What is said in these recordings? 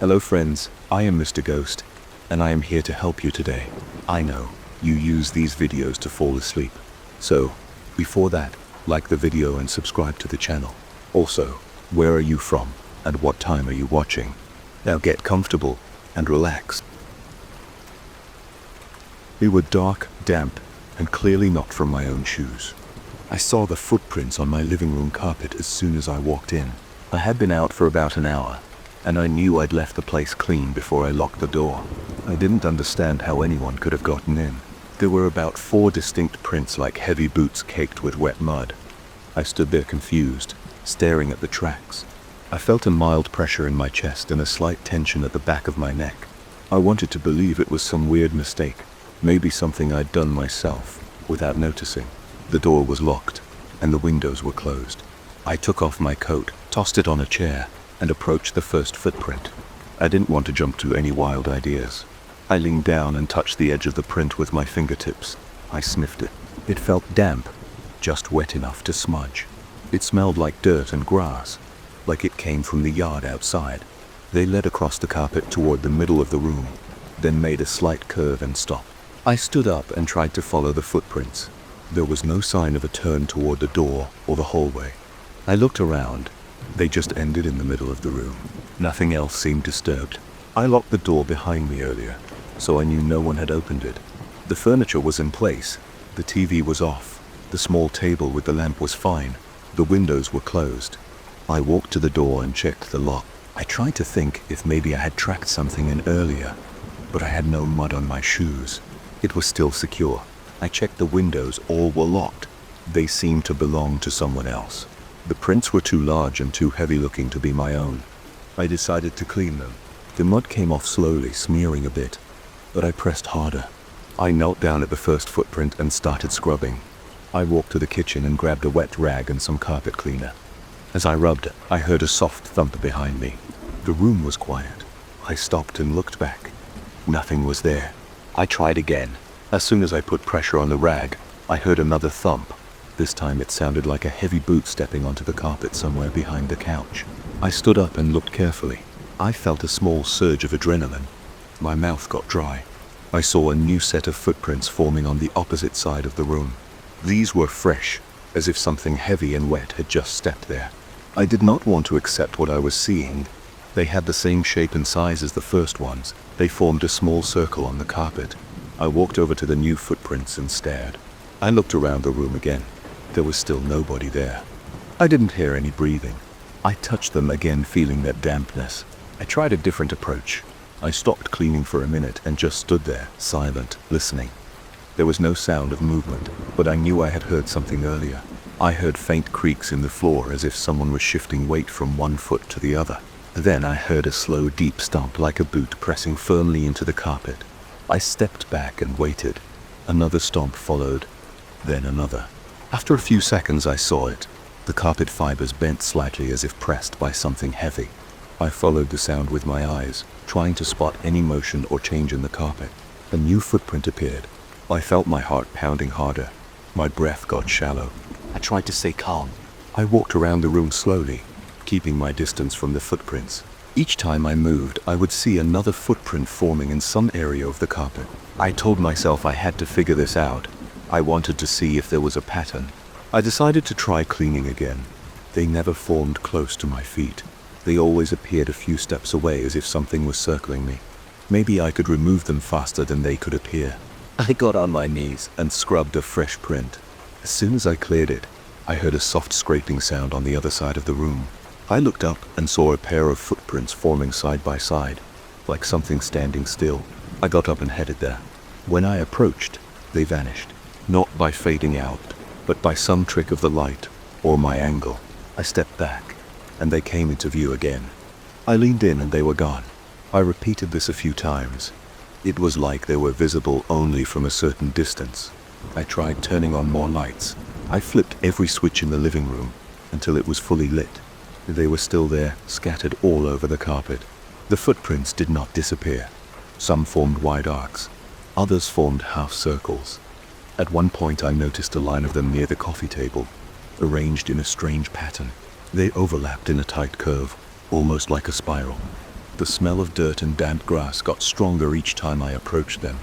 Hello friends, I am Mr. Ghost, and I am here to help you today. I know, you use these videos to fall asleep. So, before that, like the video and subscribe to the channel. Also, where are you from, and what time are you watching? Now get comfortable, and relax. They were dark, damp, and clearly not from my own shoes. I saw the footprints on my living room carpet as soon as I walked in. I had been out for about an hour, and I knew I'd left the place clean before I locked the door. I didn't understand how anyone could have gotten in. There were about 4 distinct prints like heavy boots caked with wet mud. I stood there confused, staring at the tracks. I felt a mild pressure in my chest and a slight tension at the back of my neck. I wanted to believe it was some weird mistake, maybe something I'd done myself, without noticing. The door was locked, and the windows were closed. I took off my coat, tossed it on a chair, and approached the first footprint. I didn't want to jump to any wild ideas. I leaned down and touched the edge of the print with my fingertips. I sniffed it. It felt damp, just wet enough to smudge. It smelled like dirt and grass, like it came from the yard outside. They led across the carpet toward the middle of the room, then made a slight curve and stopped. I stood up and tried to follow the footprints. There was no sign of a turn toward the door or the hallway. I looked around. They just ended in the middle of the room. Nothing else seemed disturbed. I locked the door behind me earlier, so I knew no one had opened it. The furniture was in place. The TV was off. The small table with the lamp was fine. The windows were closed. I walked to the door and checked the lock. I tried to think if maybe I had tracked something in earlier, but I had no mud on my shoes. It was still secure. I checked the windows, all were locked. They seemed to belong to someone else. The prints were too large and too heavy looking to be my own. I decided to clean them. The mud came off slowly, smearing a bit, but I pressed harder. I knelt down at the first footprint and started scrubbing. I walked to the kitchen and grabbed a wet rag and some carpet cleaner. As I rubbed, I heard a soft thump behind me. The room was quiet. I stopped and looked back. Nothing was there. I tried again. As soon as I put pressure on the rag, I heard another thump. This time it sounded like a heavy boot stepping onto the carpet somewhere behind the couch. I stood up and looked carefully. I felt a small surge of adrenaline. My mouth got dry. I saw a new set of footprints forming on the opposite side of the room. These were fresh, as if something heavy and wet had just stepped there. I did not want to accept what I was seeing. They had the same shape and size as the first ones. They formed a small circle on the carpet. I walked over to the new footprints and stared. I looked around the room again. There was still nobody there. I didn't hear any breathing. I touched them again, feeling that dampness. I tried a different approach. I stopped cleaning for a minute and just stood there, silent, listening. There was no sound of movement, but I knew I had heard something earlier. I heard faint creaks in the floor as if someone was shifting weight from one foot to the other. Then I heard a slow, deep stomp like a boot pressing firmly into the carpet. I stepped back and waited. Another stomp followed, then another. After a few seconds I saw it. The carpet fibers bent slightly as if pressed by something heavy. I followed the sound with my eyes, trying to spot any motion or change in the carpet. A new footprint appeared. I felt my heart pounding harder. My breath got shallow. I tried to stay calm. I walked around the room slowly, keeping my distance from the footprints. Each time I moved, I would see another footprint forming in some area of the carpet. I told myself I had to figure this out. I wanted to see if there was a pattern. I decided to try cleaning again. They never formed close to my feet. They always appeared a few steps away as if something was circling me. Maybe I could remove them faster than they could appear. I got on my knees and scrubbed a fresh print. As soon as I cleared it, I heard a soft scraping sound on the other side of the room. I looked up and saw a pair of footprints forming side by side, like something standing still. I got up and headed there. When I approached, they vanished. Not by fading out, but by some trick of the light or my angle. I stepped back, and they came into view again. I leaned in and they were gone. I repeated this a few times. It was like they were visible only from a certain distance. I tried turning on more lights. I flipped every switch in the living room until it was fully lit. They were still there, scattered all over the carpet. The footprints did not disappear. Some formed wide arcs. Others formed half circles. At one point I noticed a line of them near the coffee table, arranged in a strange pattern. They overlapped in a tight curve, almost like a spiral. The smell of dirt and damp grass got stronger each time I approached them.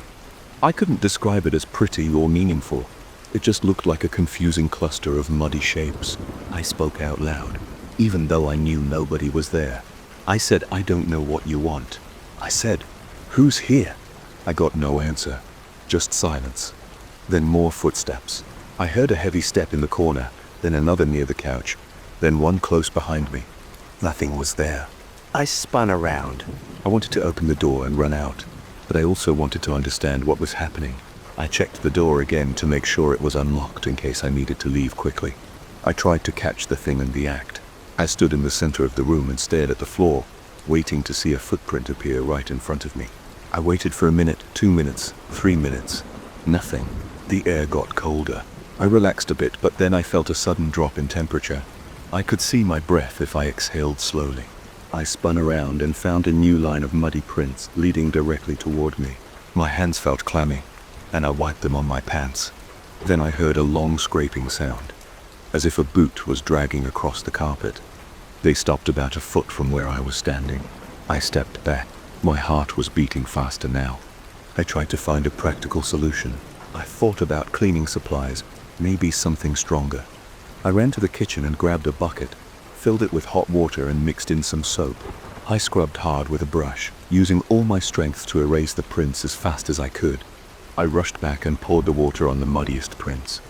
I couldn't describe it as pretty or meaningful. It just looked like a confusing cluster of muddy shapes. I spoke out loud, even though I knew nobody was there. I said, "I don't know what you want." I said, "Who's here?" I got no answer, just silence. Then more footsteps. I heard a heavy step in the corner, then another near the couch, then one close behind me. Nothing was there. I spun around. I wanted to open the door and run out, but I also wanted to understand what was happening. I checked the door again to make sure it was unlocked in case I needed to leave quickly. I tried to catch the thing in the act. I stood in the center of the room and stared at the floor, waiting to see a footprint appear right in front of me. I waited for a minute, 2 minutes, 3 minutes. Nothing. The air got colder. I relaxed a bit, but then I felt a sudden drop in temperature. I could see my breath if I exhaled slowly. I spun around and found a new line of muddy prints leading directly toward me. My hands felt clammy, and I wiped them on my pants. Then I heard a long scraping sound, as if a boot was dragging across the carpet. They stopped about a foot from where I was standing. I stepped back. My heart was beating faster now. I tried to find a practical solution. I thought about cleaning supplies, maybe something stronger. I ran to the kitchen and grabbed a bucket, filled it with hot water and mixed in some soap. I scrubbed hard with a brush, using all my strength to erase the prints as fast as I could. I rushed back and poured the water on the muddiest prints.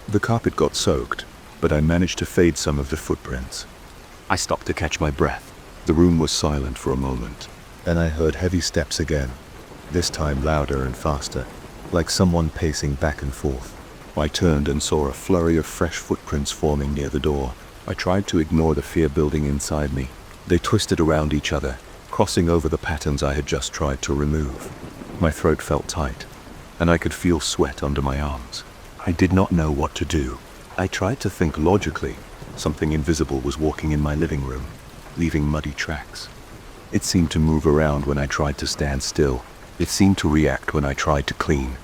The carpet got soaked, but I managed to fade some of the footprints. I stopped to catch my breath. The room was silent for a moment. Then I heard heavy steps again, this time louder and faster, like someone pacing back and forth. I turned and saw a flurry of fresh footprints forming near the door. I tried to ignore the fear building inside me. They twisted around each other, crossing over the patterns I had just tried to remove. My throat felt tight, and I could feel sweat under my arms. I did not know what to do. I tried to think logically. Something invisible was walking in my living room, leaving muddy tracks. It seemed to move around when I tried to stand still. It seemed to react when I tried to clean.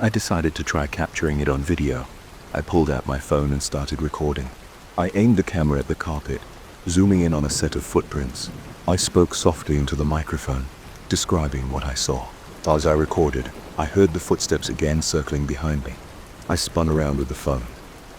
I decided to try capturing it on video. I pulled out my phone and started recording. I aimed the camera at the carpet, zooming in on a set of footprints. I spoke softly into the microphone, describing what I saw. As I recorded, I heard the footsteps again circling behind me. I spun around with the phone.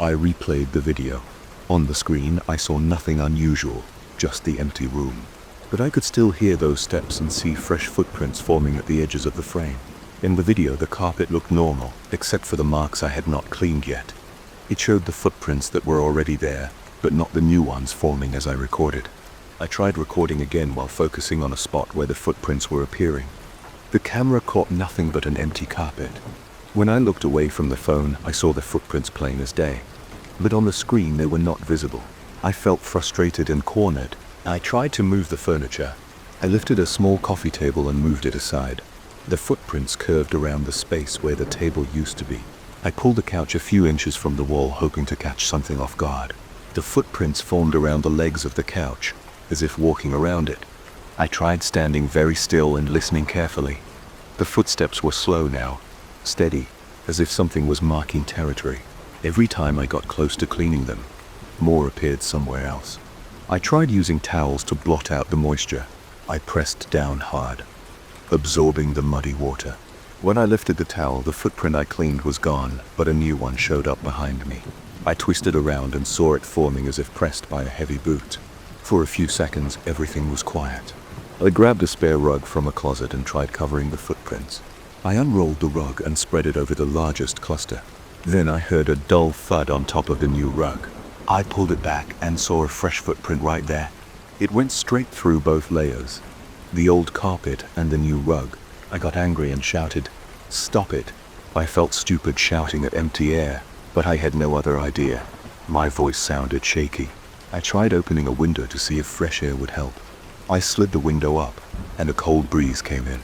I replayed the video. On the screen, I saw nothing unusual, just the empty room. But I could still hear those steps and see fresh footprints forming at the edges of the frame. In the video, the carpet looked normal, except for the marks I had not cleaned yet. It showed the footprints that were already there, but not the new ones forming as I recorded. I tried recording again while focusing on a spot where the footprints were appearing. The camera caught nothing but an empty carpet. When I looked away from the phone, I saw the footprints plain as day. But on the screen, they were not visible. I felt frustrated and cornered. I tried to move the furniture. I lifted a small coffee table and moved it aside. The footprints curved around the space where the table used to be. I pulled the couch a few inches from the wall, hoping to catch something off guard. The footprints formed around the legs of the couch, as if walking around it. I tried standing very still and listening carefully. The footsteps were slow now, steady, as if something was marking territory. Every time I got close to cleaning them, more appeared somewhere else. I tried using towels to blot out the moisture. I pressed down hard, absorbing the muddy water. When I lifted the towel, the footprint I cleaned was gone, but a new one showed up behind me. I twisted around and saw it forming as if pressed by a heavy boot. For a few seconds, everything was quiet. I grabbed a spare rug from a closet and tried covering the footprints. I unrolled the rug and spread it over the largest cluster. Then I heard a dull thud on top of the new rug. I pulled it back and saw a fresh footprint right there. It went straight through both layers, the old carpet and the new rug. I got angry and shouted, "Stop it!" I felt stupid shouting at empty air, but I had no other idea. My voice sounded shaky. I tried opening a window to see if fresh air would help. I slid the window up, and a cold breeze came in.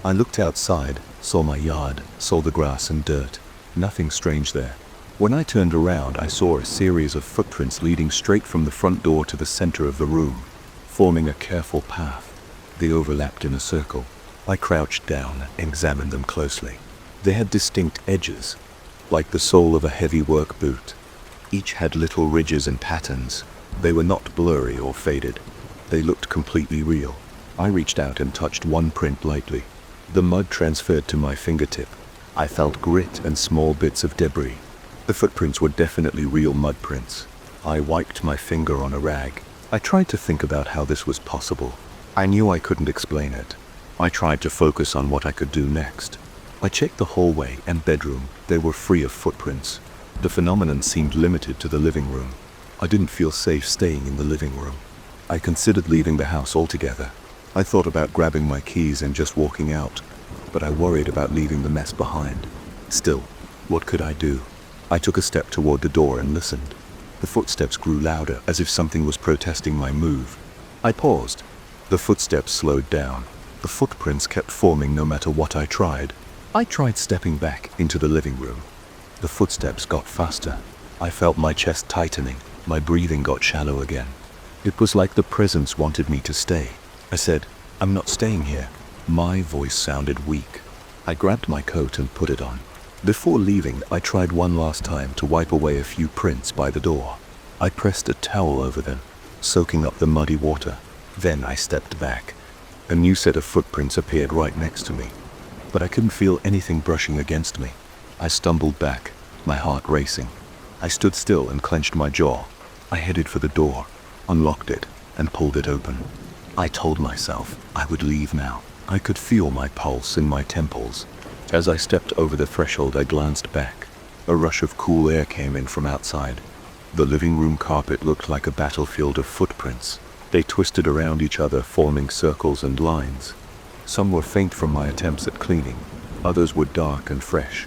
I looked outside, saw my yard, saw the grass and dirt. Nothing strange there. When I turned around, I saw a series of footprints leading straight from the front door to the center of the room, forming a careful path. They overlapped in a circle. I crouched down and examined them closely. They had distinct edges, like the sole of a heavy work boot. Each had little ridges and patterns. They were not blurry or faded. They looked completely real. I reached out and touched one print lightly. The mud transferred to my fingertip. I felt grit and small bits of debris. The footprints were definitely real mud prints. I wiped my finger on a rag. I tried to think about how this was possible. I knew I couldn't explain it. I tried to focus on what I could do next. I checked the hallway and bedroom. They were free of footprints. The phenomenon seemed limited to the living room. I didn't feel safe staying in the living room. I considered leaving the house altogether. I thought about grabbing my keys and just walking out, but I worried about leaving the mess behind. Still, what could I do? I took a step toward the door and listened. The footsteps grew louder, as if something was protesting my move. I paused. The footsteps slowed down. The footprints kept forming no matter what I tried. I tried stepping back into the living room. The footsteps got faster. I felt my chest tightening. My breathing got shallow again. It was like the presence wanted me to stay. I said, "I'm not staying here." My voice sounded weak. I grabbed my coat and put it on. Before leaving, I tried one last time to wipe away a few prints by the door. I pressed a towel over them, soaking up the muddy water. Then I stepped back. A new set of footprints appeared right next to me, but I couldn't feel anything brushing against me. I stumbled back, my heart racing. I stood still and clenched my jaw. I headed for the door, unlocked it, and pulled it open. I told myself I would leave now. I could feel my pulse in my temples. As I stepped over the threshold, I glanced back. A rush of cool air came in from outside. The living room carpet looked like a battlefield of footprints. They twisted around each other, forming circles and lines. Some were faint from my attempts at cleaning. Others were dark and fresh.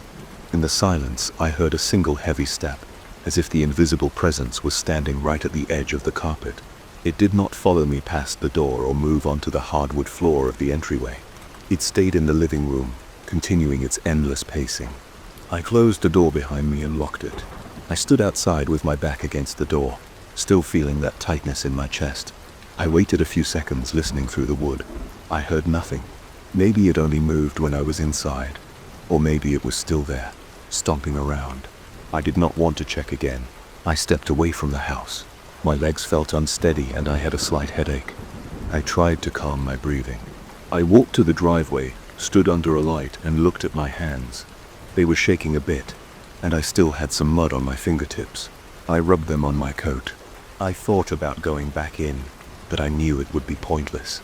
In the silence, I heard a single heavy step, as if the invisible presence was standing right at the edge of the carpet. It did not follow me past the door or move onto the hardwood floor of the entryway. It stayed in the living room, continuing its endless pacing. I closed the door behind me and locked it. I stood outside with my back against the door, still feeling that tightness in my chest. I waited a few seconds, listening through the wood. I heard nothing. Maybe it only moved when I was inside, or maybe it was still there, stomping around. I did not want to check again. I stepped away from the house. My legs felt unsteady and I had a slight headache. I tried to calm my breathing. I walked to the driveway, stood under a light, and looked at my hands. They were shaking a bit, and I still had some mud on my fingertips. I rubbed them on my coat. I thought about going back in, but I knew it would be pointless.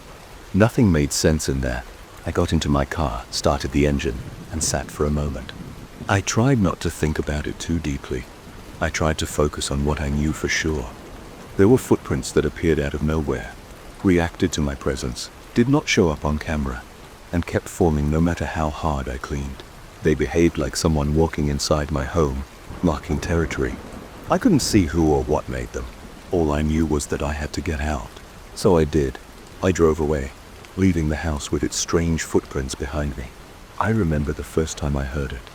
Nothing made sense in there. I got into my car, started the engine, and sat for a moment. I tried not to think about it too deeply. I tried to focus on what I knew for sure. There were footprints that appeared out of nowhere, reacted to my presence, did not show up on camera, and kept forming no matter how hard I cleaned. They behaved like someone walking inside my home, marking territory. I couldn't see who or what made them. All I knew was that I had to get out. So I did. I drove away, leaving the house with its strange footprints behind me. I remember the first time I heard it.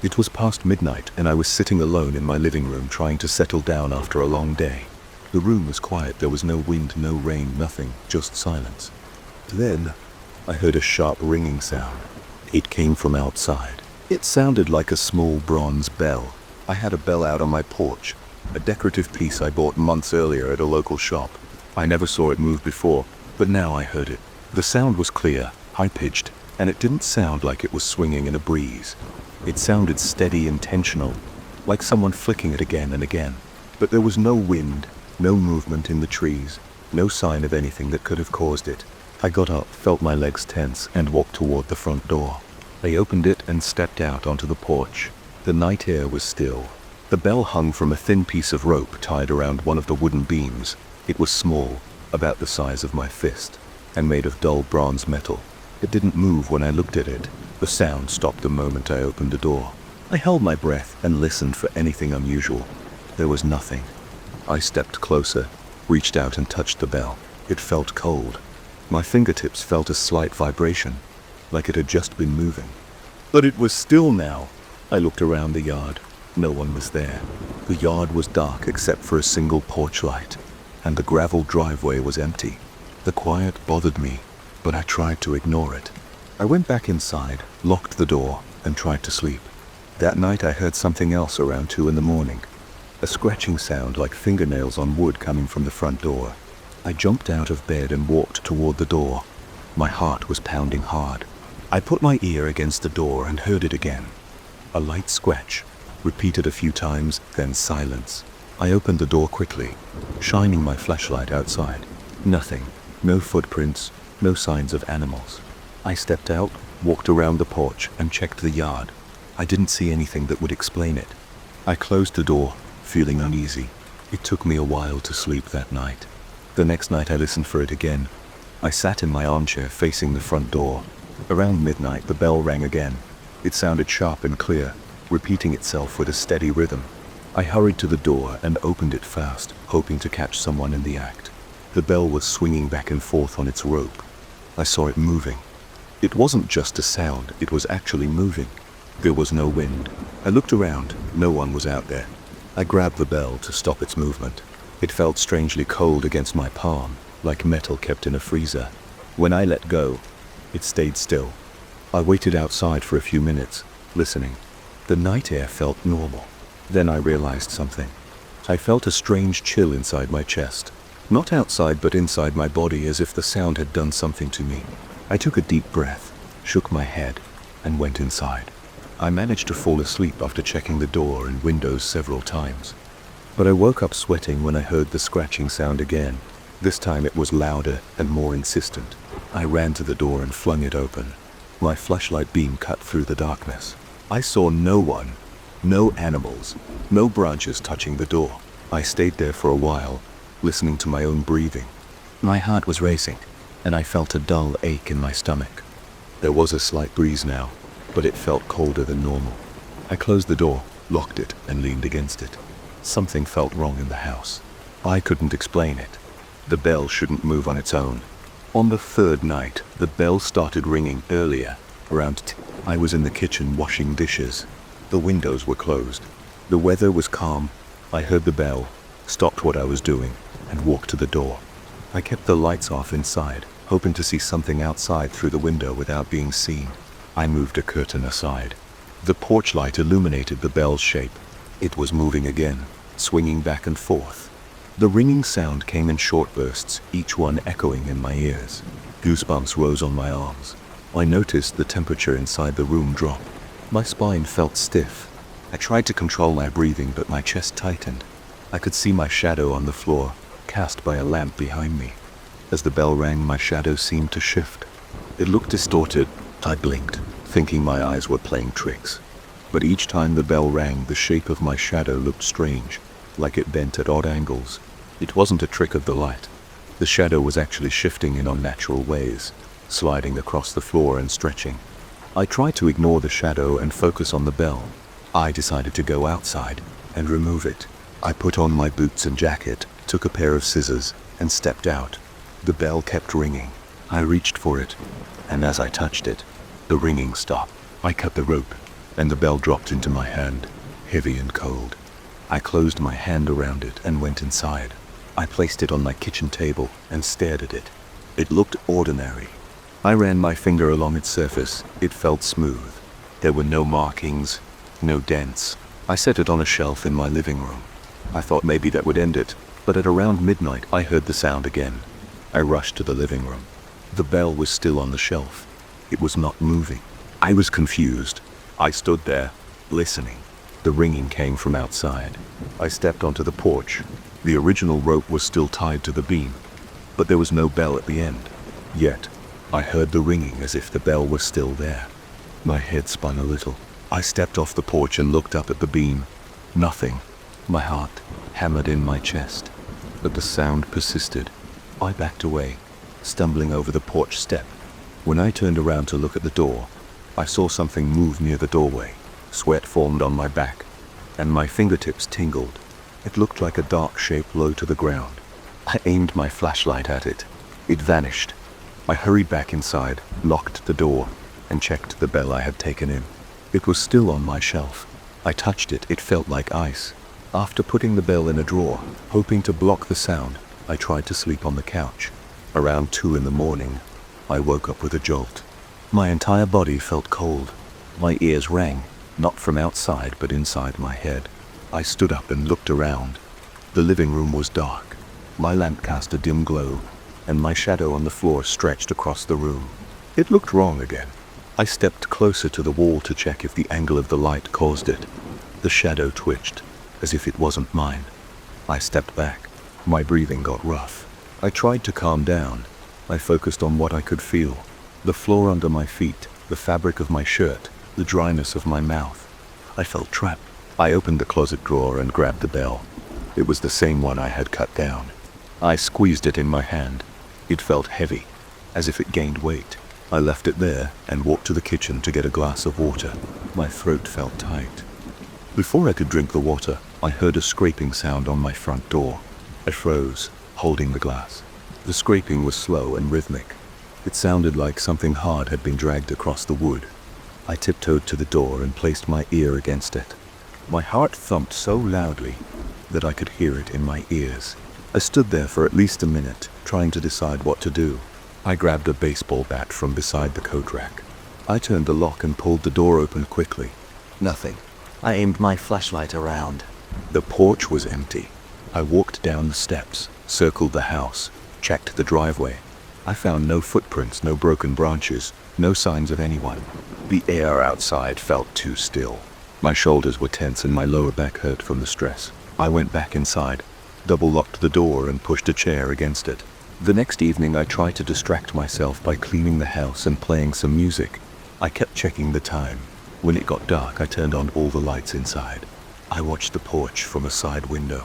It was past midnight and I was sitting alone in my living room trying to settle down after a long day. The room was quiet. There was no wind, no rain, nothing, just silence. Then I heard a sharp ringing sound. It came from outside. It sounded like a small bronze bell. I had a bell out on my porch, a decorative piece I bought months earlier at a local shop. I never saw it move before, but now I heard it. The sound was clear, high-pitched, and it didn't sound like it was swinging in a breeze. It sounded steady, intentional, like someone flicking it again and again. But there was no wind, no movement in the trees, no sign of anything that could have caused it. I got up, felt my legs tense, and walked toward the front door. I opened it and stepped out onto the porch. The night air was still. The bell hung from a thin piece of rope tied around one of the wooden beams. It was small, about the size of my fist, and made of dull bronze metal. It didn't move when I looked at it. The sound stopped the moment I opened the door. I held my breath and listened for anything unusual. There was nothing. I stepped closer, reached out and touched the bell. It felt cold. My fingertips felt a slight vibration, like it had just been moving. But it was still now. I looked around the yard. No one was there. The yard was dark except for a single porch light, and the gravel driveway was empty. The quiet bothered me, but I tried to ignore it. I went back inside, locked the door, and tried to sleep. That night I heard something else around 2 a.m, a scratching sound like fingernails on wood coming from the front door. I jumped out of bed and walked toward the door. My heart was pounding hard. I put my ear against the door and heard it again. A light scratch, repeated a few times, then silence. I opened the door quickly, shining my flashlight outside. Nothing. No footprints, no signs of animals. I stepped out, walked around the porch, and checked the yard. I didn't see anything that would explain it. I closed the door, feeling uneasy. It took me a while to sleep that night. The next night I listened for it again. I sat in my armchair facing the front door. Around midnight the bell rang again. It sounded sharp and clear, repeating itself with a steady rhythm. I hurried to the door and opened it fast, hoping to catch someone in the act. The bell was swinging back and forth on its rope. I saw it moving. It wasn't just a sound, it was actually moving. There was no wind. I looked around, no one was out there. I grabbed the bell to stop its movement. It felt strangely cold against my palm, like metal kept in a freezer. When I let go, it stayed still. I waited outside for a few minutes, listening. The night air felt normal. Then I realized something. I felt a strange chill inside my chest. Not outside, but inside my body, as if the sound had done something to me. I took a deep breath, shook my head, and went inside. I managed to fall asleep after checking the door and windows several times. But I woke up sweating when I heard the scratching sound again. This time it was louder and more insistent. I ran to the door and flung it open. My flashlight beam cut through the darkness. I saw no one, no animals, no branches touching the door. I stayed there for a while, listening to my own breathing. My heart was racing, and I felt a dull ache in my stomach. There was a slight breeze now, but it felt colder than normal. I closed the door, locked it, and leaned against it. Something felt wrong in the house. I couldn't explain it. The bell shouldn't move on its own. On the third night, the bell started ringing earlier, around I was in the kitchen washing dishes. The windows were closed. The weather was calm. I heard the bell, stopped what I was doing, and walked to the door. I kept the lights off inside, hoping to see something outside through the window without being seen. I moved a curtain aside. The porch light illuminated the bell's shape. It was moving again, swinging back and forth. The ringing sound came in short bursts, each one echoing in my ears. Goosebumps rose on my arms. I noticed the temperature inside the room drop. My spine felt stiff. I tried to control my breathing, but my chest tightened. I could see my shadow on the floor, cast by a lamp behind me. As the bell rang, my shadow seemed to shift. It looked distorted. I blinked, thinking my eyes were playing tricks. But each time the bell rang, the shape of my shadow looked strange, like it bent at odd angles. It wasn't a trick of the light. The shadow was actually shifting in unnatural ways, sliding across the floor and stretching. I tried to ignore the shadow and focus on the bell. I decided to go outside and remove it. I put on my boots and jacket, took a pair of scissors, and stepped out. The bell kept ringing. I reached for it, and as I touched it, the ringing stopped. I cut the rope, and the bell dropped into my hand, heavy and cold. I closed my hand around it and went inside. I placed it on my kitchen table and stared at it. It looked ordinary. I ran my finger along its surface. It felt smooth. There were no markings, no dents. I set it on a shelf in my living room. I thought maybe that would end it, but at around midnight I heard the sound again. I rushed to the living room. The bell was still on the shelf. It was not moving. I was confused. I stood there, listening. The ringing came from outside. I stepped onto the porch. The original rope was still tied to the beam, but there was no bell at the end. Yet, I heard the ringing as if the bell was still there. My head spun a little. I stepped off the porch and looked up at the beam. Nothing. My heart hammered in my chest, but the sound persisted. I backed away, stumbling over the porch step. When I turned around to look at the door, I saw something move near the doorway. Sweat formed on my back, and my fingertips tingled. It looked like a dark shape low to the ground. I aimed my flashlight at it. It vanished. I hurried back inside, locked the door, and checked the bell I had taken in. It was still on my shelf. I touched it. It felt like ice. After putting the bell in a drawer, hoping to block the sound, I tried to sleep on the couch. Around 2 a.m, I woke up with a jolt. My entire body felt cold. My ears rang, not from outside but inside my head. I stood up and looked around. The living room was dark. My lamp cast a dim glow, and my shadow on the floor stretched across the room. It looked wrong again. I stepped closer to the wall to check if the angle of the light caused it. The shadow twitched, as if it wasn't mine. I stepped back. My breathing got rough. I tried to calm down. I focused on what I could feel. The floor under my feet, the fabric of my shirt, the dryness of my mouth. I felt trapped. I opened the closet drawer and grabbed the bell. It was the same one I had cut down. I squeezed it in my hand. It felt heavy, as if it gained weight. I left it there and walked to the kitchen to get a glass of water. My throat felt tight. Before I could drink the water, I heard a scraping sound on my front door. I froze, holding the glass. The scraping was slow and rhythmic. It sounded like something hard had been dragged across the wood. I tiptoed to the door and placed my ear against it. My heart thumped so loudly that I could hear it in my ears. I stood there for at least a minute, trying to decide what to do. I grabbed a baseball bat from beside the coat rack. I turned the lock and pulled the door open quickly. Nothing. I aimed my flashlight around. The porch was empty. I walked down the steps, circled the house, checked the driveway. I found no footprints, no broken branches, no signs of anyone. The air outside felt too still. My shoulders were tense and my lower back hurt from the stress. I went back inside, double-locked the door and pushed a chair against it. The next evening I tried to distract myself by cleaning the house and playing some music. I kept checking the time. When it got dark, I turned on all the lights inside. I watched the porch from a side window.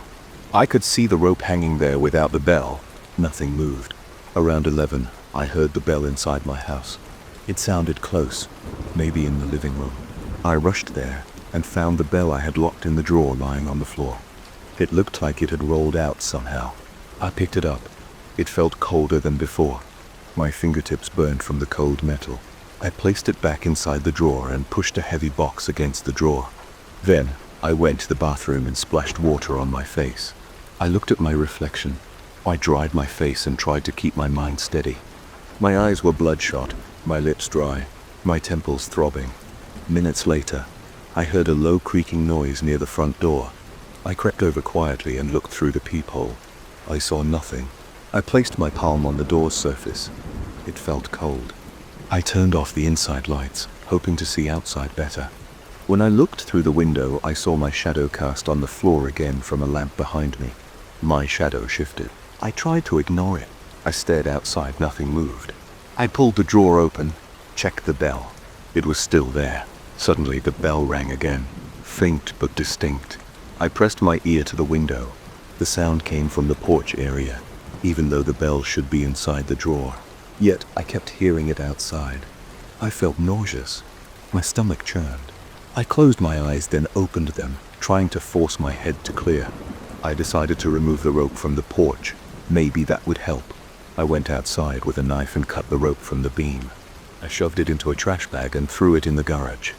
I could see the rope hanging there without the bell. Nothing moved. Around 11, I heard the bell inside my house. It sounded close, maybe in the living room. I rushed there and found the bell I had locked in the drawer lying on the floor. It looked like it had rolled out somehow. I picked it up. It felt colder than before. My fingertips burned from the cold metal. I placed it back inside the drawer and pushed a heavy box against the drawer. Then, I went to the bathroom and splashed water on my face. I looked at my reflection. I dried my face and tried to keep my mind steady. My eyes were bloodshot, my lips dry, my temples throbbing. Minutes later, I heard a low creaking noise near the front door. I crept over quietly and looked through the peephole. I saw nothing. I placed my palm on the door's surface. It felt cold. I turned off the inside lights, hoping to see outside better. When I looked through the window, I saw my shadow cast on the floor again from a lamp behind me. My shadow shifted. I tried to ignore it. I stared outside, nothing moved. I pulled the drawer open, checked the bell. It was still there. Suddenly the bell rang again, faint but distinct. I pressed my ear to the window. The sound came from the porch area, even though the bell should be inside the drawer. Yet I kept hearing it outside. I felt nauseous. My stomach churned. I closed my eyes, then opened them, trying to force my head to clear. I decided to remove the rope from the porch. Maybe that would help. I went outside with a knife and cut the rope from the beam. I shoved it into a trash bag and threw it in the garage.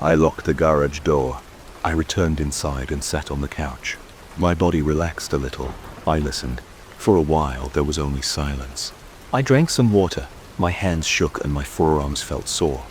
I locked the garage door. I returned inside and sat on the couch. My body relaxed a little. I listened. For a while, there was only silence. I drank some water. My hands shook and my forearms felt sore.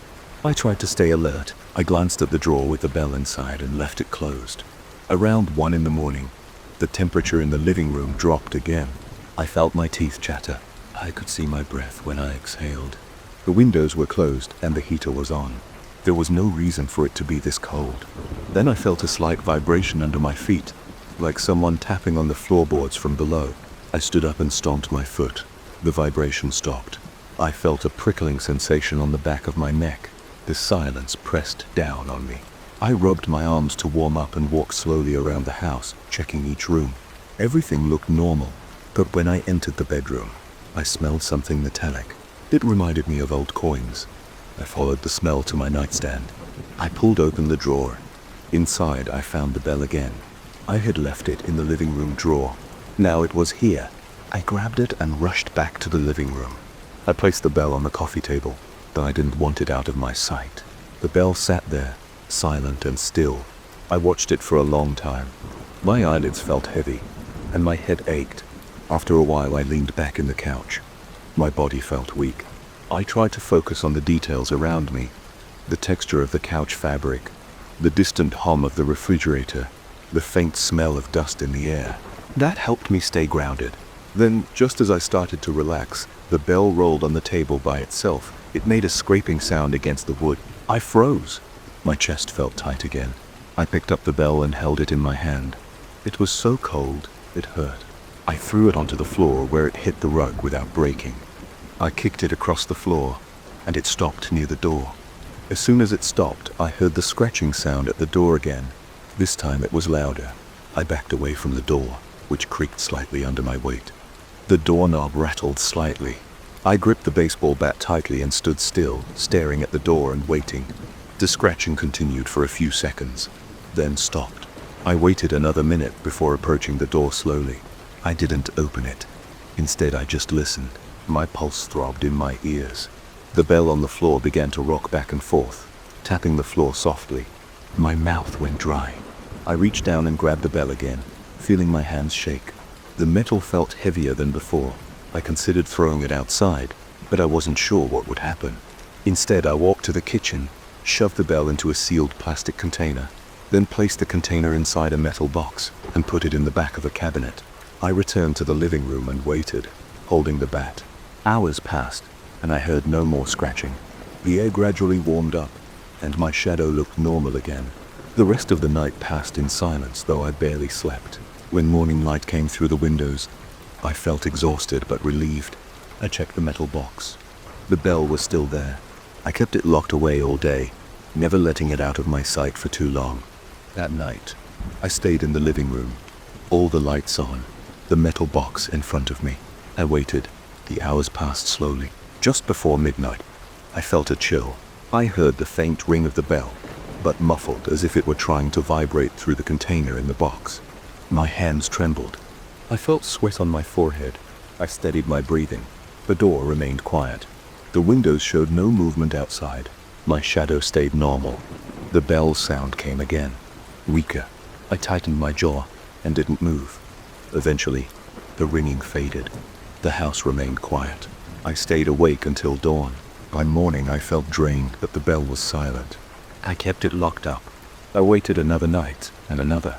I tried to stay alert. I glanced at the drawer with the bell inside and left it closed. Around 1 in the morning, the temperature in the living room dropped again. I felt my teeth chatter. I could see my breath when I exhaled. The windows were closed and the heater was on. There was no reason for it to be this cold. Then I felt a slight vibration under my feet, like someone tapping on the floorboards from below. I stood up and stomped my foot. The vibration stopped. I felt a prickling sensation on the back of my neck. The silence pressed down on me. I rubbed my arms to warm up and walked slowly around the house, checking each room. Everything looked normal, but when I entered the bedroom, I smelled something metallic. It reminded me of old coins. I followed the smell to my nightstand. I pulled open the drawer. Inside, I found the bell again. I had left it in the living room drawer. Now it was here. I grabbed it and rushed back to the living room. I placed the bell on the coffee table, though I didn't want it out of my sight. The bell sat there, silent and still. I watched it for a long time. My eyelids felt heavy, and my head ached. After a while, I leaned back in the couch. My body felt weak. I tried to focus on the details around me, the texture of the couch fabric, the distant hum of the refrigerator, the faint smell of dust in the air. That helped me stay grounded. Then, just as I started to relax, the bell rolled on the table by itself. It made a scraping sound against the wood. I froze. My chest felt tight again. I picked up the bell and held it in my hand. It was so cold, it hurt. I threw it onto the floor where it hit the rug without breaking. I kicked it across the floor, and it stopped near the door. As soon as it stopped, I heard the scratching sound at the door again. This time it was louder. I backed away from the door, which creaked slightly under my weight. The doorknob rattled slightly. I gripped the baseball bat tightly and stood still, staring at the door and waiting. The scratching continued for a few seconds, then stopped. I waited another minute before approaching the door slowly. I didn't open it. Instead, I just listened. My pulse throbbed in my ears. The bell on the floor began to rock back and forth, tapping the floor softly. My mouth went dry. I reached down and grabbed the bell again, feeling my hands shake. The metal felt heavier than before. I considered throwing it outside, but I wasn't sure what would happen. Instead, I walked to the kitchen, shoved the bell into a sealed plastic container, then placed the container inside a metal box and put it in the back of a cabinet. I returned to the living room and waited, holding the bat. Hours passed, and I heard no more scratching. The air gradually warmed up, and my shadow looked normal again. The rest of the night passed in silence, though I barely slept. When morning light came through the windows, I felt exhausted but relieved. I checked the metal box. The bell was still there. I kept it locked away all day, never letting it out of my sight for too long. That night, I stayed in the living room, all the lights on, the metal box in front of me. I waited. The hours passed slowly. Just before midnight, I felt a chill. I heard the faint ring of the bell, but muffled as if it were trying to vibrate through the container in the box. My hands trembled. I felt sweat on my forehead. I steadied my breathing. The door remained quiet. The windows showed no movement outside. My shadow stayed normal. The bell sound came again, weaker. I tightened my jaw and didn't move. Eventually, the ringing faded. The house remained quiet. I stayed awake until dawn. By morning, I felt drained, but the bell was silent. I kept it locked up. I waited another night and another.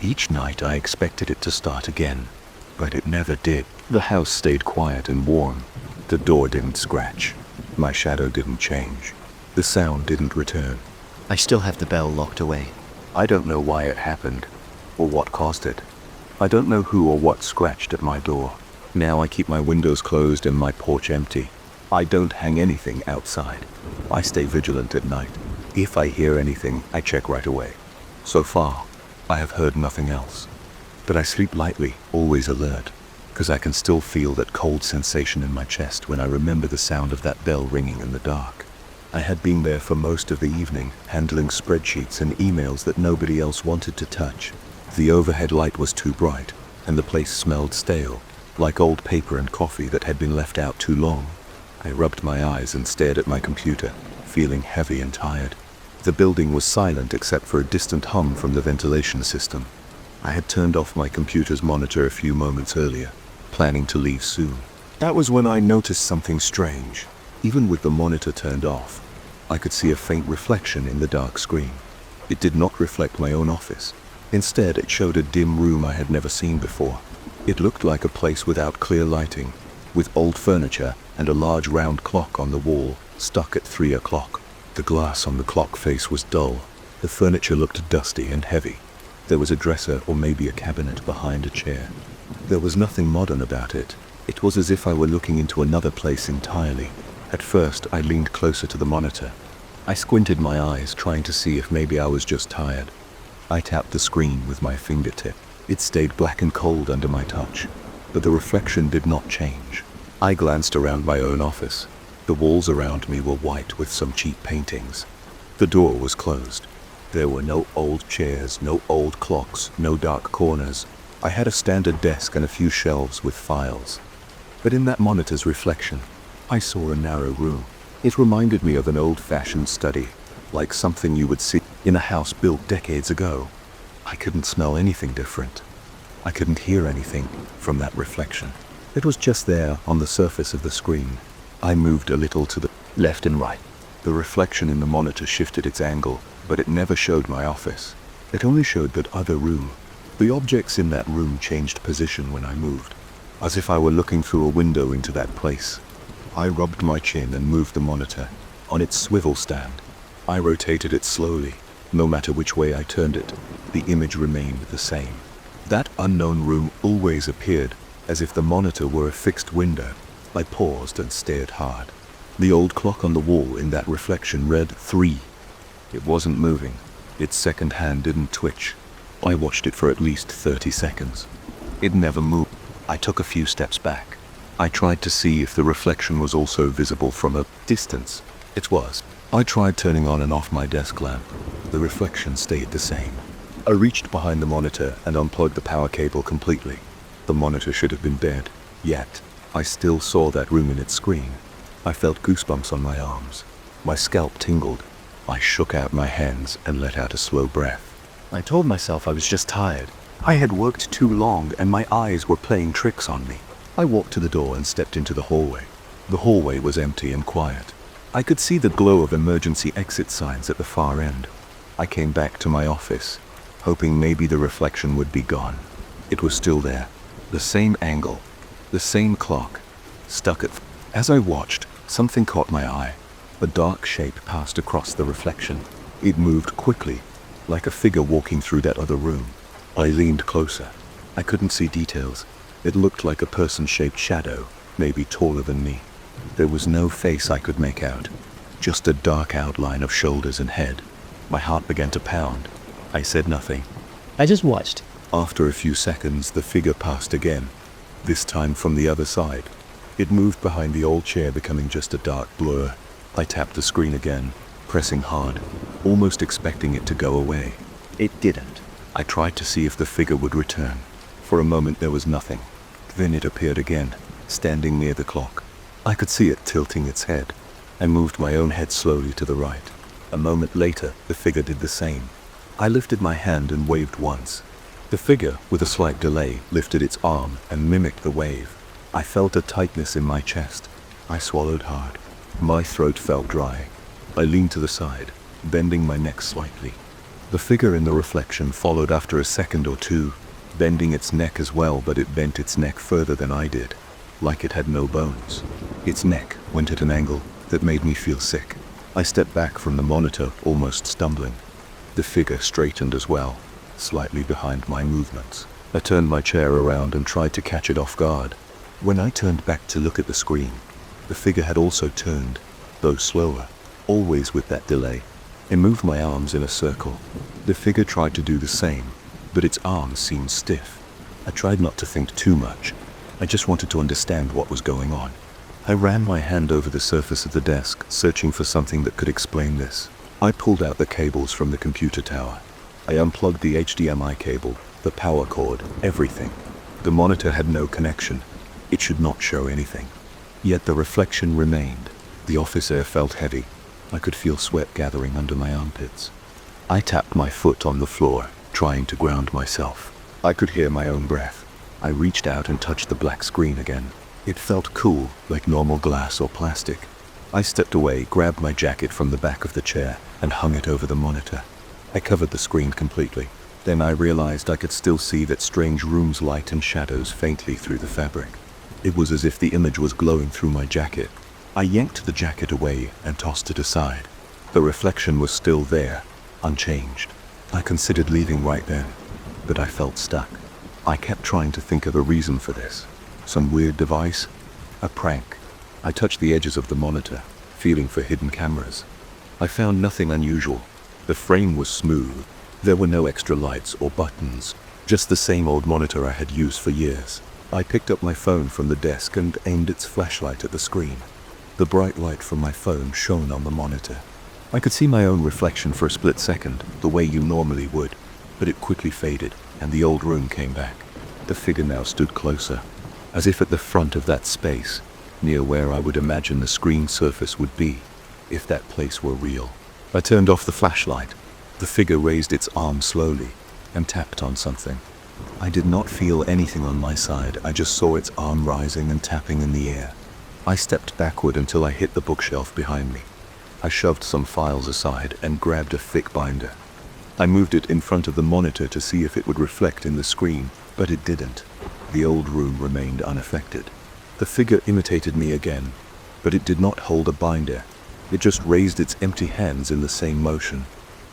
Each night I expected it to start again, but it never did. The house stayed quiet and warm. The door didn't scratch. My shadow didn't change. The sound didn't return. I still have the bell locked away. I don't know why it happened, or what caused it. I don't know who or what scratched at my door. Now I keep my windows closed and my porch empty. I don't hang anything outside. I stay vigilant at night. If I hear anything, I check right away. So far, I have heard nothing else. But I sleep lightly, always alert, because I can still feel that cold sensation in my chest when I remember the sound of that bell ringing in the dark. I had been there for most of the evening, handling spreadsheets and emails that nobody else wanted to touch. The overhead light was too bright, and the place smelled stale, like old paper and coffee that had been left out too long. I rubbed my eyes and stared at my computer, feeling heavy and tired. The building was silent except for a distant hum from the ventilation system. I had turned off my computer's monitor a few moments earlier, planning to leave soon. That was when I noticed something strange. Even with the monitor turned off, I could see a faint reflection in the dark screen. It did not reflect my own office. Instead, it showed a dim room I had never seen before. It looked like a place without clear lighting, with old furniture and a large round clock on the wall, stuck at 3 o'clock. The glass on the clock face was dull. The furniture looked dusty and heavy. There was a dresser or maybe a cabinet behind a chair. There was nothing modern about it. It was as if I were looking into another place entirely. At first, I leaned closer to the monitor. I squinted my eyes, trying to see if maybe I was just tired. I tapped the screen with my fingertip. It stayed black and cold under my touch, but the reflection did not change. I glanced around my own office. The walls around me were white with some cheap paintings. The door was closed. There were no old chairs, no old clocks, no dark corners. I had a standard desk and a few shelves with files. But in that monitor's reflection, I saw a narrow room. It reminded me of an old-fashioned study, like something you would see in a house built decades ago. I couldn't smell anything different. I couldn't hear anything from that reflection. It was just there on the surface of the screen. I moved a little to the left and right. The reflection in the monitor shifted its angle, but it never showed my office. It only showed that other room. The objects in that room changed position when I moved. as if I were looking through a window into that place. I rubbed my chin and moved the monitor on its swivel stand. I rotated it slowly. No matter which way I turned it, the image remained the same. That unknown room always appeared as if the monitor were a fixed window. I paused and stared hard. The old clock on the wall in that reflection read 3. It wasn't moving. Its second hand didn't twitch. I watched it for at least 30 seconds. It never moved. I took a few steps back. I tried to see if the reflection was also visible from a distance. It was. I tried turning on and off my desk lamp. The reflection stayed the same. I reached behind the monitor and unplugged the power cable completely. The monitor should have been dead, yet I still saw that room in its screen. I felt goosebumps on my arms. My scalp tingled. I shook out my hands and let out a slow breath. I told myself I was just tired. I had worked too long and my eyes were playing tricks on me. I walked to the door and stepped into the hallway. The hallway was empty and quiet. I could see the glow of emergency exit signs at the far end. I came back to my office, hoping maybe the reflection would be gone. It was still there. The same angle, the same clock, stuck at... As I watched, something caught my eye. A dark shape passed across the reflection. It moved quickly, like a figure walking through that other room. I leaned closer. I couldn't see details. It looked like a person-shaped shadow, maybe taller than me. There was no face I could make out, just a dark outline of shoulders and head. My heart began to pound. I said nothing. I just watched. After a few seconds, the figure passed again, this time from the other side. It moved behind the old chair, becoming just a dark blur. I tapped the screen again, pressing hard, almost expecting it to go away. It didn't. I tried to see if the figure would return. For a moment there was nothing. Then it appeared again, standing near the clock. I could see it tilting its head. I moved my own head slowly to the right. A moment later, the figure did the same. I lifted my hand and waved once. The figure, with a slight delay, lifted its arm and mimicked the wave. I felt a tightness in my chest. I swallowed hard. My throat felt dry. I leaned to the side, bending my neck slightly. The figure in the reflection followed after a second or two, bending its neck as well, but it bent its neck further than I did, like it had no bones. Its neck went at an angle that made me feel sick. I stepped back from the monitor, almost stumbling. The figure straightened as well, slightly behind my movements. I turned my chair around and tried to catch it off guard. When I turned back to look at the screen, the figure had also turned, though slower, always with that delay. I moved my arms in a circle. The figure tried to do the same, but its arms seemed stiff. I tried not to think too much. I just wanted to understand what was going on. I ran my hand over the surface of the desk, searching for something that could explain this. I pulled out the cables from the computer tower. I unplugged the HDMI cable, the power cord, everything. The monitor had no connection. It should not show anything. Yet the reflection remained. The office air felt heavy. I could feel sweat gathering under my armpits. I tapped my foot on the floor, trying to ground myself. I could hear my own breath. I reached out and touched the black screen again. It felt cool, like normal glass or plastic. I stepped away, grabbed my jacket from the back of the chair, and hung it over the monitor. I covered the screen completely. Then I realized I could still see that strange room's light and shadows faintly through the fabric. It was as if the image was glowing through my jacket. I yanked the jacket away and tossed it aside. The reflection was still there, unchanged. I considered leaving right then, but I felt stuck. I kept trying to think of a reason for this. Some weird device? A prank? I touched the edges of the monitor, feeling for hidden cameras. I found nothing unusual. The frame was smooth. There were no extra lights or buttons, just the same old monitor I had used for years. I picked up my phone from the desk and aimed its flashlight at the screen. The bright light from my phone shone on the monitor. I could see my own reflection for a split second, the way you normally would, but it quickly faded, and the old room came back. The figure now stood closer, as if at the front of that space, near where I would imagine the screen surface would be, if that place were real. I turned off the flashlight. The figure raised its arm slowly and tapped on something. I did not feel anything on my side. I just saw its arm rising and tapping in the air. I stepped backward until I hit the bookshelf behind me. I shoved some files aside and grabbed a thick binder. I moved it in front of the monitor to see if it would reflect in the screen, but it didn't. The old room remained unaffected. The figure imitated me again, but it did not hold a binder. It just raised its empty hands in the same motion.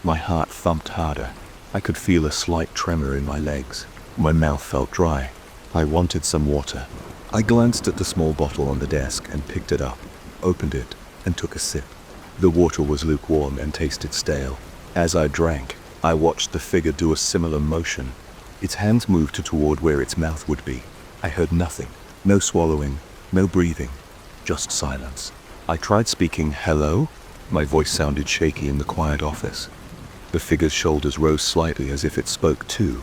My heart thumped harder. I could feel a slight tremor in my legs. My mouth felt dry. I wanted some water. I glanced at the small bottle on the desk and picked it up, opened it, and took a sip. The water was lukewarm and tasted stale. As I drank, I watched the figure do a similar motion. Its hands moved toward where its mouth would be. I heard nothing. No swallowing, no breathing, just silence. I tried speaking, "Hello?" My voice sounded shaky in the quiet office. The figure's shoulders rose slightly as if it spoke too,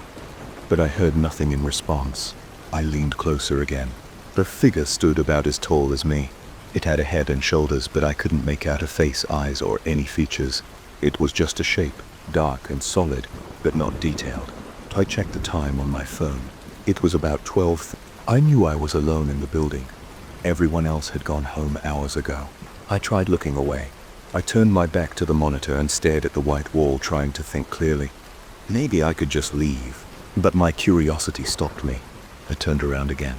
but I heard nothing in response. I leaned closer again. The figure stood about as tall as me. It had a head and shoulders, but I couldn't make out a face, eyes, or any features. It was just a shape, dark and solid, but not detailed. I checked the time on my phone. It was about 12. I knew I was alone in the building. Everyone else had gone home hours ago. I tried looking away. I turned my back to the monitor and stared at the white wall, trying to think clearly. Maybe I could just leave, but my curiosity stopped me. I turned around again.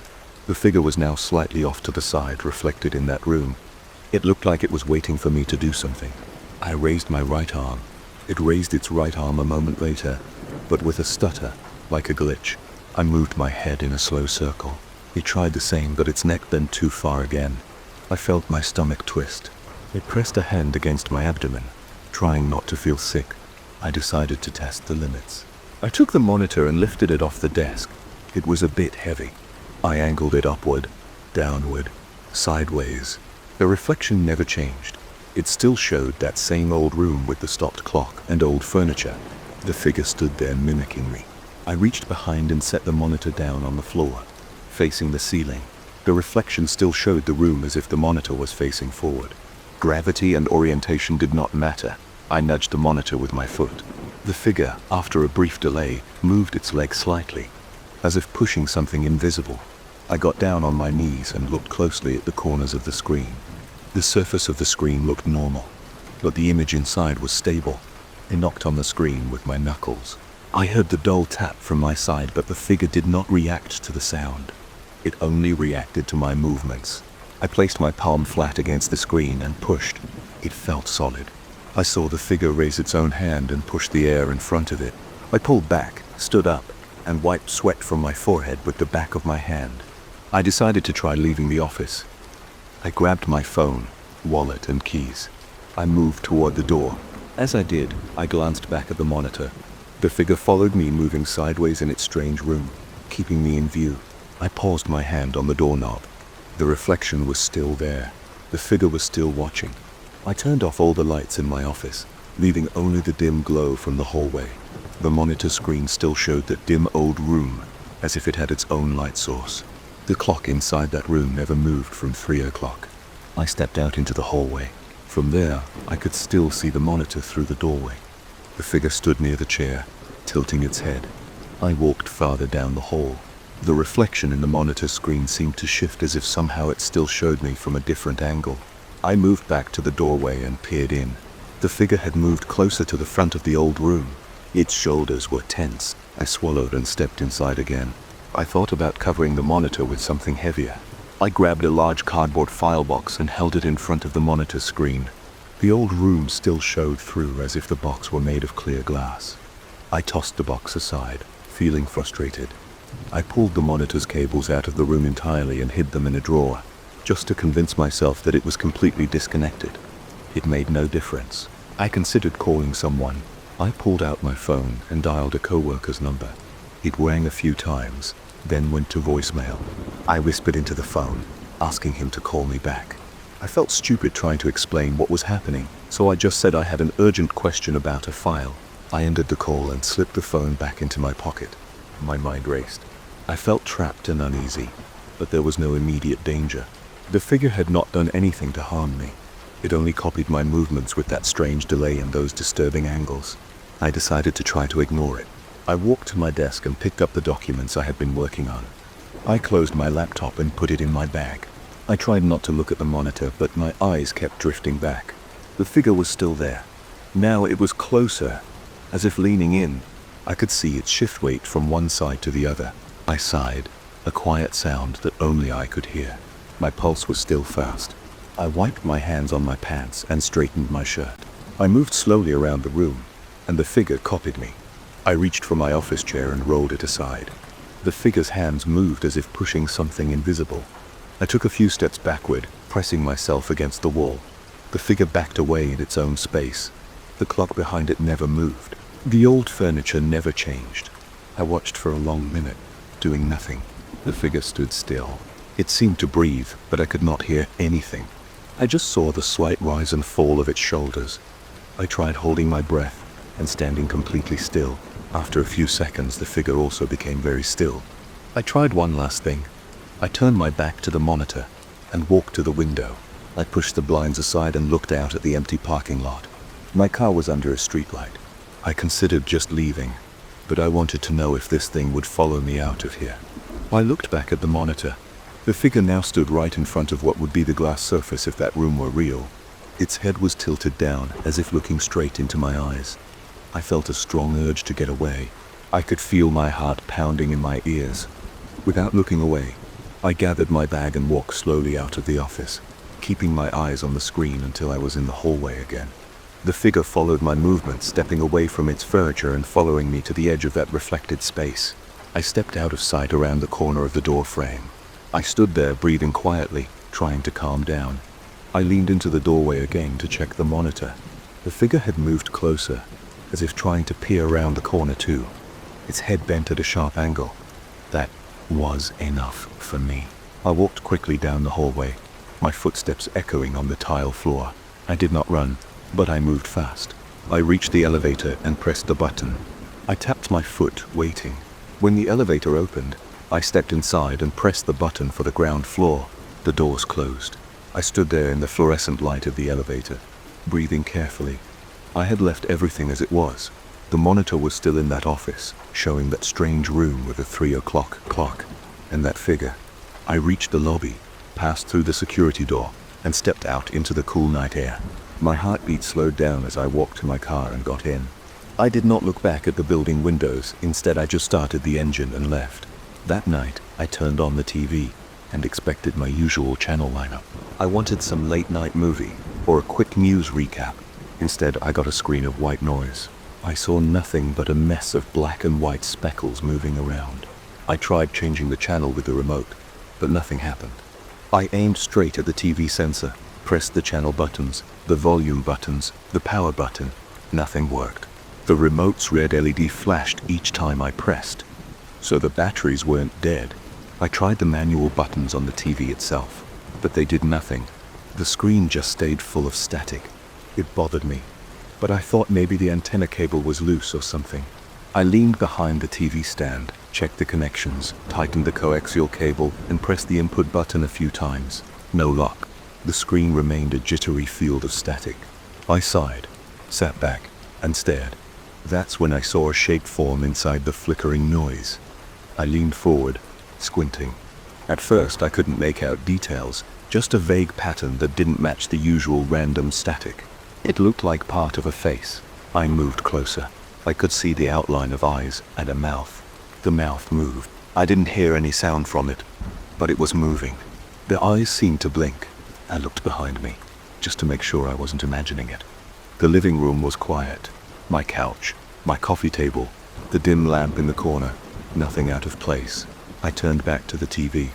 The figure was now slightly off to the side, reflected in that room. It looked like it was waiting for me to do something. I raised my right arm. It raised its right arm a moment later, but with a stutter, like a glitch. I moved my head in a slow circle. It tried the same, but its neck bent too far again. I felt my stomach twist. It pressed a hand against my abdomen, trying not to feel sick. I decided to test the limits. I took the monitor and lifted it off the desk. It was a bit heavy. I angled it upward, downward, sideways. The reflection never changed. It still showed that same old room with the stopped clock and old furniture. The figure stood there mimicking me. I reached behind and set the monitor down on the floor, facing the ceiling. The reflection still showed the room as if the monitor was facing forward. Gravity and orientation did not matter. I nudged the monitor with my foot. The figure, after a brief delay, moved its leg slightly, as if pushing something invisible. I got down on my knees and looked closely at the corners of the screen. The surface of the screen looked normal, but the image inside was stable. I knocked on the screen with my knuckles. I heard the dull tap from my side, but the figure did not react to the sound. It only reacted to my movements. I placed my palm flat against the screen and pushed. It felt solid. I saw the figure raise its own hand and push the air in front of it. I pulled back, stood up, and wiped sweat from my forehead with the back of my hand. I decided to try leaving the office. I grabbed my phone, wallet, and keys. I moved toward the door. As I did, I glanced back at the monitor. The figure followed me, moving sideways in its strange room, keeping me in view. I paused my hand on the doorknob. The reflection was still there. The figure was still watching. I turned off all the lights in my office, leaving only the dim glow from the hallway. The monitor screen still showed that dim old room, as if it had its own light source. The clock inside that room never moved from 3 o'clock. I stepped out into the hallway. From there, I could still see the monitor through the doorway. The figure stood near the chair, tilting its head. I walked farther down the hall. The reflection in the monitor screen seemed to shift, as if somehow it still showed me from a different angle. I moved back to the doorway and peered in. The figure had moved closer to the front of the old room. Its shoulders were tense. I swallowed and stepped inside again. I thought about covering the monitor with something heavier. I grabbed a large cardboard file box and held it in front of the monitor screen. The old room still showed through, as if the box were made of clear glass. I tossed the box aside, feeling frustrated. I pulled the monitor's cables out of the room entirely and hid them in a drawer, just to convince myself that it was completely disconnected. It made no difference. I considered calling someone. I pulled out my phone and dialed a coworker's number. It rang a few times, then went to voicemail. I whispered into the phone, asking him to call me back. I felt stupid trying to explain what was happening, so I just said I had an urgent question about a file. I ended the call and slipped the phone back into my pocket. My mind raced. I felt trapped and uneasy, but there was no immediate danger. The figure had not done anything to harm me. It only copied my movements with that strange delay and those disturbing angles. I decided to try to ignore it. I walked to my desk and picked up the documents I had been working on. I closed my laptop and put it in my bag. I tried not to look at the monitor, but my eyes kept drifting back. The figure was still there. Now it was closer, as if leaning in. I could see its shift weight from one side to the other. I sighed. a quiet sound that only I could hear. My pulse was still fast. I wiped my hands on my pants and straightened my shirt. I moved slowly around the room, and the figure copied me. I reached for my office chair and rolled it aside. The figure's hands moved as if pushing something invisible. I took a few steps backward, pressing myself against the wall. The figure backed away in its own space. The clock behind it never moved. The old furniture never changed. I watched for a long minute, doing nothing. The figure stood still. It seemed to breathe, but I could not hear anything. I just saw the slight rise and fall of its shoulders. I tried holding my breath and standing completely still. After a few seconds, the figure also became very still. I tried one last thing. I turned my back to the monitor and walked to the window. I pushed the blinds aside and looked out at the empty parking lot. My car was under a streetlight. I considered just leaving, but I wanted to know if this thing would follow me out of here. I looked back at the monitor. The figure now stood right in front of what would be the glass surface if that room were real. Its head was tilted down, as if looking straight into my eyes. I felt a strong urge to get away. I could feel my heart pounding in my ears. Without looking away, I gathered my bag and walked slowly out of the office, keeping my eyes on the screen until I was in the hallway again. The figure followed my movements, stepping away from its furniture and following me to the edge of that reflected space. I stepped out of sight around the corner of the door frame. I stood there, breathing quietly, trying to calm down. I leaned into the doorway again to check the monitor. The figure had moved closer, as if trying to peer around the corner too. Its head bent at a sharp angle. That was enough for me. I walked quickly down the hallway, my footsteps echoing on the tile floor. I did not run, but I moved fast. I reached the elevator and pressed the button. I tapped my foot, waiting. When the elevator opened, I stepped inside and pressed the button for the ground floor. The doors closed. I stood there in the fluorescent light of the elevator, breathing carefully. I had left everything as it was. The monitor was still in that office, showing that strange room with the 3 o'clock clock, and that figure. I reached the lobby, passed through the security door, and stepped out into the cool night air. My heartbeat slowed down as I walked to my car and got in. I did not look back at the building windows. Instead, I just started the engine and left. That night, I turned on the TV and expected my usual channel lineup. I wanted some late-night movie or a quick news recap. Instead, I got a screen of white noise. I saw nothing but a mess of black and white speckles moving around. I tried changing the channel with the remote, but nothing happened. I aimed straight at the TV sensor, pressed the channel buttons, the volume buttons, the power button. Nothing worked. The remote's red LED flashed each time I pressed, so the batteries weren't dead. I tried the manual buttons on the TV itself, but they did nothing. The screen just stayed full of static. It bothered me, but I thought maybe the antenna cable was loose or something. I leaned behind the TV stand, checked the connections, tightened the coaxial cable, and pressed the input button a few times. No luck. The screen remained a jittery field of static. I sighed, sat back, and stared. That's when I saw a shape form inside the flickering noise. I leaned forward, squinting. At first, I couldn't make out details, just a vague pattern that didn't match the usual random static. It looked like part of a face. I moved closer. I could see the outline of eyes and a mouth. The mouth moved. I didn't hear any sound from it, but it was moving. The eyes seemed to blink. I looked behind me, just to make sure I wasn't imagining it. The living room was quiet. My couch, my coffee table, the dim lamp in the corner, nothing out of place. I turned back to the TV.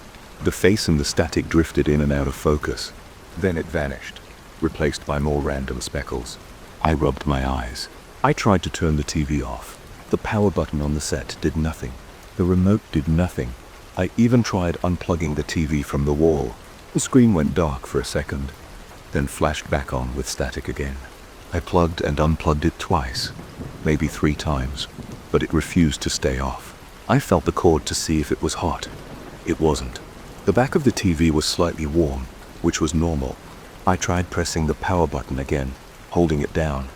The face and the static drifted in and out of focus. Then it vanished, replaced by more random speckles. I rubbed my eyes. I tried to turn the TV off. The power button on the set did nothing. The remote did nothing. I even tried unplugging the TV from the wall. The screen went dark for a second, then flashed back on with static again. I plugged and unplugged it twice, maybe 3 times, but it refused to stay off. I felt the cord to see if it was hot. It wasn't. The back of the TV was slightly warm, which was normal. I tried pressing the power button again, holding it down.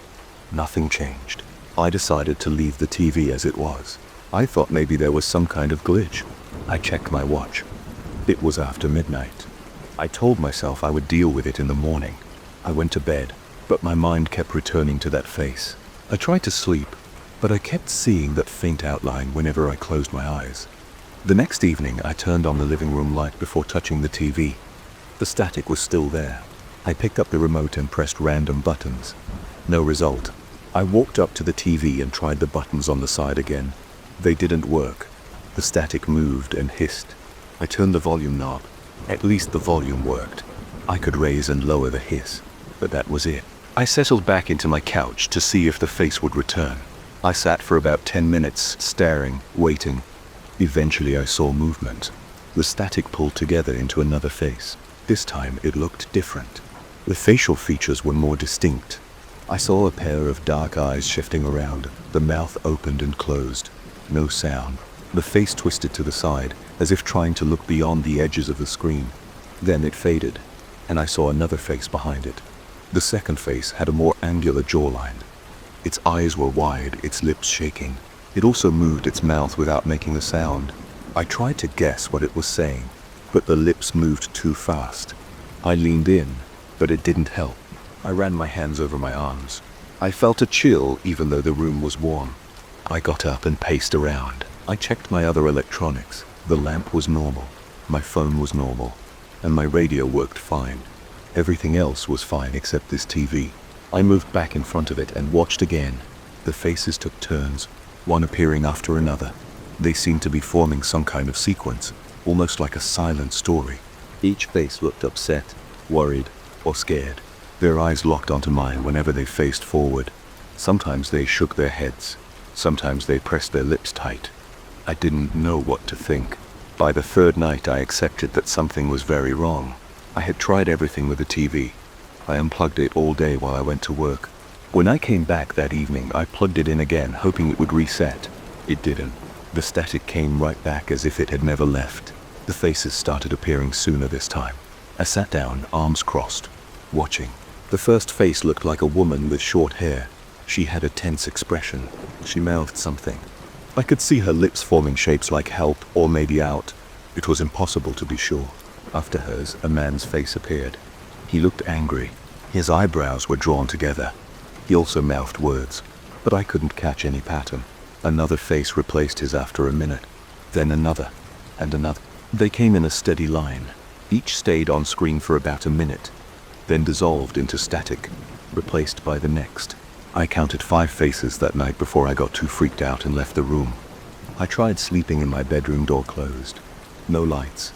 Nothing changed. I decided to leave the TV as it was. I thought maybe there was some kind of glitch. I checked my watch. It was after midnight. I told myself I would deal with it in the morning. I went to bed, but my mind kept returning to that face. I tried to sleep, but I kept seeing that faint outline whenever I closed my eyes. The next evening, I turned on the living room light before touching the TV. The static was still there. I picked up the remote and pressed random buttons. No result. I walked up to the TV and tried the buttons on the side again. They didn't work. The static moved and hissed. I turned the volume knob. At least the volume worked. I could raise and lower the hiss, but that was it. I settled back into my couch to see if the face would return. I sat for about 10 minutes, staring, waiting. Eventually I saw movement. The static pulled together into another face. This time it looked different. The facial features were more distinct. I saw a pair of dark eyes shifting around. The mouth opened and closed. No sound. The face twisted to the side, as if trying to look beyond the edges of the screen. Then it faded, and I saw another face behind it. The second face had a more angular jawline. Its eyes were wide, its lips shaking. It also moved its mouth without making a sound. I tried to guess what it was saying, but the lips moved too fast. I leaned in, but it didn't help. I ran my hands over my arms. I felt a chill even though the room was warm. I got up and paced around. I checked my other electronics. The lamp was normal, my phone was normal, and my radio worked fine. Everything else was fine except this TV. I moved back in front of it and watched again. The faces took turns, one appearing after another. They seemed to be forming some kind of sequence, almost like a silent story. Each face looked upset, worried, or scared. Their eyes locked onto mine whenever they faced forward. Sometimes they shook their heads. Sometimes they pressed their lips tight. I didn't know what to think. By the third night, I accepted that something was very wrong. I had tried everything with the TV. I unplugged it all day while I went to work. When I came back that evening, I plugged it in again, hoping it would reset. It didn't. The static came right back as if it had never left. The faces started appearing sooner this time. I sat down, arms crossed, watching. The first face looked like a woman with short hair. She had a tense expression. She mouthed something. I could see her lips forming shapes like help or maybe out. It was impossible to be sure. After hers, a man's face appeared. He looked angry. His eyebrows were drawn together. He also mouthed words, but I couldn't catch any pattern. Another face replaced his after a minute. Then another, and another. They came in a steady line. Each stayed on screen for about a minute, then dissolved into static, replaced by the next. I counted 5 faces that night before I got too freaked out and left the room. I tried sleeping in my bedroom door closed. No lights.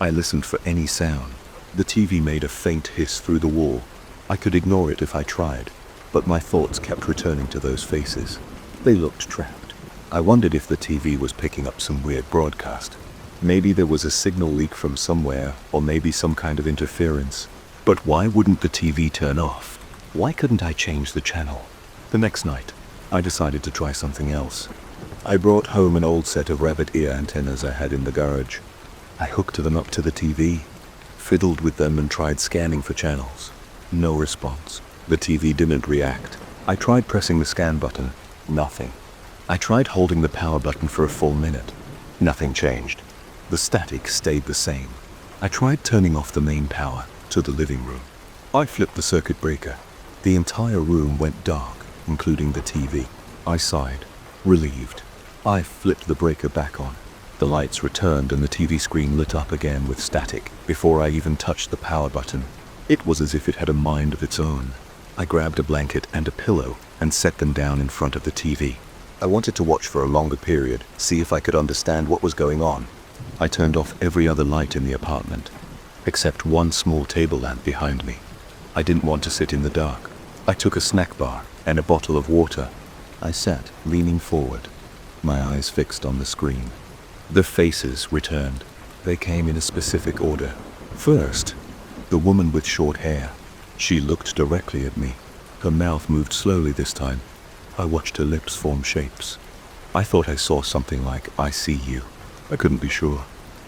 I listened for any sound. The TV made a faint hiss through the wall. I could ignore it if I tried, but my thoughts kept returning to those faces. They looked trapped. I wondered if the TV was picking up some weird broadcast. Maybe there was a signal leak from somewhere, or maybe some kind of interference. But why wouldn't the TV turn off? Why couldn't I change the channel? The next night, I decided to try something else. I brought home an old set of rabbit ear antennas I had in the garage. I hooked them up to the TV, fiddled with them and tried scanning for channels. No response. The TV didn't react. I tried pressing the scan button. Nothing. I tried holding the power button for a full minute. Nothing changed. The static stayed the same. I tried turning off the main power to the living room. I flipped the circuit breaker. The entire room went dark, including the TV. I sighed, relieved. I flipped the breaker back on. The lights returned and the TV screen lit up again with static before I even touched the power button. It was as if it had a mind of its own. I grabbed a blanket and a pillow and set them down in front of the TV. I wanted to watch for a longer period, see if I could understand what was going on. I turned off every other light in the apartment, except one small table lamp behind me. I didn't want to sit in the dark. I took a snack bar and a bottle of water. I sat, leaning forward, my eyes fixed on the screen. The faces returned. They came in a specific order. First, the woman with short hair. She looked directly at me. Her mouth moved slowly this time. I watched her lips form shapes. I thought I saw something like, "I see you." I couldn't be sure.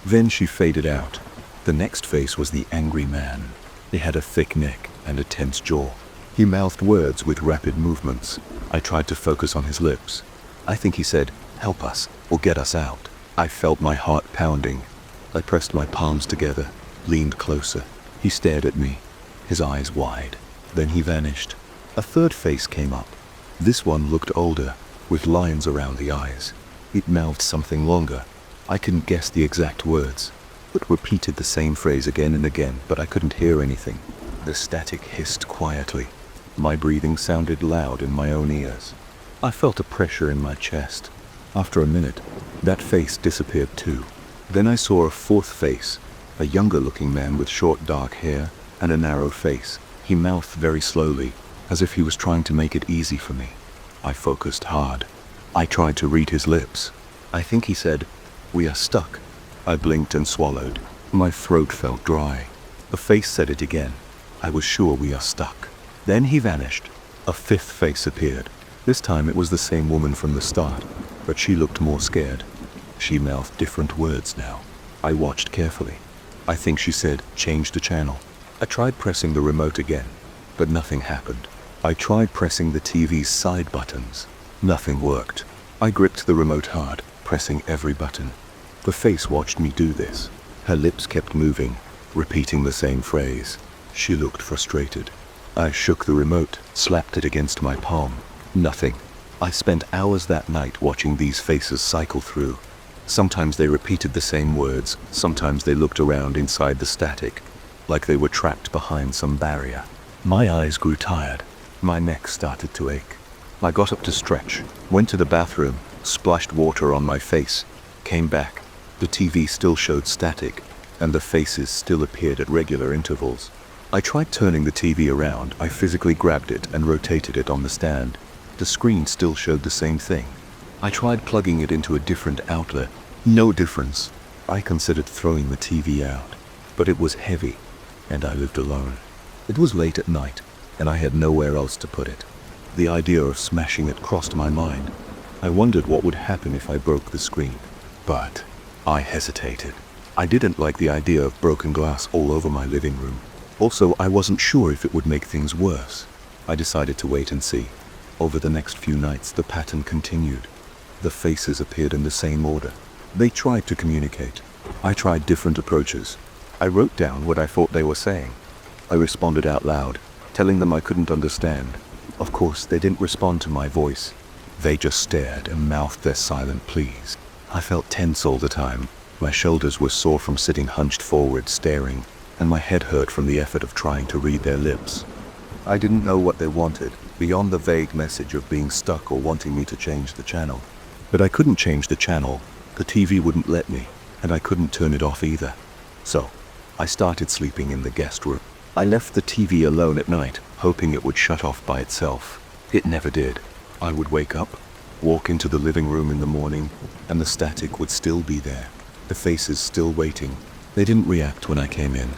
Then she faded out. The next face was the angry man. He had a thick neck and a tense jaw. He mouthed words with rapid movements. I tried to focus on his lips. I think he said, "Help us," or "Get us out." I felt my heart pounding. I pressed my palms together, leaned closer. He stared at me, his eyes wide. Then he vanished. A third face came up. This one looked older, with lines around the eyes. It mouthed something longer. I couldn't guess the exact words. It repeated the same phrase again and again, but I couldn't hear anything. The static hissed quietly. My breathing sounded loud in my own ears. I felt a pressure in my chest. After a minute, that face disappeared too. Then I saw a fourth face, a younger-looking man with short dark hair and a narrow face. He mouthed very slowly, as if he was trying to make it easy for me. I focused hard. I tried to read his lips. I think he said, "We are stuck." I blinked and swallowed. My throat felt dry. The face said it again. I was sure we are stuck. Then he vanished. A fifth face appeared. This time it was the same woman from the start, but she looked more scared. She mouthed different words now. I watched carefully. I think she said, "Change the channel." I tried pressing the remote again, but nothing happened. I tried pressing the TV's side buttons. Nothing worked. I gripped the remote hard, pressing every button. The face watched me do this. Her lips kept moving, repeating the same phrase. She looked frustrated. I shook the remote, slapped it against my palm. Nothing. I spent hours that night watching these faces cycle through. Sometimes they repeated the same words, sometimes they looked around inside the static, like they were trapped behind some barrier. My eyes grew tired. My neck started to ache. I got up to stretch, went to the bathroom, splashed water on my face, came back. The TV still showed static, and the faces still appeared at regular intervals. I tried turning the TV around. I physically grabbed it and rotated it on the stand. The screen still showed the same thing. I tried plugging it into a different outlet. No difference. I considered throwing the TV out, but it was heavy, and I lived alone. It was late at night, and I had nowhere else to put it. The idea of smashing it crossed my mind. I wondered what would happen if I broke the screen, but I hesitated. I didn't like the idea of broken glass all over my living room. Also, I wasn't sure if it would make things worse. I decided to wait and see. Over the next few nights, the pattern continued. The faces appeared in the same order. They tried to communicate. I tried different approaches. I wrote down what I thought they were saying. I responded out loud, telling them I couldn't understand. Of course, they didn't respond to my voice. They just stared and mouthed their silent pleas. I felt tense all the time. My shoulders were sore from sitting hunched forward, staring, and my head hurt from the effort of trying to read their lips. I didn't know what they wanted, beyond the vague message of being stuck or wanting me to change the channel. But I couldn't change the channel. The TV wouldn't let me, and I couldn't turn it off either. So, I started sleeping in the guest room. I left the TV alone at night, hoping it would shut off by itself. It never did. I would wake up, walk into the living room in the morning, and the static would still be there. The faces still waiting. They didn't react when I came in.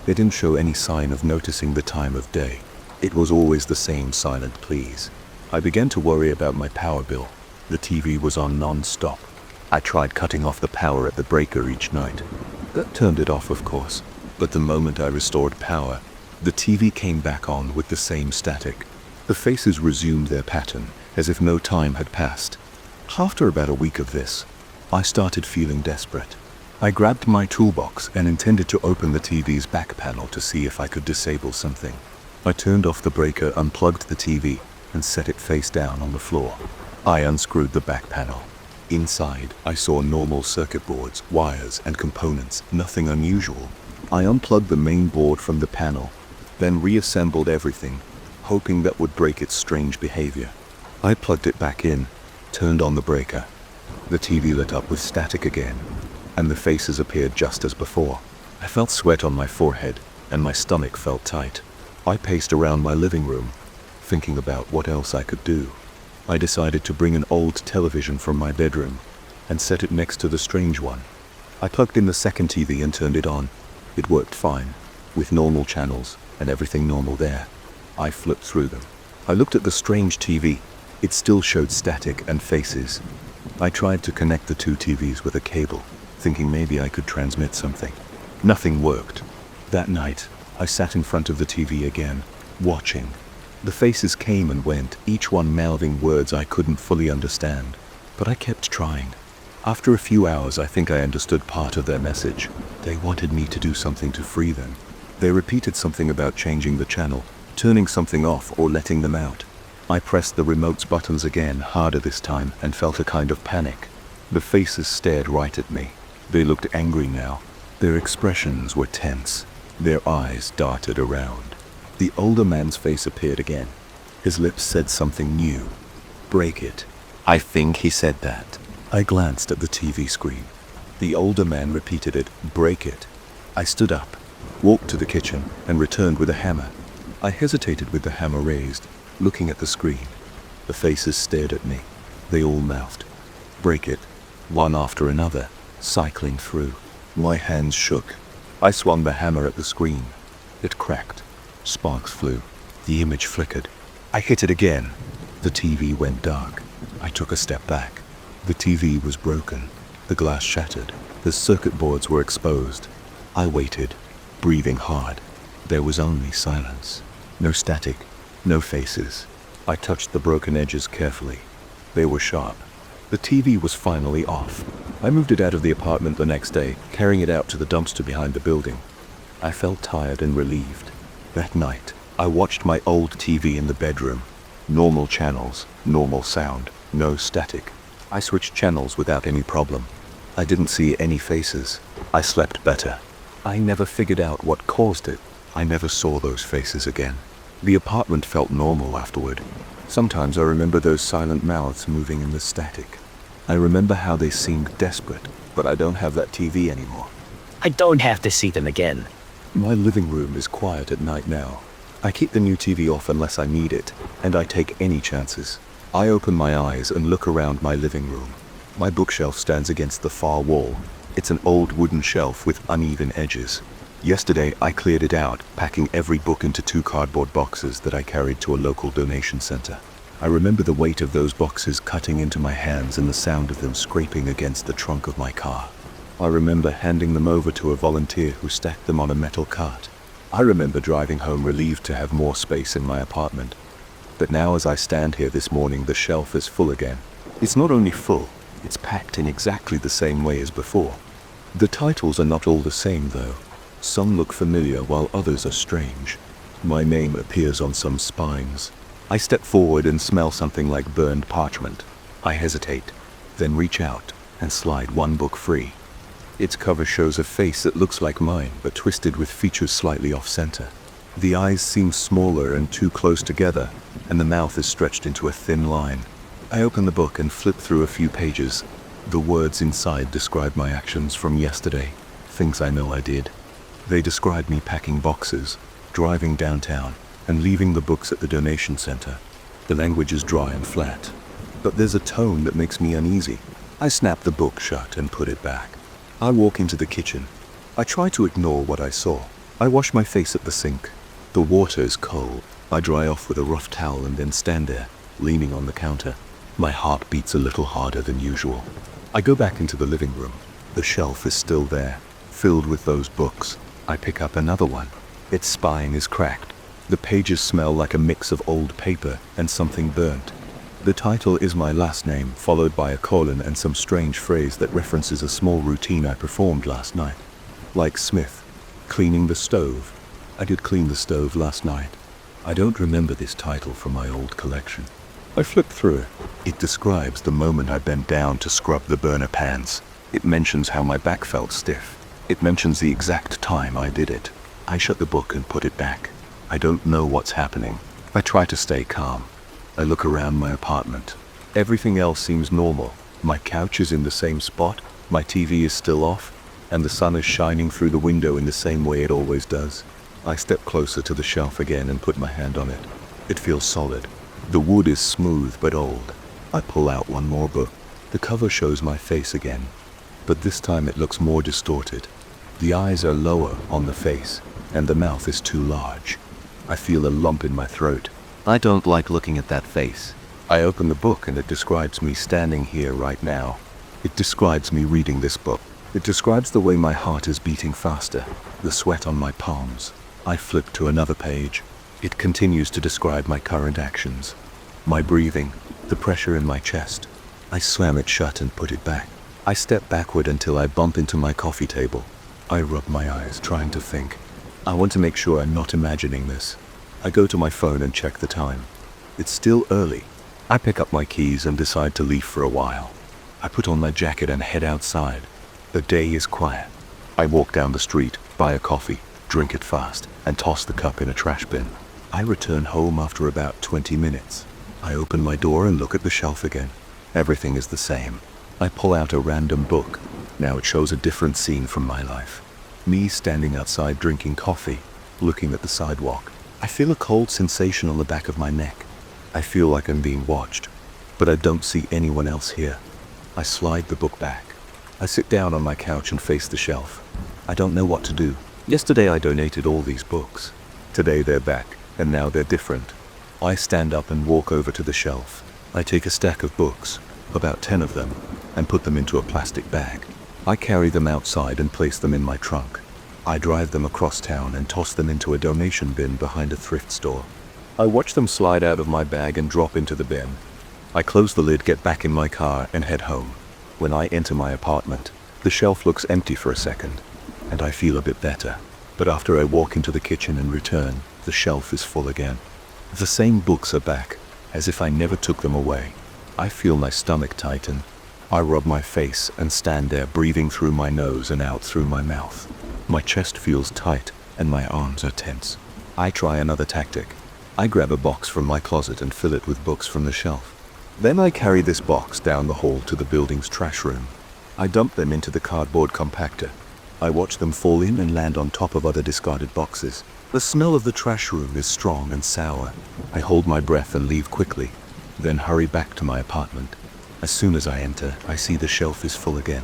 They didn't show any sign of noticing the time of day. It was always the same silent pleas. I began to worry about my power bill. The TV was on non-stop. I tried cutting off the power at the breaker each night. That turned it off, of course. But the moment I restored power, the TV came back on with the same static. The faces resumed their pattern, as if no time had passed. After about a week of this, I started feeling desperate. I grabbed my toolbox and intended to open the TV's back panel to see if I could disable something. I turned off the breaker, unplugged the TV, and set it face down on the floor. I unscrewed the back panel. Inside, I saw normal circuit boards, wires, and components, nothing unusual. I unplugged the main board from the panel, then reassembled everything, hoping that would break its strange behavior. I plugged it back in, turned on the breaker. The TV lit up with static again, and the faces appeared just as before. I felt sweat on my forehead, and my stomach felt tight. I paced around my living room, thinking about what else I could do. I decided to bring an old television from my bedroom and set it next to the strange one. I plugged in the second TV and turned it on. It worked fine, with normal channels and everything normal there. I flipped through them. I looked at the strange TV. It still showed static and faces. I tried to connect the two TVs with a cable, thinking maybe I could transmit something. Nothing worked. That night, I sat in front of the TV again, watching. The faces came and went, each one mouthing words I couldn't fully understand, but I kept trying. After a few hours, I think I understood part of their message. They wanted me to do something to free them. They repeated something about changing the channel, turning something off or letting them out. I pressed the remote's buttons again, harder this time, and felt a kind of panic. The faces stared right at me. They looked angry now. Their expressions were tense. Their eyes darted around. The older man's face appeared again. His lips said something new. "Break it." I think he said that. I glanced at the TV screen. The older man repeated it, "Break it." I stood up, walked to the kitchen, and returned with a hammer. I hesitated with the hammer raised, looking at the screen. The faces stared at me. They all mouthed, "Break it," one after another, cycling through. My hands shook. I swung the hammer at the screen. It cracked. Sparks flew. The image flickered. I hit it again. The TV went dark. I took a step back. The TV was broken. The glass shattered. The circuit boards were exposed. I waited, breathing hard. There was only silence. No static. No faces. I touched the broken edges carefully. They were sharp. The TV was finally off. I moved it out of the apartment the next day, carrying it out to the dumpster behind the building. I felt tired and relieved. That night, I watched my old TV in the bedroom. Normal channels, normal sound, no static. I switched channels without any problem. I didn't see any faces. I slept better. I never figured out what caused it. I never saw those faces again. The apartment felt normal afterward. Sometimes I remember those silent mouths moving in the static. I remember how they seemed desperate, but I don't have that TV anymore. I don't have to see them again. My living room is quiet at night now. I keep the new TV off unless I need it, and I take any chances. I open my eyes and look around my living room. My bookshelf stands against the far wall. It's an old wooden shelf with uneven edges. Yesterday, I cleared it out, packing every book into 2 cardboard boxes that I carried to a local donation center. I remember the weight of those boxes cutting into my hands and the sound of them scraping against the trunk of my car. I remember handing them over to a volunteer who stacked them on a metal cart. I remember driving home relieved to have more space in my apartment. But now as I stand here this morning, the shelf is full again. It's not only full, it's packed in exactly the same way as before. The titles are not all the same though. Some look familiar while others are strange. My name appears on some spines. I step forward and smell something like burned parchment. I hesitate, then reach out and slide one book free. Its cover shows a face that looks like mine, but twisted with features slightly off-center. The eyes seem smaller and too close together, and the mouth is stretched into a thin line. I open the book and flip through a few pages. The words inside describe my actions from yesterday, things I know I did. They describe me packing boxes, driving downtown, and leaving the books at the donation center. The language is dry and flat, but there's a tone that makes me uneasy. I snap the book shut and put it back. I walk into the kitchen. I try to ignore what I saw. I wash my face at the sink. The water is cold. I dry off with a rough towel and then stand there, leaning on the counter. My heart beats a little harder than usual. I go back into the living room. The shelf is still there, filled with those books. I pick up another one. Its spine is cracked. The pages smell like a mix of old paper and something burnt. The title is my last name, followed by a colon and some strange phrase that references a small routine I performed last night. Like Smith, cleaning the stove. I did clean the stove last night. I don't remember this title from my old collection. I flipped through it. It describes the moment I bent down to scrub the burner pans. It mentions how my back felt stiff. It mentions the exact time I did it. I shut the book and put it back. I don't know what's happening. I try to stay calm. I look around my apartment. Everything else seems normal. My couch is in the same spot, my TV is still off, and the sun is shining through the window in the same way it always does. I step closer to the shelf again and put my hand on it. It feels solid. The wood is smooth but old. I pull out one more book. The cover shows my face again, but this time it looks more distorted. The eyes are lower on the face, and the mouth is too large. I feel a lump in my throat. I don't like looking at that face. I open the book and it describes me standing here right now. It describes me reading this book. It describes the way my heart is beating faster, the sweat on my palms. I flip to another page. It continues to describe my current actions, my breathing, the pressure in my chest. I slam it shut and put it back. I step backward until I bump into my coffee table. I rub my eyes, trying to think. I want to make sure I'm not imagining this. I go to my phone and check the time. It's still early. I pick up my keys and decide to leave for a while. I put on my jacket and head outside. The day is quiet. I walk down the street, buy a coffee, drink it fast, and toss the cup in a trash bin. I return home after about 20 minutes. I open my door and look at the shelf again. Everything is the same. I pull out a random book. Now it shows a different scene from my life. Me standing outside drinking coffee, looking at the sidewalk. I feel a cold sensation on the back of my neck. I feel like I'm being watched, but I don't see anyone else here. I slide the book back. I sit down on my couch and face the shelf. I don't know what to do. Yesterday I donated all these books. Today they're back, and now they're different. I stand up and walk over to the shelf. I take a stack of books, about 10 of them, and put them into a plastic bag. I carry them outside and place them in my trunk. I drive them across town and toss them into a donation bin behind a thrift store. I watch them slide out of my bag and drop into the bin. I close the lid, get back in my car, and head home. When I enter my apartment, the shelf looks empty for a second, and I feel a bit better. But after I walk into the kitchen and return, the shelf is full again. The same books are back, as if I never took them away. I feel my stomach tighten. I rub my face and stand there breathing through my nose and out through my mouth. My chest feels tight and my arms are tense. I try another tactic. I grab a box from my closet and fill it with books from the shelf. Then I carry this box down the hall to the building's trash room. I dump them into the cardboard compactor. I watch them fall in and land on top of other discarded boxes. The smell of the trash room is strong and sour. I hold my breath and leave quickly, then hurry back to my apartment. As soon as I enter, I see the shelf is full again.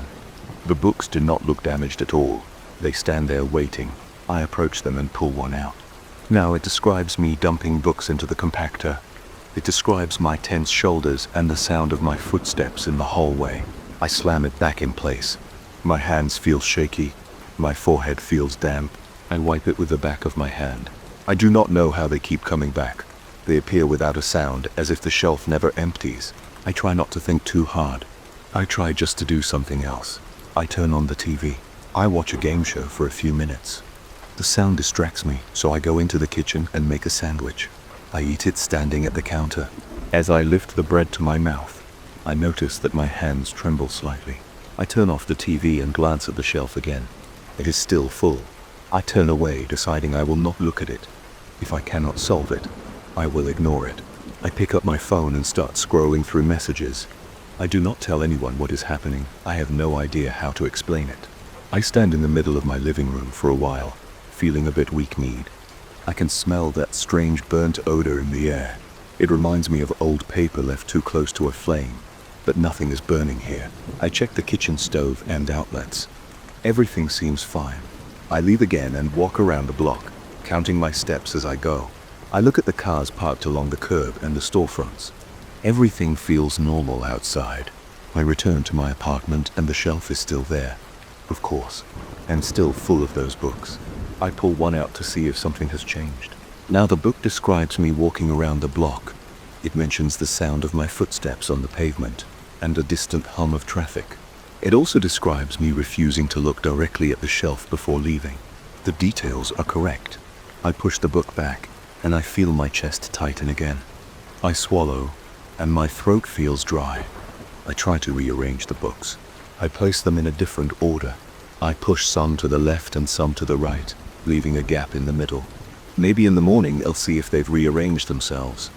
The books do not look damaged at all. They stand there waiting. I approach them and pull one out. Now it describes me dumping books into the compactor. It describes my tense shoulders and the sound of my footsteps in the hallway. I slam it back in place. My hands feel shaky. My forehead feels damp. I wipe it with the back of my hand. I do not know how they keep coming back. They appear without a sound, as if the shelf never empties. I try not to think too hard. I try just to do something else. I turn on the TV. I watch a game show for a few minutes. The sound distracts me, so I go into the kitchen and make a sandwich. I eat it standing at the counter. As I lift the bread to my mouth, I notice that my hands tremble slightly. I turn off the TV and glance at the shelf again. It is still full. I turn away, deciding I will not look at it. If I cannot solve it, I will ignore it. I pick up my phone and start scrolling through messages. I do not tell anyone what is happening. I have no idea how to explain it. I stand in the middle of my living room for a while, feeling a bit weak-kneed. I can smell that strange burnt odor in the air. It reminds me of old paper left too close to a flame, but nothing is burning here. I check the kitchen stove and outlets. Everything seems fine. I leave again and walk around the block, counting my steps as I go. I look at the cars parked along the curb and the storefronts. Everything feels normal outside. I return to my apartment and the shelf is still there, of course, and still full of those books. I pull one out to see if something has changed. Now the book describes me walking around the block. It mentions the sound of my footsteps on the pavement and a distant hum of traffic. It also describes me refusing to look directly at the shelf before leaving. The details are correct. I push the book back, and I feel my chest tighten again. I swallow, and my throat feels dry. I try to rearrange the books. I place them in a different order. I push some to the left and some to the right, leaving a gap in the middle. Maybe in the morning I'll see if they've rearranged themselves.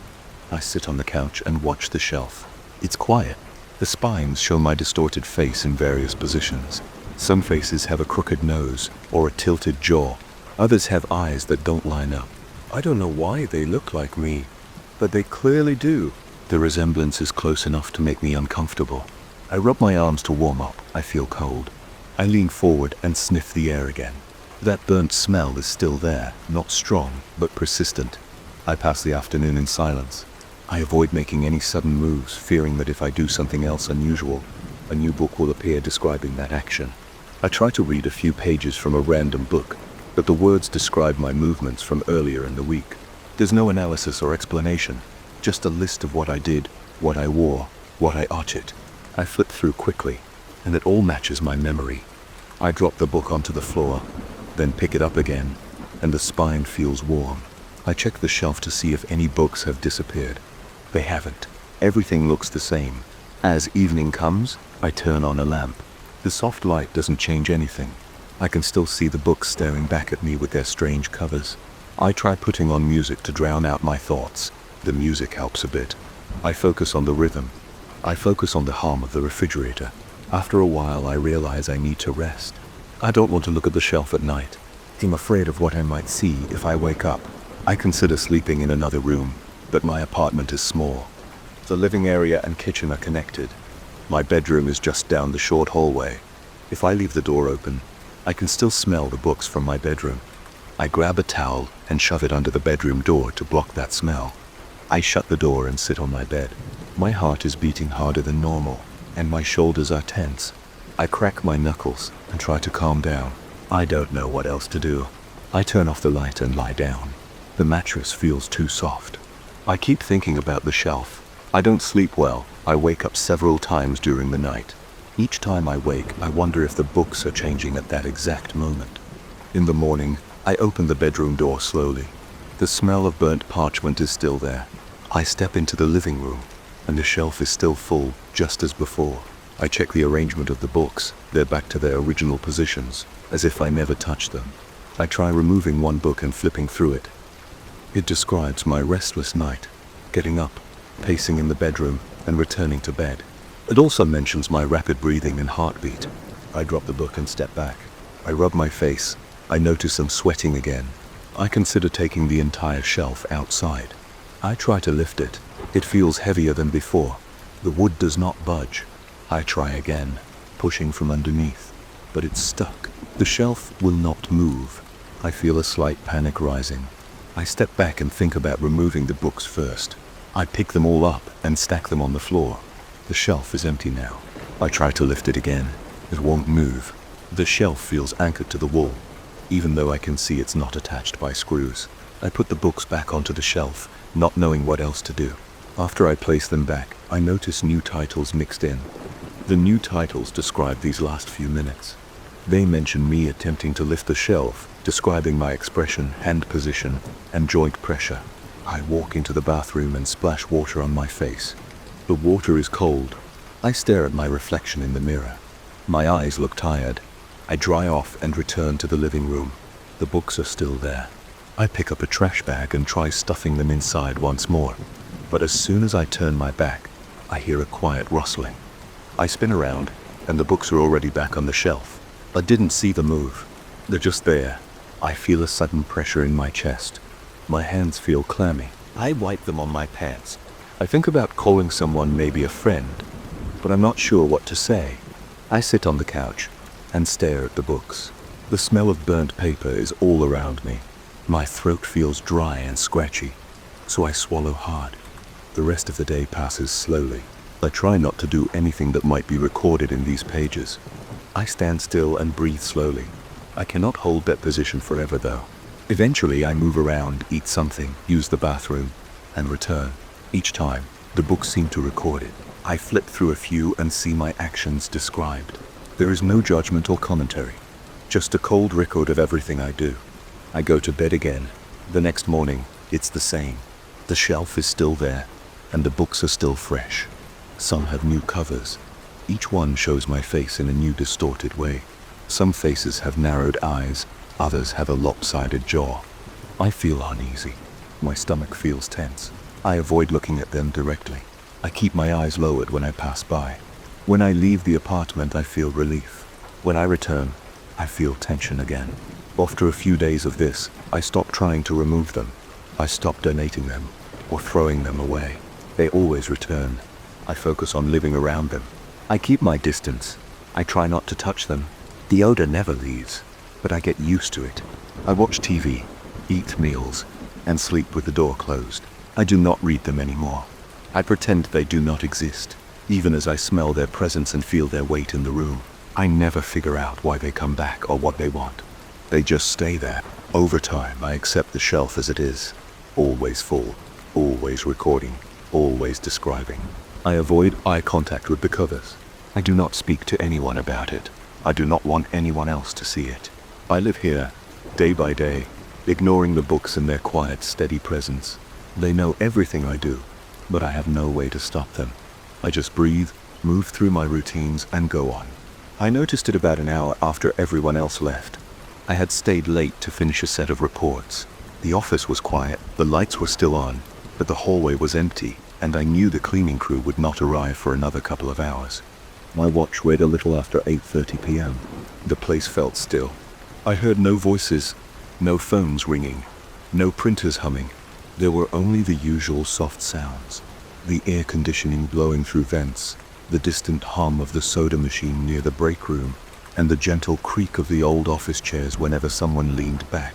I sit on the couch and watch the shelf. It's quiet. The spines show my distorted face in various positions. Some faces have a crooked nose or a tilted jaw. Others have eyes that don't line up. I don't know why they look like me, but they clearly do. The resemblance is close enough to make me uncomfortable. I rub my arms to warm up. I feel cold. I lean forward and sniff the air again. That burnt smell is still there, not strong, but persistent. I pass the afternoon in silence. I avoid making any sudden moves, fearing that if I do something else unusual, a new book will appear describing that action. I try to read a few pages from a random book, but the words describe my movements from earlier in the week. There's no analysis or explanation, just a list of what I did, what I wore, what I uttered. I flip through quickly, and it all matches my memory. I drop the book onto the floor, then pick it up again, and the spine feels warm. I check the shelf to see if any books have disappeared. They haven't. Everything looks the same. As evening comes, I turn on a lamp. The soft light doesn't change anything. I can still see the books staring back at me with their strange covers. I try putting on music to drown out my thoughts. The music helps a bit. I focus on the rhythm. I focus on the hum of the refrigerator. After a while, I realize I need to rest. I don't want to look at the shelf at night. I'm afraid of what I might see if I wake up. I consider sleeping in another room, but my apartment is small. The living area and kitchen are connected. My bedroom is just down the short hallway. If I leave the door open, I can still smell the books from my bedroom. I grab a towel and shove it under the bedroom door to block that smell. I shut the door and sit on my bed. My heart is beating harder than normal, and my shoulders are tense. I crack my knuckles and try to calm down. I don't know what else to do. I turn off the light and lie down. The mattress feels too soft. I keep thinking about the shelf. I don't sleep well. I wake up several times during the night. Each time I wake, I wonder if the books are changing at that exact moment. In the morning, I open the bedroom door slowly. The smell of burnt parchment is still there. I step into the living room, and the shelf is still full, just as before. I check the arrangement of the books. They're back to their original positions, as if I never touched them. I try removing one book and flipping through it. It describes my restless night, getting up, pacing in the bedroom, and returning to bed. It also mentions my rapid breathing and heartbeat. I drop the book and step back. I rub my face. I notice I'm sweating again. I consider taking the entire shelf outside. I try to lift it. It feels heavier than before. The wood does not budge. I try again, pushing from underneath, but it's stuck. The shelf will not move. I feel a slight panic rising. I step back and think about removing the books first. I pick them all up and stack them on the floor. The shelf is empty now. I try to lift it again. It won't move. The shelf feels anchored to the wall, even though I can see it's not attached by screws. I put the books back onto the shelf, not knowing what else to do. After I place them back, I notice new titles mixed in. The new titles describe these last few minutes. They mention me attempting to lift the shelf, describing my expression, hand position, and joint pressure. I walk into the bathroom and splash water on my face. The water is cold. I stare at my reflection in the mirror. My eyes look tired. I dry off and return to the living room. The books are still there. I pick up a trash bag and try stuffing them inside once more. But as soon as I turn my back, I hear a quiet rustling. I spin around, and the books are already back on the shelf. I didn't see them move. They're just there. I feel a sudden pressure in my chest. My hands feel clammy. I wipe them on my pants. I think about calling someone, maybe a friend, but I'm not sure what to say. I sit on the couch and stare at the books. The smell of burnt paper is all around me. My throat feels dry and scratchy, so I swallow hard. The rest of the day passes slowly. I try not to do anything that might be recorded in these pages. I stand still and breathe slowly. I cannot hold that position forever though. Eventually I move around, eat something, use the bathroom, and return. Each time, the books seem to record it. I flip through a few and see my actions described. There is no judgment or commentary, just a cold record of everything I do. I go to bed again. The next morning, it's the same. The shelf is still there, and the books are still fresh. Some have new covers. Each one shows my face in a new distorted way. Some faces have narrowed eyes, others have a lopsided jaw. I feel uneasy. My stomach feels tense. I avoid looking at them directly. I keep my eyes lowered when I pass by. When I leave the apartment, I feel relief. When I return, I feel tension again. After a few days of this, I stop trying to remove them. I stop donating them or throwing them away. They always return. I focus on living around them. I keep my distance. I try not to touch them. The odor never leaves, but I get used to it. I watch TV, eat meals, and sleep with the door closed. I do not read them anymore. I pretend they do not exist, even as I smell their presence and feel their weight in the room. I never figure out why they come back or what they want. They just stay there. Over time, I accept the shelf as it is. Always full, always recording, always describing. I avoid eye contact with the covers. I do not speak to anyone about it. I do not want anyone else to see it. I live here, day by day, ignoring the books and their quiet, steady presence. They know everything I do, but I have no way to stop them. I just breathe, move through my routines, and go on. I noticed it about an hour after everyone else left. I had stayed late to finish a set of reports. The office was quiet, the lights were still on, but the hallway was empty, and I knew the cleaning crew would not arrive for another couple of hours. My watch read a little after 8:30 p.m. The place felt still. I heard no voices, no phones ringing, no printers humming. There were only the usual soft sounds. The air conditioning blowing through vents, the distant hum of the soda machine near the break room, and the gentle creak of the old office chairs whenever someone leaned back.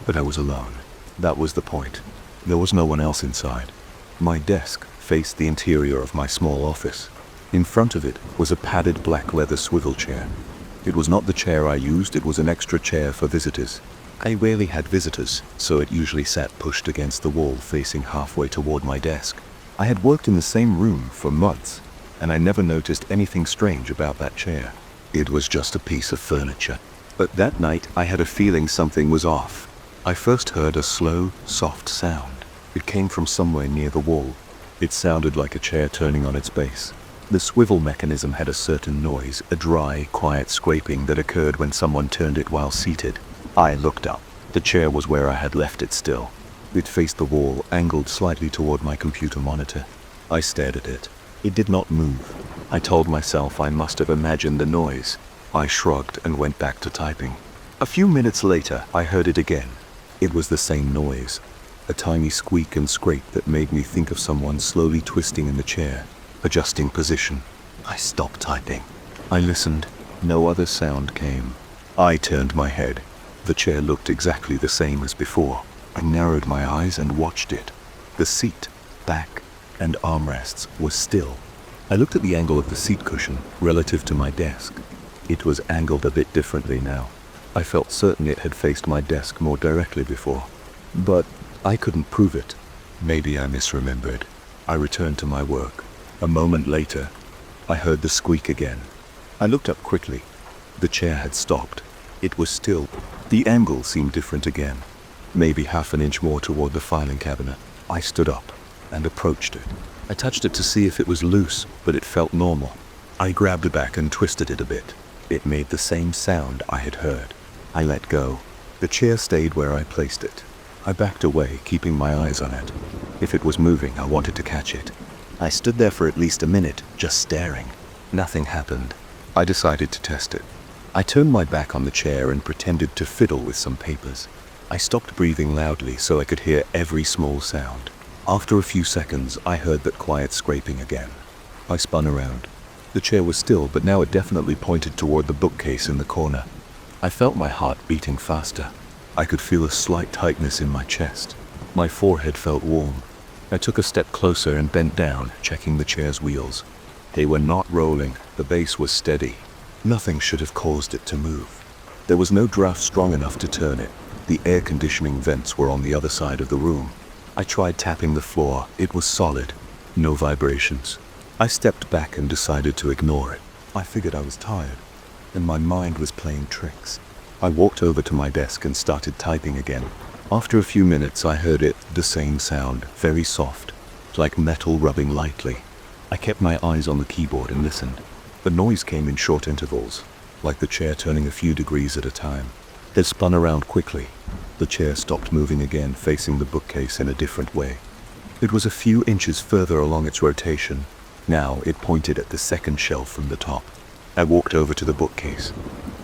But I was alone. That was the point. There was no one else inside. My desk faced the interior of my small office. In front of it was a padded black leather swivel chair. It was not the chair I used, it was an extra chair for visitors. I rarely had visitors, so it usually sat pushed against the wall facing halfway toward my desk. I had worked in the same room for months, and I never noticed anything strange about that chair. It was just a piece of furniture. But that night I had a feeling something was off. I first heard a slow, soft sound. It came from somewhere near the wall. It sounded like a chair turning on its base. The swivel mechanism had a certain noise, a dry, quiet scraping that occurred when someone turned it while seated. I looked up. The chair was where I had left it still. It faced the wall, angled slightly toward my computer monitor. I stared at it. It did not move. I told myself I must have imagined the noise. I shrugged and went back to typing. A few minutes later, I heard it again. It was the same noise. A tiny squeak and scrape that made me think of someone slowly twisting in the chair, adjusting position. I stopped typing. I listened. No other sound came. I turned my head. The chair looked exactly the same as before. I narrowed my eyes and watched it. The seat, back, and armrests was still. I looked at the angle of the seat cushion relative to my desk. It was angled a bit differently now. I felt certain it had faced my desk more directly before, but I couldn't prove it. Maybe I misremembered. I returned to my work. A moment later, I heard the squeak again. I looked up quickly. The chair had stopped. It was still. The angle seemed different again, maybe half an inch more toward the filing cabinet. I stood up and approached it. I touched it to see if it was loose, but it felt normal. I grabbed it back and twisted it a bit. It made the same sound I had heard. I let go. The chair stayed where I placed it. I backed away, keeping my eyes on it. If it was moving, I wanted to catch it. I stood there for at least a minute, just staring. Nothing happened. I decided to test it. I turned my back on the chair and pretended to fiddle with some papers. I stopped breathing loudly so I could hear every small sound. After a few seconds, I heard that quiet scraping again. I spun around. The chair was still, but now it definitely pointed toward the bookcase in the corner. I felt my heart beating faster. I could feel a slight tightness in my chest. My forehead felt warm. I took a step closer and bent down, checking the chair's wheels. They were not rolling. The base was steady. Nothing should have caused it to move. There was no draft strong enough to turn it. The air conditioning vents were on the other side of the room. I tried tapping the floor. It was solid. No vibrations. I stepped back and decided to ignore it. I figured I was tired, and my mind was playing tricks. I walked over to my desk and started typing again. After a few minutes, I heard it, the same sound, very soft, like metal rubbing lightly. I kept my eyes on the keyboard and listened. The noise came in short intervals, like the chair turning a few degrees at a time. It spun around quickly. The chair stopped moving again, facing the bookcase in a different way. It was a few inches further along its rotation. Now it pointed at the second shelf from the top. I walked over to the bookcase.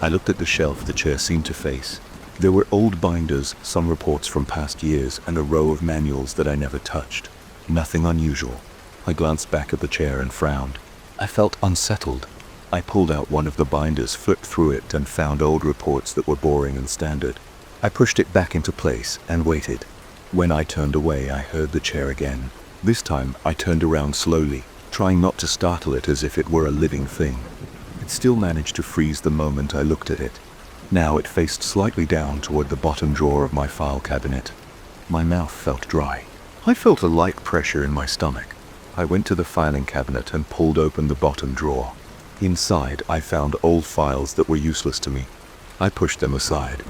I looked at the shelf the chair seemed to face. There were old binders, some reports from past years, and a row of manuals that I never touched. Nothing unusual. I glanced back at the chair and frowned. I felt unsettled. I pulled out one of the binders, flipped through it, and found old reports that were boring and standard. I pushed it back into place and waited. When I turned away, I heard the chair again. This time, I turned around slowly, trying not to startle it as if it were a living thing. It still managed to freeze the moment I looked at it. Now it faced slightly down toward the bottom drawer of my file cabinet. My mouth felt dry. I felt a light pressure in my stomach. I went to the filing cabinet and pulled open the bottom drawer. Inside, I found old files that were useless to me. I pushed them aside,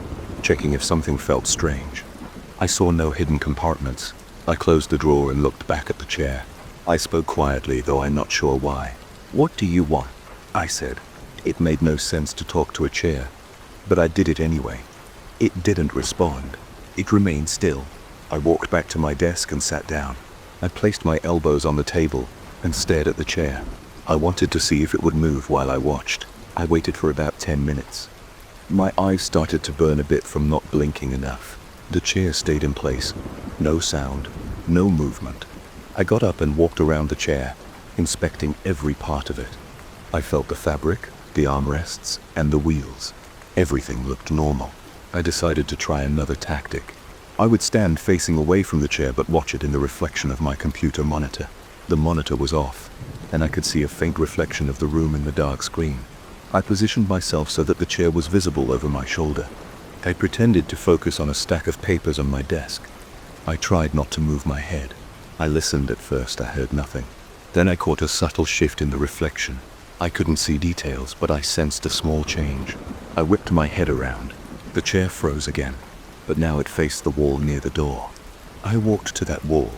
checking if something felt strange. I saw no hidden compartments. I closed the drawer and looked back at the chair. I spoke quietly, though I'm not sure why. What do you want? I said. It made no sense to talk to a chair, but I did it anyway. It didn't respond. It remained still. I walked back to my desk and sat down. I placed my elbows on the table and stared at the chair. I wanted to see if it would move while I watched. I waited for about 10 minutes. My eyes started to burn a bit from not blinking enough. The chair stayed in place. No sound, no movement. I got up and walked around the chair, inspecting every part of it. I felt the fabric, the armrests, and the wheels. Everything looked normal. I decided to try another tactic. I would stand facing away from the chair but watch it in the reflection of my computer monitor. The monitor was off, and I could see a faint reflection of the room in the dark screen. I positioned myself so that the chair was visible over my shoulder. I pretended to focus on a stack of papers on my desk. I tried not to move my head. I listened. At first I heard nothing. Then I caught a subtle shift in the reflection. I couldn't see details, but I sensed a small change. I whipped my head around. The chair froze again, but now it faced the wall near the door. I walked to that wall.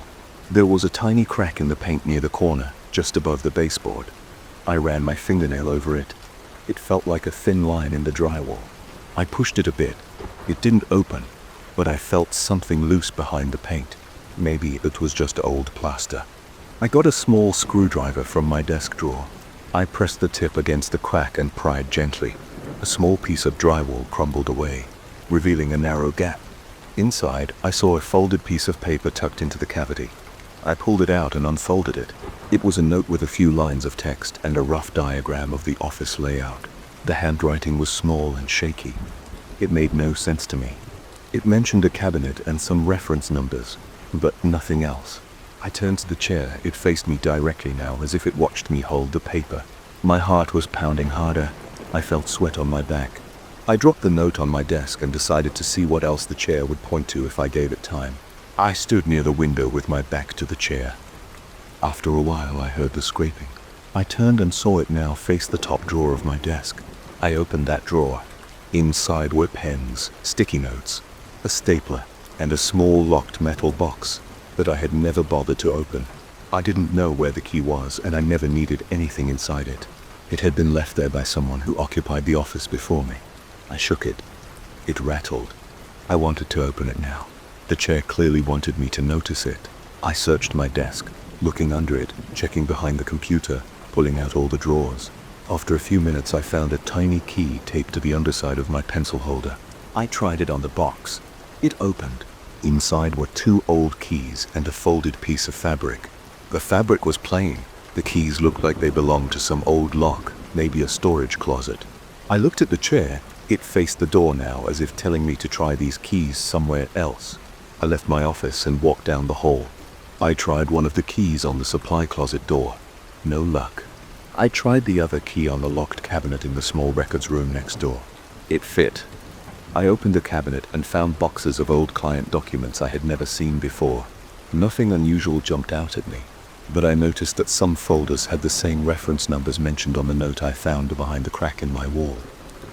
There was a tiny crack in the paint near the corner, just above the baseboard. I ran my fingernail over it. It felt like a thin line in the drywall. I pushed it a bit. It didn't open, but I felt something loose behind the paint. Maybe it was just old plaster. I got a small screwdriver from my desk drawer. I pressed the tip against the crack and pried gently. A small piece of drywall crumbled away, revealing a narrow gap. Inside, I saw a folded piece of paper tucked into the cavity. I pulled it out and unfolded it. It was a note with a few lines of text and a rough diagram of the office layout. The handwriting was small and shaky. It made no sense to me. It mentioned a cabinet and some reference numbers, but nothing else. I turned to the chair. It faced me directly now, as if it watched me hold the paper. My heart was pounding harder. I felt sweat on my back. I dropped the note on my desk and decided to see what else the chair would point to if I gave it time. I stood near the window with my back to the chair. After a while, I heard the scraping. I turned and saw it now face the top drawer of my desk. I opened that drawer. Inside were pens, sticky notes, a stapler, and a small locked metal box that I had never bothered to open. I didn't know where the key was, and I never needed anything inside it. It had been left there by someone who occupied the office before me. I shook it. It rattled. I wanted to open it now. The chair clearly wanted me to notice it. I searched my desk, looking under it, checking behind the computer, pulling out all the drawers. After a few minutes, I found a tiny key taped to the underside of my pencil holder. I tried it on the box. It opened. Inside were 2 old keys and a folded piece of fabric. The fabric was plain. The keys looked like they belonged to some old lock, maybe a storage closet. I looked at the chair. It faced the door now, as if telling me to try these keys somewhere else. I left my office and walked down the hall. I tried one of the keys on the supply closet door. No luck. I tried the other key on the locked cabinet in the small records room next door. It fit. I opened the cabinet and found boxes of old client documents I had never seen before. Nothing unusual jumped out at me, but I noticed that some folders had the same reference numbers mentioned on the note I found behind the crack in my wall.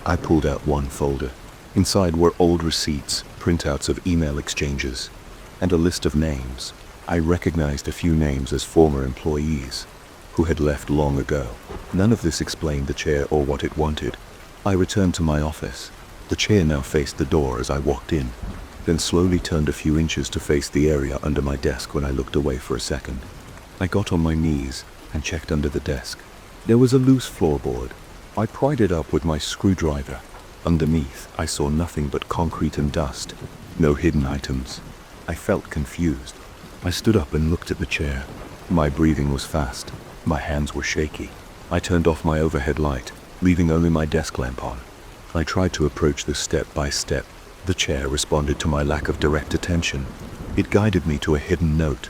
I pulled out one folder. Inside were old receipts, printouts of email exchanges, and a list of names. I recognized a few names as former employees who had left long ago. None of this explained the chair or what it wanted. I returned to my office. The chair now faced the door as I walked in, then slowly turned a few inches to face the area under my desk when I looked away for a second. I got on my knees and checked under the desk. There was a loose floorboard. I pried it up with my screwdriver. Underneath, I saw nothing but concrete and dust. No hidden items. I felt confused. I stood up and looked at the chair. My breathing was fast. My hands were shaky. I turned off my overhead light, leaving only my desk lamp on. I tried to approach this step by step. The chair responded to my lack of direct attention. It guided me to a hidden note,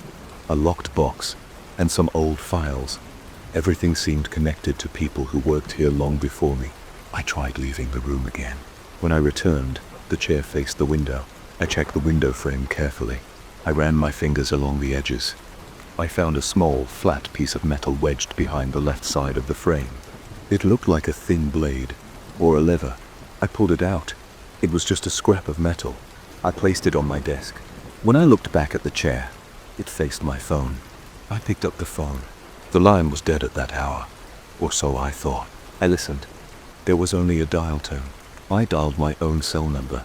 a locked box, and some old files. Everything seemed connected to people who worked here long before me. I tried leaving the room again. When I returned, the chair faced the window. I checked the window frame carefully. I ran my fingers along the edges. I found a small, flat piece of metal wedged behind the left side of the frame. It looked like a thin blade, or a lever. I pulled it out. It was just a scrap of metal. I placed it on my desk. When I looked back at the chair, it faced my phone. I picked up the phone. The line was dead at that hour. or so I thought. I listened. There was only a dial tone. I dialed my own cell number.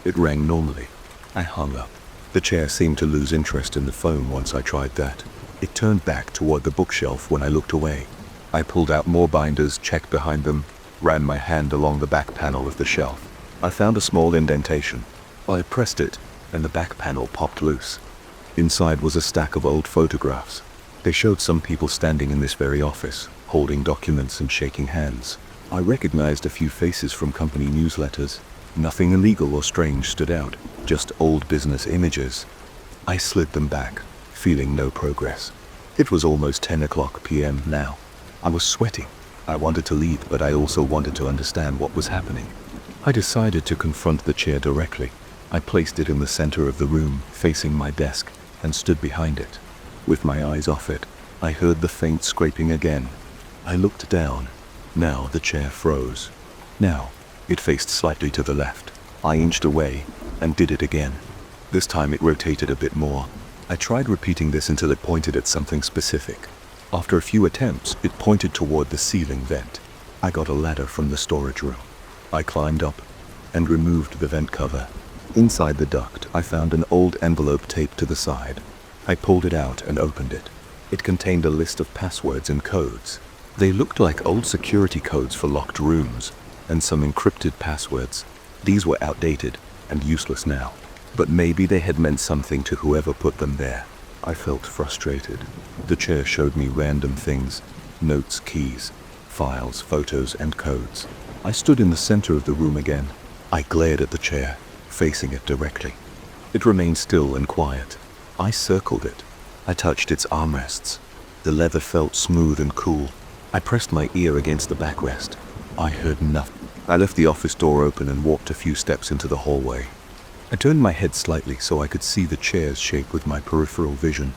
It rang normally. I hung up. The chair seemed to lose interest in the phone once I tried that. It turned back toward the bookshelf when I looked away. I pulled out more binders, checked behind them, ran my hand along the back panel of the shelf. I found a small indentation. I pressed it, and the back panel popped loose. Inside was a stack of old photographs. They showed some people standing in this very office, holding documents and shaking hands. I recognized a few faces from company newsletters. Nothing illegal or strange stood out, just old business images. I slid them back, feeling no progress. It was almost 10 o'clock p.m. now. I was sweating. I wanted to leave, but I also wanted to understand what was happening. I decided to confront the chair directly. I placed it in the center of the room, facing my desk, and stood behind it. With my eyes off it, I heard the faint scraping again. I looked down. Now the chair froze. Now it faced slightly to the left. I inched away and did it again. This time it rotated a bit more. I tried repeating this until it pointed at something specific. After a few attempts, it pointed toward the ceiling vent. I got a ladder from the storage room. I climbed up and removed the vent cover. Inside the duct, I found an old envelope taped to the side. I pulled it out and opened it. It contained a list of passwords and codes. They looked like old security codes for locked rooms, and some encrypted passwords. These were outdated and useless now, but maybe they had meant something to whoever put them there. I felt frustrated. The chair showed me random things: notes, keys, files, photos, and codes. I stood in the center of the room again. I glared at the chair, facing it directly. It remained still and quiet. I circled it. I touched its armrests. The leather felt smooth and cool. I pressed my ear against the backrest. I heard nothing. I left the office door open and walked a few steps into the hallway. I turned my head slightly so I could see the chair's shape with my peripheral vision.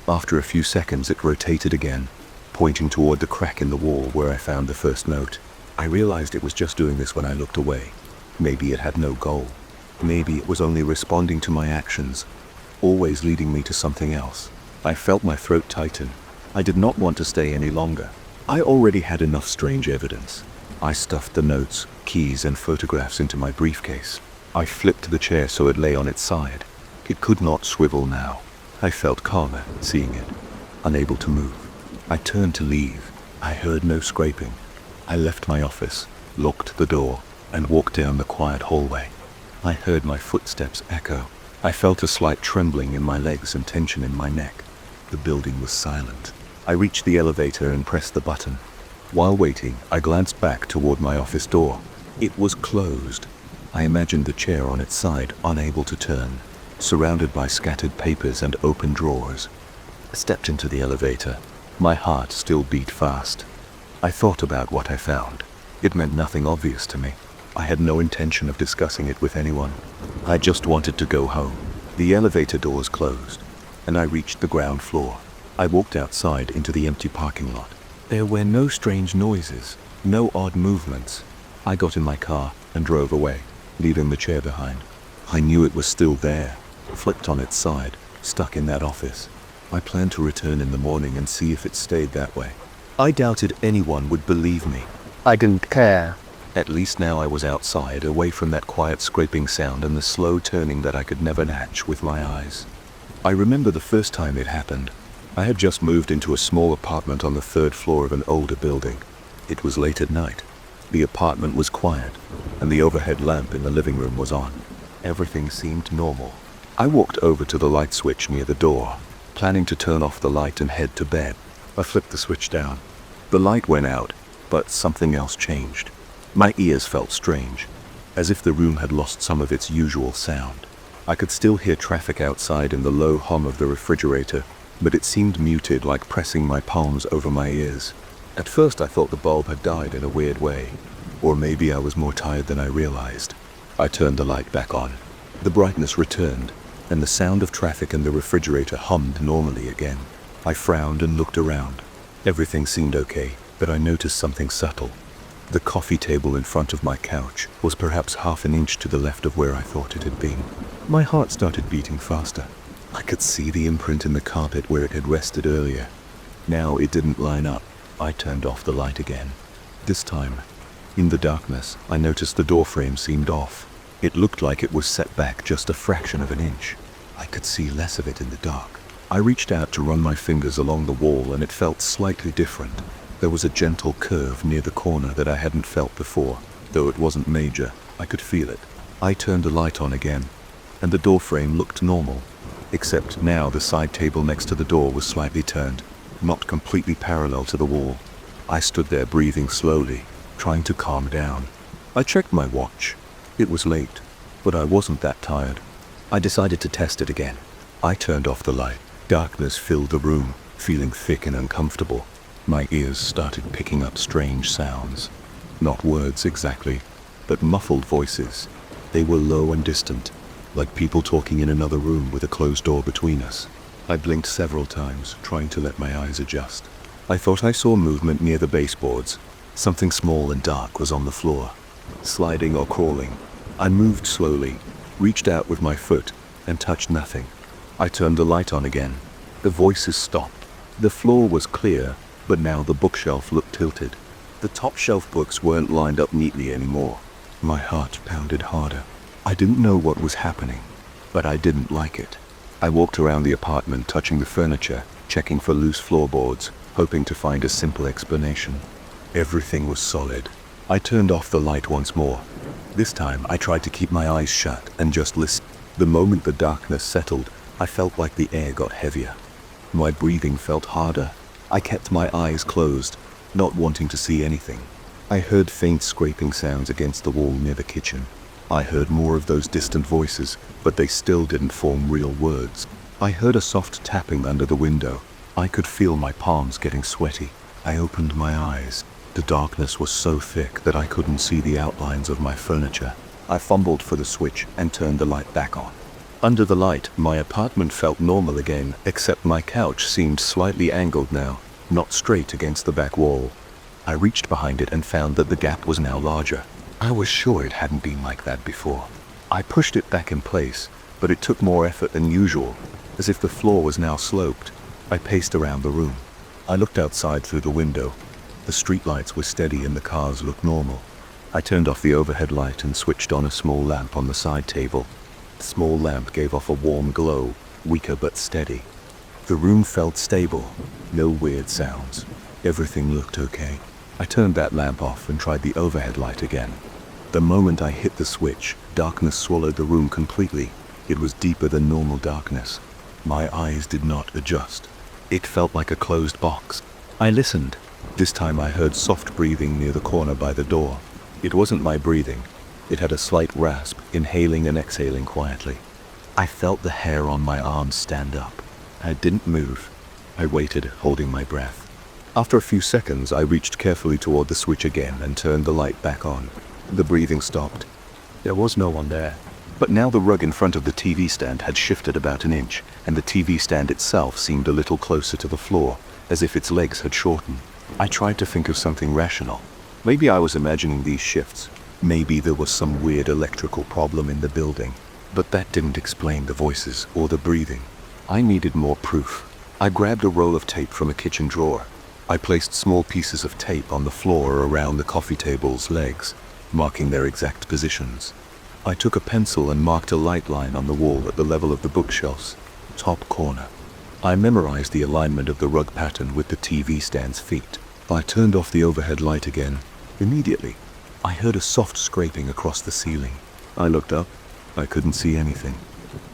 After a few seconds, it rotated again, pointing toward the crack in the wall where I found the first note. I realized it was just doing this when I looked away. Maybe it had no goal. Maybe it was only responding to my actions, always leading me to something else. I felt my throat tighten. I did not want to stay any longer. I already had enough strange evidence. I stuffed the notes, keys, and photographs into my briefcase. I flipped the chair so it lay on its side. It could not swivel now. I felt calmer seeing it, unable to move. I turned to leave. I heard no scraping. I left my office, locked the door, and walked down the quiet hallway. I heard my footsteps echo. I felt a slight trembling in my legs and tension in my neck. The building was silent. I reached the elevator and pressed the button. While waiting, I glanced back toward my office door. It was closed. I imagined the chair on its side, unable to turn, surrounded by scattered papers and open drawers. I stepped into the elevator. My heart still beat fast. I thought about what I found. It meant nothing obvious to me. I had no intention of discussing it with anyone. I just wanted to go home. The elevator doors closed, and I reached the ground floor. I walked outside into the empty parking lot. There were no strange noises, no odd movements. I got in my car and drove away, leaving the chair behind. I knew it was still there, flipped on its side, stuck in that office. I planned to return in the morning and see if it stayed that way. I doubted anyone would believe me. I didn't care. At least now I was outside, away from that quiet scraping sound and the slow turning that I could never catch with my eyes. I remember the first time it happened. I had just moved into a small apartment on the third floor of an older building. It was late at night. The apartment was quiet, and the overhead lamp in the living room was on. Everything seemed normal. I walked over to the light switch near the door, planning to turn off the light and head to bed. I flipped the switch down. The light went out, but something else changed. My ears felt strange, as if the room had lost some of its usual sound. I could still hear traffic outside and the low hum of the refrigerator, but it seemed muted, like pressing my palms over my ears. At first I thought the bulb had died in a weird way, or maybe I was more tired than I realized. I turned the light back on. The brightness returned, and the sound of traffic in the refrigerator hummed normally again. I frowned and looked around. Everything seemed okay, but I noticed something subtle. The coffee table in front of my couch was perhaps half an inch to the left of where I thought it had been. My heart started beating faster. I could see the imprint in the carpet where it had rested earlier. Now it didn't line up. I turned off the light again. This time, in the darkness, I noticed the door frame seemed off. It looked like it was set back just a fraction of an inch. I could see less of it in the dark. I reached out to run my fingers along the wall and it felt slightly different. There was a gentle curve near the corner that I hadn't felt before. Though it wasn't major, I could feel it. I turned the light on again, and the door frame looked normal. Except now the side table next to the door was slightly turned, not completely parallel to the wall. I stood there breathing slowly, trying to calm down. I checked my watch. It was late, but I wasn't that tired. I decided to test it again. I turned off the light. Darkness filled the room, feeling thick and uncomfortable. My ears started picking up strange sounds. Not words exactly, but muffled voices. They were low and distant, like people talking in another room with a closed door between us. I blinked several times, trying to let my eyes adjust. I thought I saw movement near the baseboards. Something small and dark was on the floor, sliding or crawling. I moved slowly, reached out with my foot, and touched nothing. I turned the light on again. The voices stopped. The floor was clear, but now the bookshelf looked tilted. The top shelf books weren't lined up neatly anymore. My heart pounded harder. I didn't know what was happening, but I didn't like it. I walked around the apartment, touching the furniture, checking for loose floorboards, hoping to find a simple explanation. Everything was solid. I turned off the light once more. This time, I tried to keep my eyes shut and just listen. The moment the darkness settled, I felt like the air got heavier. My breathing felt harder. I kept my eyes closed, not wanting to see anything. I heard faint scraping sounds against the wall near the kitchen. I heard more of those distant voices, but they still didn't form real words. I heard a soft tapping under the window. I could feel my palms getting sweaty. I opened my eyes. The darkness was so thick that I couldn't see the outlines of my furniture. I fumbled for the switch and turned the light back on. Under the light, my apartment felt normal again, except my couch seemed slightly angled now, not straight against the back wall. I reached behind it and found that the gap was now larger. I was sure it hadn't been like that before. I pushed it back in place, but it took more effort than usual, as if the floor was now sloped. I paced around the room. I looked outside through the window. The streetlights were steady and the cars looked normal. I turned off the overhead light and switched on a small lamp on the side table. The small lamp gave off a warm glow, weaker but steady. The room felt stable, no weird sounds. Everything looked okay. I turned that lamp off and tried the overhead light again. The moment I hit the switch, darkness swallowed the room completely. It was deeper than normal darkness. My eyes did not adjust. It felt like a closed box. I listened. This time I heard soft breathing near the corner by the door. It wasn't my breathing. It had a slight rasp, inhaling and exhaling quietly. I felt the hair on my arms stand up. I didn't move. I waited, holding my breath. After a few seconds, I reached carefully toward the switch again and turned the light back on. The breathing stopped. There was no one there. But now the rug in front of the TV stand had shifted about an inch, and the TV stand itself seemed a little closer to the floor, as if its legs had shortened. I tried to think of something rational. Maybe I was imagining these shifts. Maybe there was some weird electrical problem in the building. But that didn't explain the voices or the breathing. I needed more proof. I grabbed a roll of tape from a kitchen drawer. I placed small pieces of tape on the floor around the coffee table's legs, marking their exact positions. I took a pencil and marked a light line on the wall at the level of the bookshelf's top corner. I memorized the alignment of the rug pattern with the TV stand's feet. I turned off the overhead light again. Immediately, I heard a soft scraping across the ceiling. I looked up. I couldn't see anything.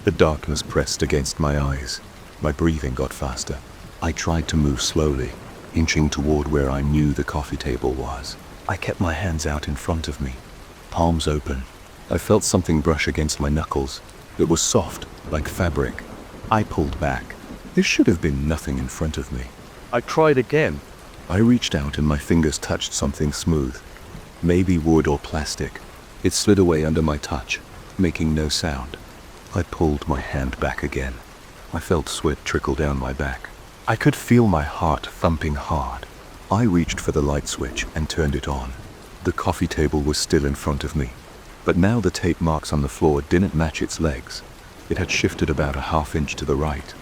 The darkness pressed against my eyes. My breathing got faster. I tried to move slowly, inching toward where I knew the coffee table was. I kept my hands out in front of me, palms open. I felt something brush against my knuckles. It was soft, like fabric. I pulled back. There should have been nothing in front of me. I tried again. I reached out and my fingers touched something smooth. Maybe wood or plastic. It slid away under my touch, making no sound. I pulled my hand back again. I felt sweat trickle down my back. I could feel my heart thumping hard. I reached for the light switch and turned it on. The coffee table was still in front of me, but now the tape marks on the floor didn't match its legs. It had shifted about a half inch to the right.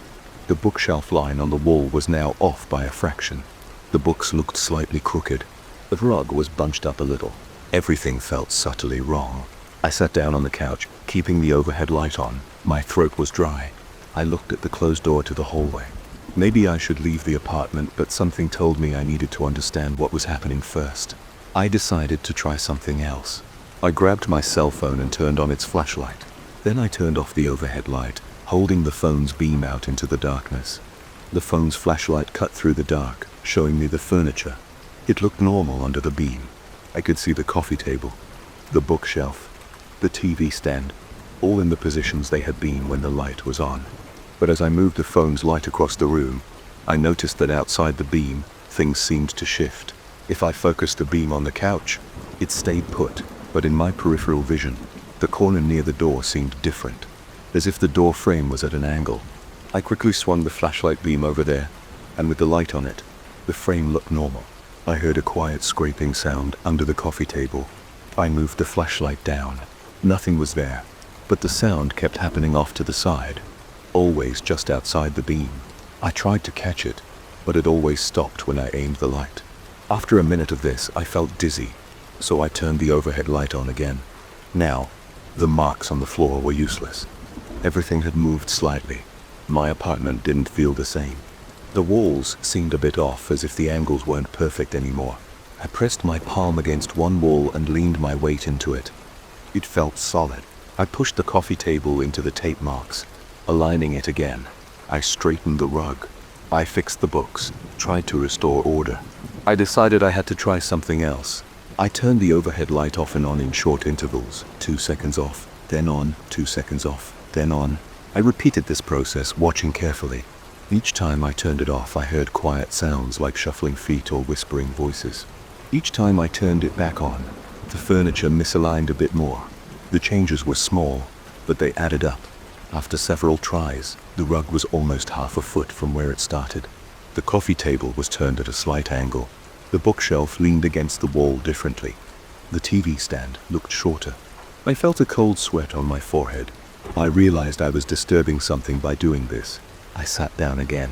The bookshelf line on the wall was now off by a fraction. The books looked slightly crooked. The rug was bunched up a little. Everything felt subtly wrong. I sat down on the couch, keeping the overhead light on. My throat was dry. I looked at the closed door to the hallway. Maybe I should leave the apartment, but something told me I needed to understand what was happening first. I decided to try something else. I grabbed my cell phone and turned on its flashlight. Then I turned off the overhead light, holding the phone's beam out into the darkness. The phone's flashlight cut through the dark, showing me the furniture. It looked normal under the beam. I could see the coffee table, the bookshelf, the TV stand, all in the positions they had been when the light was on. But as I moved the phone's light across the room, I noticed that outside the beam, things seemed to shift. If I focused the beam on the couch, it stayed put, but in my peripheral vision, the corner near the door seemed different, as if the door frame was at an angle. I quickly swung the flashlight beam over there, and with the light on it, the frame looked normal. I heard a quiet scraping sound under the coffee table. I moved the flashlight down. Nothing was there, but the sound kept happening off to the side, always just outside the beam. I tried to catch it, but it always stopped when I aimed the light. After a minute of this, I felt dizzy, so I turned the overhead light on again. Now, the marks on the floor were useless. Everything had moved slightly. My apartment didn't feel the same. The walls seemed a bit off, as if the angles weren't perfect anymore. I pressed my palm against one wall and leaned my weight into it. It felt solid. I pushed the coffee table into the tape marks, aligning it again. I straightened the rug. I fixed the books, tried to restore order. I decided I had to try something else. I turned the overhead light off and on in short intervals, 2 seconds off, then on, 2 seconds off, then on. I repeated this process, watching carefully. Each time I turned it off, I heard quiet sounds like shuffling feet or whispering voices. Each time I turned it back on, the furniture misaligned a bit more. The changes were small, but they added up. After several tries, the rug was almost half a foot from where it started. The coffee table was turned at a slight angle. The bookshelf leaned against the wall differently. The TV stand looked shorter. I felt a cold sweat on my forehead. I realized I was disturbing something by doing this. I sat down again.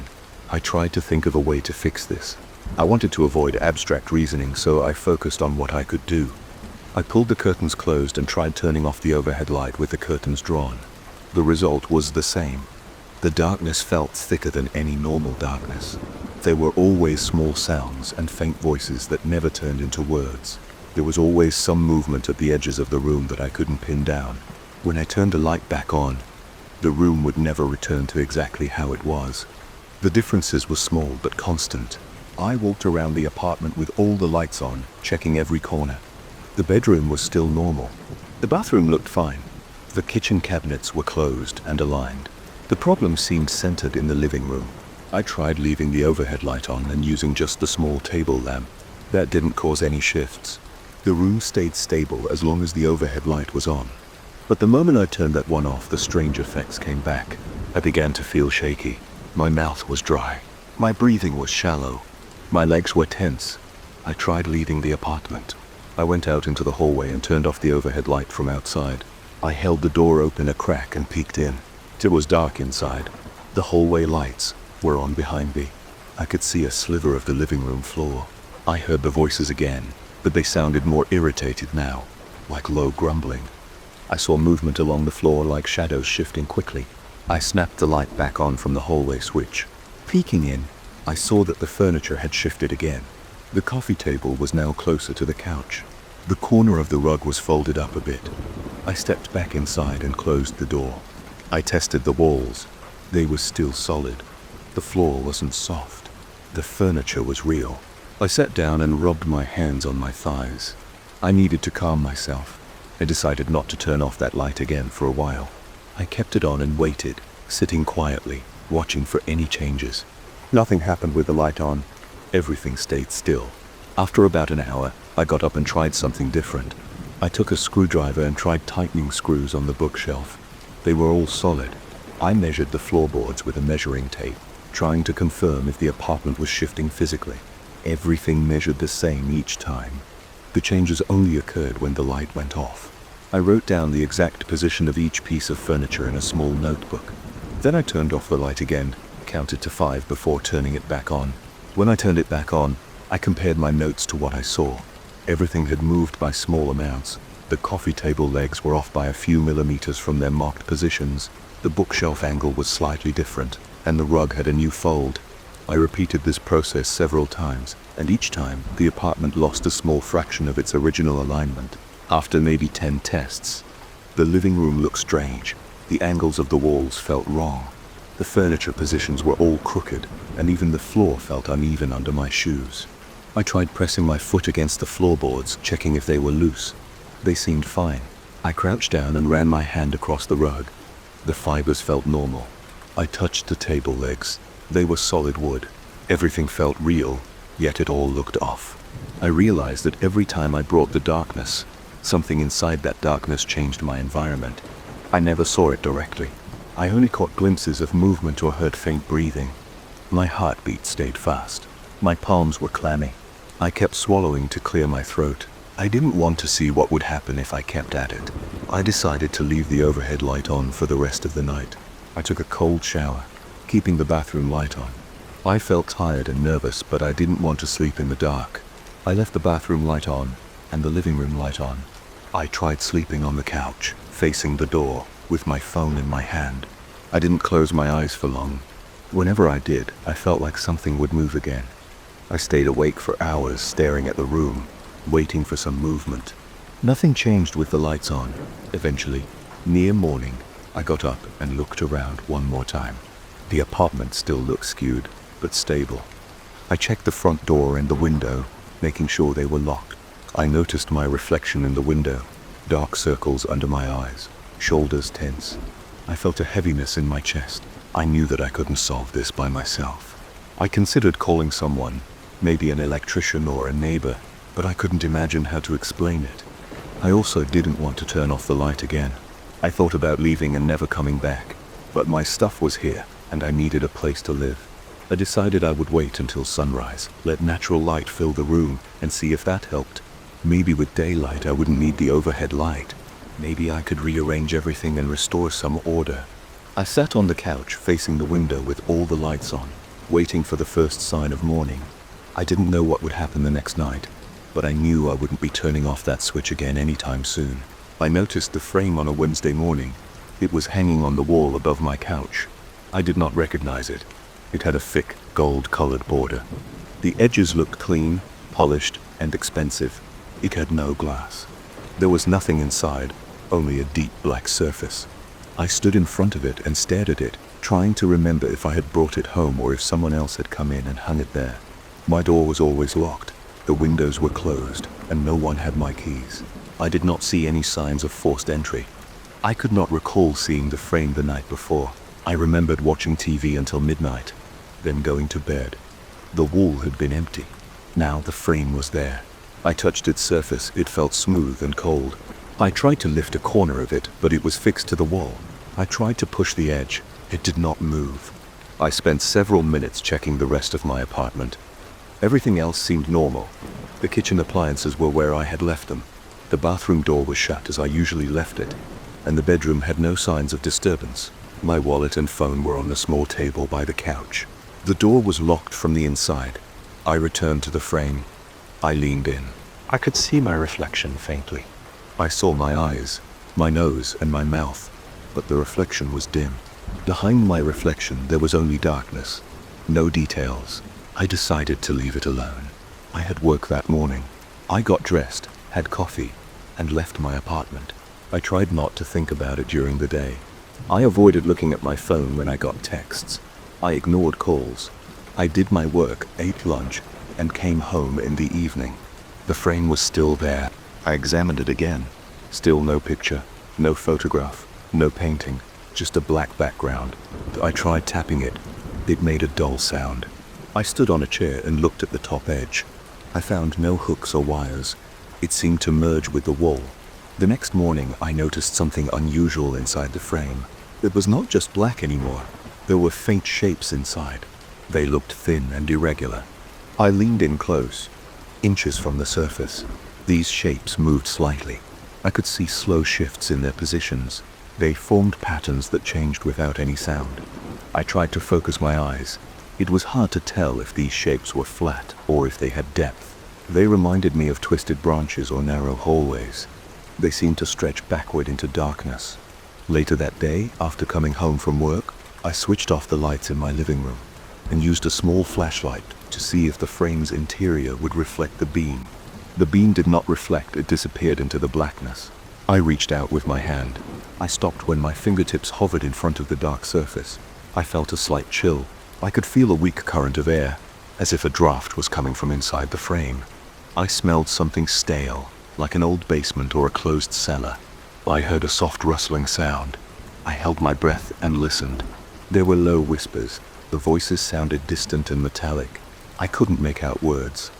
I tried to think of a way to fix this. I wanted to avoid abstract reasoning, so I focused on what I could do. I pulled the curtains closed and tried turning off the overhead light with the curtains drawn. The result was the same. The darkness felt thicker than any normal darkness. There were always small sounds and faint voices that never turned into words. There was always some movement at the edges of the room that I couldn't pin down. When I turned the light back on, the room would never return to exactly how it was. The differences were small but constant. I walked around the apartment with all the lights on, checking every corner. The bedroom was still normal. The bathroom looked fine. The kitchen cabinets were closed and aligned. The problem seemed centered in the living room. I tried leaving the overhead light on and using just the small table lamp. That didn't cause any shifts. The room stayed stable as long as the overhead light was on. But the moment I turned that one off, the strange effects came back. I began to feel shaky. My mouth was dry. My breathing was shallow. My legs were tense. I tried leaving the apartment. I went out into the hallway and turned off the overhead light from outside. I held the door open a crack and peeked in. It was dark inside. The hallway lights were on behind me. I could see a sliver of the living room floor. I heard the voices again, but they sounded more irritated now, like low grumbling. I saw movement along the floor, like shadows shifting quickly. I snapped the light back on from the hallway switch. Peeking in, I saw that the furniture had shifted again. The coffee table was now closer to the couch. The corner of the rug was folded up a bit. I stepped back inside and closed the door. I tested the walls. They were still solid. The floor wasn't soft. The furniture was real. I sat down and rubbed my hands on my thighs. I needed to calm myself. I decided not to turn off that light again for a while. I kept it on and waited, sitting quietly, watching for any changes. Nothing happened with the light on. Everything stayed still. After about an hour, I got up and tried something different. I took a screwdriver and tried tightening screws on the bookshelf. They were all solid. I measured the floorboards with a measuring tape, trying to confirm if the apartment was shifting physically. Everything measured the same each time. The changes only occurred when the light went off. I wrote down the exact position of each piece of furniture in a small notebook. Then I turned off the light again, counted to 5 before turning it back on. When I turned it back on, I compared my notes to what I saw. Everything had moved by small amounts. The coffee table legs were off by a few millimeters from their marked positions. The bookshelf angle was slightly different, and the rug had a new fold. I repeated this process several times, and each time the apartment lost a small fraction of its original alignment. After maybe 10 tests, the living room looked strange. The angles of the walls felt wrong. The furniture positions were all crooked, and even the floor felt uneven under my shoes. I tried pressing my foot against the floorboards, checking if they were loose. They seemed fine. I crouched down and ran my hand across the rug. The fibers felt normal. I touched the table legs. They were solid wood. Everything felt real, yet it all looked off. I realized that every time I brought the darkness, something inside that darkness changed my environment. I never saw it directly. I only caught glimpses of movement or heard faint breathing. My heartbeat stayed fast. My palms were clammy. I kept swallowing to clear my throat. I didn't want to see what would happen if I kept at it. I decided to leave the overhead light on for the rest of the night. I took a cold shower, keeping the bathroom light on. I felt tired and nervous, but I didn't want to sleep in the dark. I left the bathroom light on and the living room light on. I tried sleeping on the couch, facing the door, with my phone in my hand. I didn't close my eyes for long. Whenever I did, I felt like something would move again. I stayed awake for hours, staring at the room, waiting for some movement. Nothing changed with the lights on. Eventually, near morning, I got up and looked around one more time. The apartment still looked skewed, but stable. I checked the front door and the window, making sure they were locked. I noticed my reflection in the window, dark circles under my eyes, shoulders tense. I felt a heaviness in my chest. I knew that I couldn't solve this by myself. I considered calling someone, maybe an electrician or a neighbor, but I couldn't imagine how to explain it. I also didn't want to turn off the light again. I thought about leaving and never coming back, but my stuff was here, and I needed a place to live. I decided I would wait until sunrise, let natural light fill the room, and see if that helped. Maybe with daylight I wouldn't need the overhead light. Maybe I could rearrange everything and restore some order. I sat on the couch facing the window with all the lights on, waiting for the first sign of morning. I didn't know what would happen the next night, but I knew I wouldn't be turning off that switch again anytime soon. I noticed the frame on a Wednesday morning. It was hanging on the wall above my couch. I did not recognize it. It had a thick, gold-colored border. The edges looked clean, polished, and expensive. It had no glass. There was nothing inside, only a deep black surface. I stood in front of it and stared at it, trying to remember if I had brought it home or if someone else had come in and hung it there. My door was always locked. The windows were closed, and no one had my keys. I did not see any signs of forced entry. I could not recall seeing the frame the night before. I remembered watching TV until midnight, then going to bed. The wall had been empty. Now the frame was there. I touched its surface. It felt smooth and cold. I tried to lift a corner of it, but it was fixed to the wall. I tried to push the edge. It did not move. I spent several minutes checking the rest of my apartment. Everything else seemed normal. The kitchen appliances were where I had left them. The bathroom door was shut as I usually left it, and the bedroom had no signs of disturbance. My wallet and phone were on the small table by the couch. The door was locked from the inside. I returned to the frame. I leaned in. I could see my reflection faintly. I saw my eyes, my nose, and my mouth, but the reflection was dim. Behind my reflection there was only darkness, no details. I decided to leave it alone. I had work that morning. I got dressed, had coffee, and left my apartment. I tried not to think about it during the day. I avoided looking at my phone when I got texts. I ignored calls. I did my work, ate lunch, and came home in the evening. The frame was still there. I examined it again. Still no picture, no photograph, no painting, just a black background. I tried tapping it. It made a dull sound. I stood on a chair and looked at the top edge. I found no hooks or wires. It seemed to merge with the wall. The next morning, I noticed something unusual inside the frame. It was not just black anymore. There were faint shapes inside. They looked thin and irregular. I leaned in close, inches from the surface. These shapes moved slightly. I could see slow shifts in their positions. They formed patterns that changed without any sound. I tried to focus my eyes. It was hard to tell if these shapes were flat or if they had depth. They reminded me of twisted branches or narrow hallways. They seemed to stretch backward into darkness. Later that day, after coming home from work, I switched off the lights in my living room and used a small flashlight to see if the frame's interior would reflect the beam. The beam did not reflect, it disappeared into the blackness. I reached out with my hand. I stopped when my fingertips hovered in front of the dark surface. I felt a slight chill. I could feel a weak current of air, as if a draft was coming from inside the frame. I smelled something stale, like an old basement or a closed cellar. I heard a soft rustling sound. I held my breath and listened. There were low whispers. The voices sounded distant and metallic. I couldn't make out words.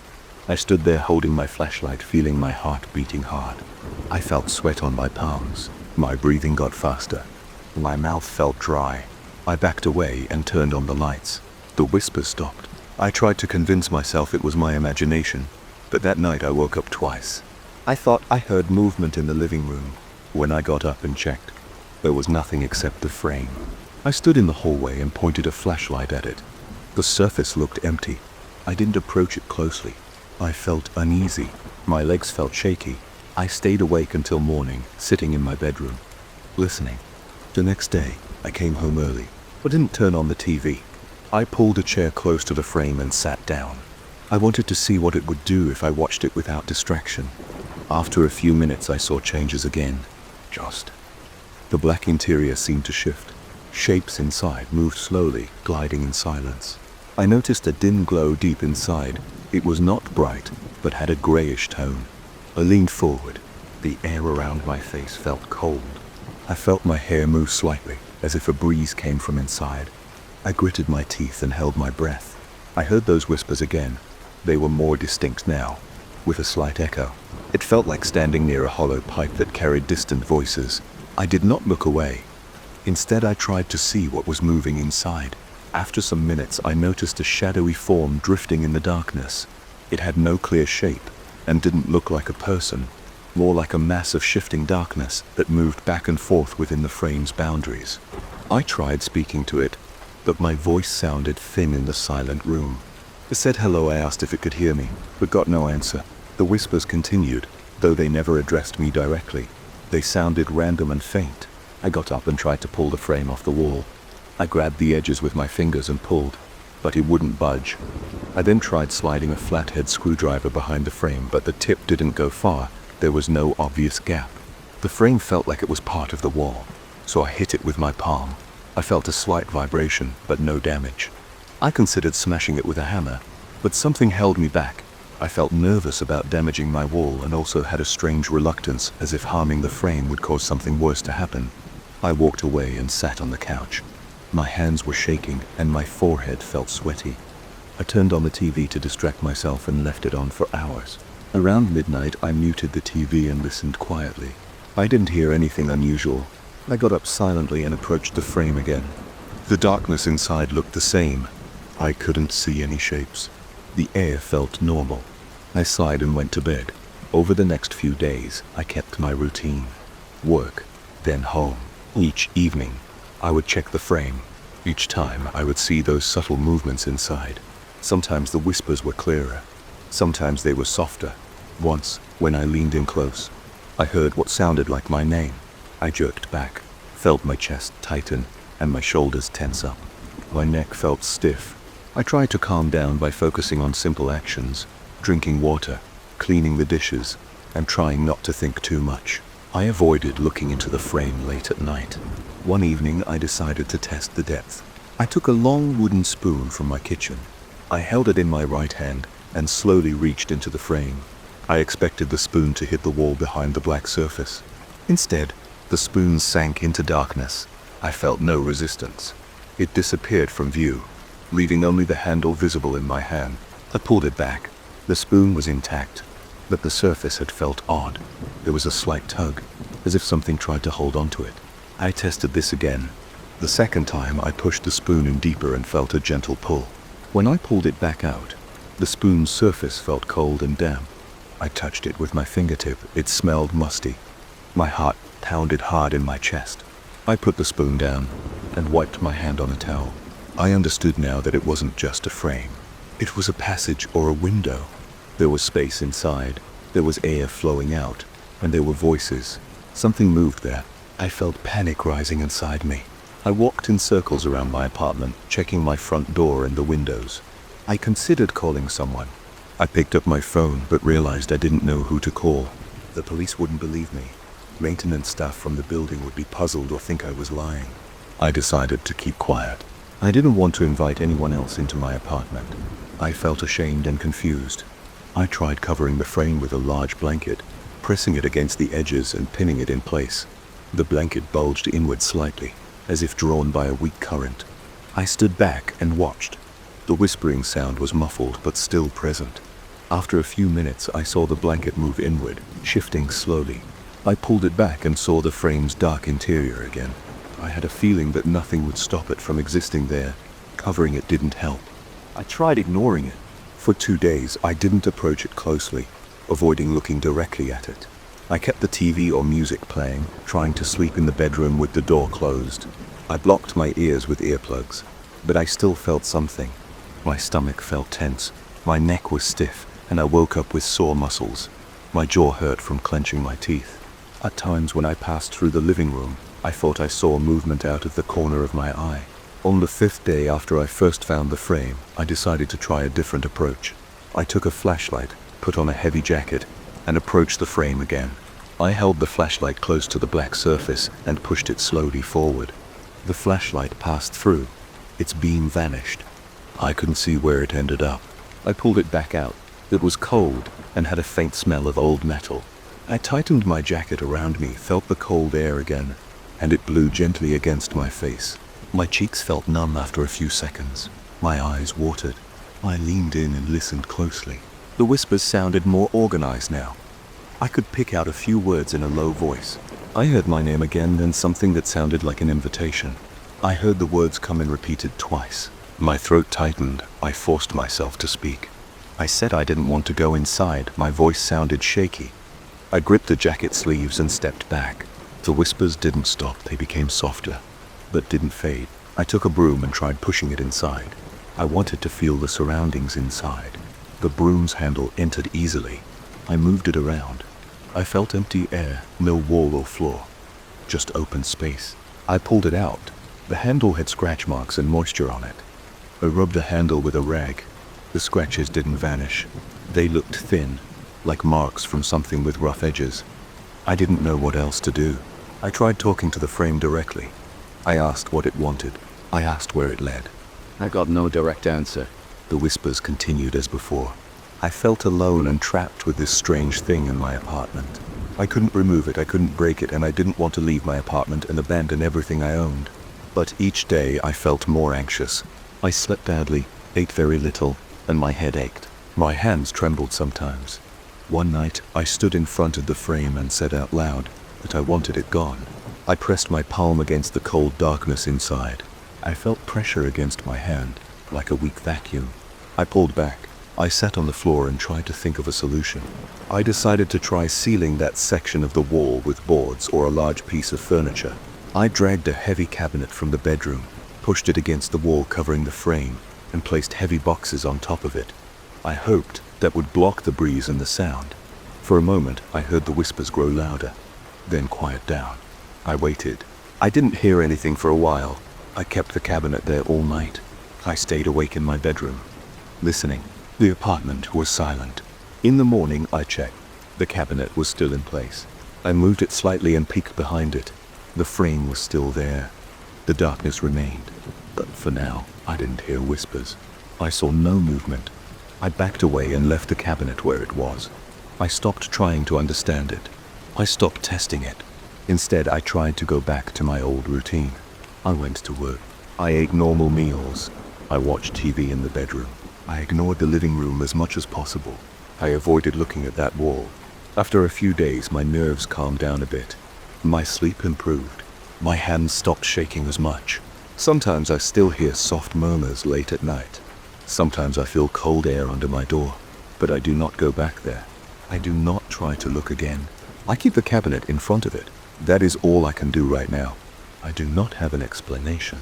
I stood there holding my flashlight, feeling my heart beating hard. I felt sweat on my palms. My breathing got faster. My mouth felt dry. I backed away and turned on the lights. The whispers stopped. I tried to convince myself it was my imagination, but that night I woke up twice. I thought I heard movement in the living room. When I got up and checked, there was nothing except the frame. I stood in the hallway and pointed a flashlight at it. The surface looked empty. I didn't approach it closely. I felt uneasy. My legs felt shaky. I stayed awake until morning, sitting in my bedroom, listening. The next day, I came home early, but didn't turn on the TV. I pulled a chair close to the frame and sat down. I wanted to see what it would do if I watched it without distraction. After a few minutes, I saw changes again. The black interior seemed to shift. Shapes inside moved slowly, gliding in silence. I noticed a dim glow deep inside. It was not bright, but had a grayish tone. I leaned forward. The air around my face felt cold. I felt my hair move slightly, as if a breeze came from inside. I gritted my teeth and held my breath. I heard those whispers again. They were more distinct now, with a slight echo. It felt like standing near a hollow pipe that carried distant voices. I did not look away. Instead, I tried to see what was moving inside. After some minutes, I noticed a shadowy form drifting in the darkness. It had no clear shape and didn't look like a person, more like a mass of shifting darkness that moved back and forth within the frame's boundaries. I tried speaking to it, but my voice sounded thin in the silent room. It said hello. I asked if it could hear me, but got no answer. The whispers continued, though they never addressed me directly. They sounded random and faint. I got up and tried to pull the frame off the wall. I grabbed the edges with my fingers and pulled, but it wouldn't budge. I then tried sliding a flathead screwdriver behind the frame, but the tip didn't go far. There was no obvious gap. The frame felt like it was part of the wall, so I hit it with my palm. I felt a slight vibration, but no damage. I considered smashing it with a hammer, but something held me back. I felt nervous about damaging my wall and also had a strange reluctance, as if harming the frame would cause something worse to happen. I walked away and sat on the couch. My hands were shaking and my forehead felt sweaty. I turned on the TV to distract myself and left it on for hours. Around midnight, I muted the TV and listened quietly. I didn't hear anything unusual. I got up silently and approached the frame again. The darkness inside looked the same. I couldn't see any shapes. The air felt normal. I sighed and went to bed. Over the next few days, I kept my routine. Work, then home. Each evening, I would check the frame. Each time, I would see those subtle movements inside. Sometimes the whispers were clearer. Sometimes they were softer. Once, when I leaned in close, I heard what sounded like my name. I jerked back, felt my chest tighten, and my shoulders tense up. My neck felt stiff. I tried to calm down by focusing on simple actions, drinking water, cleaning the dishes, and trying not to think too much. I avoided looking into the frame late at night. One evening, I decided to test the depth. I took a long wooden spoon from my kitchen. I held it in my right hand and slowly reached into the frame. I expected the spoon to hit the wall behind the black surface. Instead, the spoon sank into darkness. I felt no resistance. It disappeared from view, leaving only the handle visible in my hand. I pulled it back. The spoon was intact, but the surface had felt odd. There was a slight tug, as if something tried to hold onto it. I tested this again. The second time, I pushed the spoon in deeper and felt a gentle pull. When I pulled it back out, the spoon's surface felt cold and damp. I touched it with my fingertip. It smelled musty. My heart pounded hard in my chest. I put the spoon down and wiped my hand on a towel. I understood now that it wasn't just a frame. It was a passage or a window. There was space inside, there was air flowing out, and there were voices. Something moved there. I felt panic rising inside me. I walked in circles around my apartment, checking my front door and the windows. I considered calling someone. I picked up my phone, but realized I didn't know who to call. The police wouldn't believe me. Maintenance staff from the building would be puzzled or think I was lying. I decided to keep quiet. I didn't want to invite anyone else into my apartment. I felt ashamed and confused. I tried covering the frame with a large blanket, pressing it against the edges and pinning it in place. The blanket bulged inward slightly, as if drawn by a weak current. I stood back and watched. The whispering sound was muffled but still present. After a few minutes, I saw the blanket move inward, shifting slowly. I pulled it back and saw the frame's dark interior again. I had a feeling that nothing would stop it from existing there. Covering it didn't help. I tried ignoring it. For 2 days, I didn't approach it closely, avoiding looking directly at it. I kept the TV or music playing, trying to sleep in the bedroom with the door closed. I blocked my ears with earplugs, but I still felt something. My stomach felt tense, my neck was stiff, and I woke up with sore muscles. My jaw hurt from clenching my teeth. At times when I passed through the living room, I thought I saw movement out of the corner of my eye. On the 5th day after I first found the frame, I decided to try a different approach. I took a flashlight, put on a heavy jacket, and approached the frame again. I held the flashlight close to the black surface and pushed it slowly forward. The flashlight passed through. Its beam vanished. I couldn't see where it ended up. I pulled it back out. It was cold and had a faint smell of old metal. I tightened my jacket around me, felt the cold air again, and it blew gently against my face. My cheeks felt numb after a few seconds. My eyes watered. I leaned in and listened closely. The whispers sounded more organized now. I could pick out a few words in a low voice. I heard my name again, then something that sounded like an invitation. I heard the words come in repeated twice. My throat tightened. I forced myself to speak. I said I didn't want to go inside. My voice sounded shaky. I gripped the jacket sleeves and stepped back. The whispers didn't stop. They became softer, but didn't fade. I took a broom and tried pushing it inside. I wanted to feel the surroundings inside. The broom's handle entered easily. I moved it around. I felt empty air, no wall or floor, just open space. I pulled it out. The handle had scratch marks and moisture on it. I rubbed the handle with a rag. The scratches didn't vanish. They looked thin, like marks from something with rough edges. I didn't know what else to do. I tried talking to the frame directly. I asked what it wanted. I asked where it led. I got no direct answer. The whispers continued as before. I felt alone and trapped with this strange thing in my apartment. I couldn't remove it, I couldn't break it, and I didn't want to leave my apartment and abandon everything I owned. But each day I felt more anxious. I slept badly, ate very little, and my head ached. My hands trembled sometimes. One night, I stood in front of the frame and said out loud that I wanted it gone. I pressed my palm against the cold darkness inside. I felt pressure against my hand, like a weak vacuum. I pulled back. I sat on the floor and tried to think of a solution. I decided to try sealing that section of the wall with boards or a large piece of furniture. I dragged a heavy cabinet from the bedroom, pushed it against the wall covering the frame, and placed heavy boxes on top of it. I hoped that would block the breeze and the sound. For a moment, I heard the whispers grow louder, then quiet down. I waited. I didn't hear anything for a while. I kept the cabinet there all night. I stayed awake in my bedroom, listening. The apartment was silent. In the morning, I checked. The cabinet was still in place. I moved it slightly and peeked behind it. The frame was still there. The darkness remained. But for now, I didn't hear whispers. I saw no movement. I backed away and left the cabinet where it was. I stopped trying to understand it. I stopped testing it. Instead, I tried to go back to my old routine. I went to work. I ate normal meals. I watched TV in the bedroom. I ignored the living room as much as possible. I avoided looking at that wall. After a few days, my nerves calmed down a bit. My sleep improved. My hands stopped shaking as much. Sometimes I still hear soft murmurs late at night. Sometimes I feel cold air under my door, but I do not go back there. I do not try to look again. I keep the cabinet in front of it. That is all I can do right now. I do not have an explanation.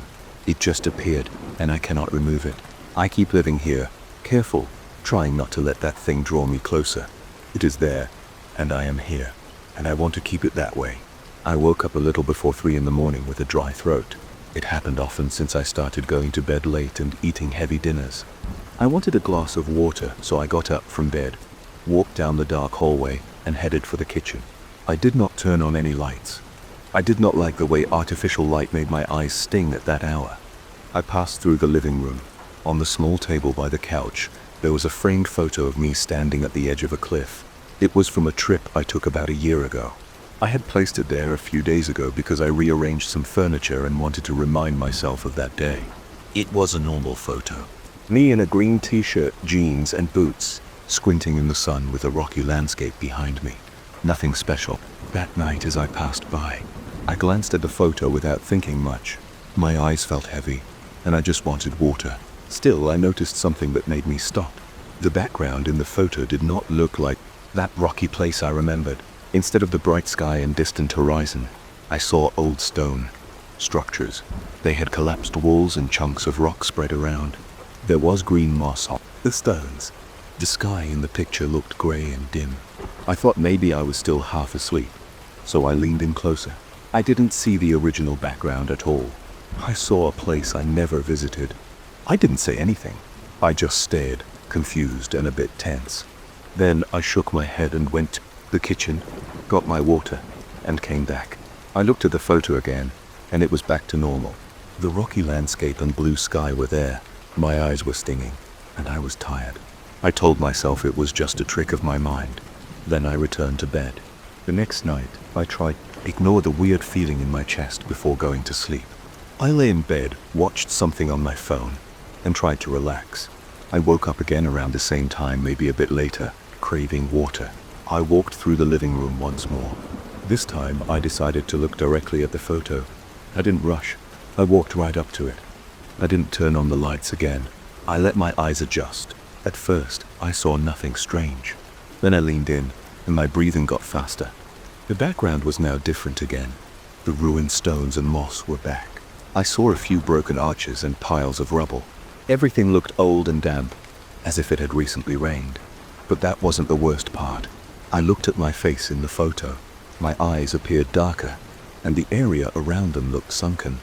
It just appeared, and I cannot remove it. I keep living here, careful, trying not to let that thing draw me closer. It is there, and I am here, and I want to keep it that way. I woke up a little before 3 in the morning with a dry throat. It happened often since I started going to bed late and eating heavy dinners. I wanted a glass of water, so I got up from bed, walked down the dark hallway, and headed for the kitchen. I did not turn on any lights. I did not like the way artificial light made my eyes sting at that hour. I passed through the living room. On the small table by the couch, there was a framed photo of me standing at the edge of a cliff. It was from a trip I took about a year ago. I had placed it there a few days ago because I rearranged some furniture and wanted to remind myself of that day. It was a normal photo. Me in a green t-shirt, jeans, and boots, squinting in the sun with a rocky landscape behind me. Nothing special. That night as I passed by, I glanced at the photo without thinking much. My eyes felt heavy, and I just wanted water. Still, I noticed something that made me stop. The background in the photo did not look like that rocky place I remembered. Instead of the bright sky and distant horizon, I saw old stone structures. They had collapsed walls and chunks of rock spread around. There was green moss on the stones. The sky in the picture looked gray and dim. I thought maybe I was still half asleep, so I leaned in closer. I didn't see the original background at all. I saw a place I never visited. I didn't say anything. I just stared, confused and a bit tense. Then I shook my head and went to the kitchen, got my water, and came back. I looked at the photo again, and it was back to normal. The rocky landscape and blue sky were there. My eyes were stinging, and I was tired. I told myself it was just a trick of my mind. Then I returned to bed. The next night, I tried to ignore the weird feeling in my chest before going to sleep. I lay in bed, watched something on my phone, and tried to relax. I woke up again around the same time, maybe a bit later, craving water. I walked through the living room once more. This time, I decided to look directly at the photo. I didn't rush. I walked right up to it. I didn't turn on the lights again. I let my eyes adjust. At first, I saw nothing strange. Then I leaned in, and my breathing got faster. The background was now different again. The ruined stones and moss were back. I saw a few broken arches and piles of rubble. Everything looked old and damp, as if it had recently rained. But that wasn't the worst part. I looked at my face in the photo. My eyes appeared darker, and the area around them looked sunken.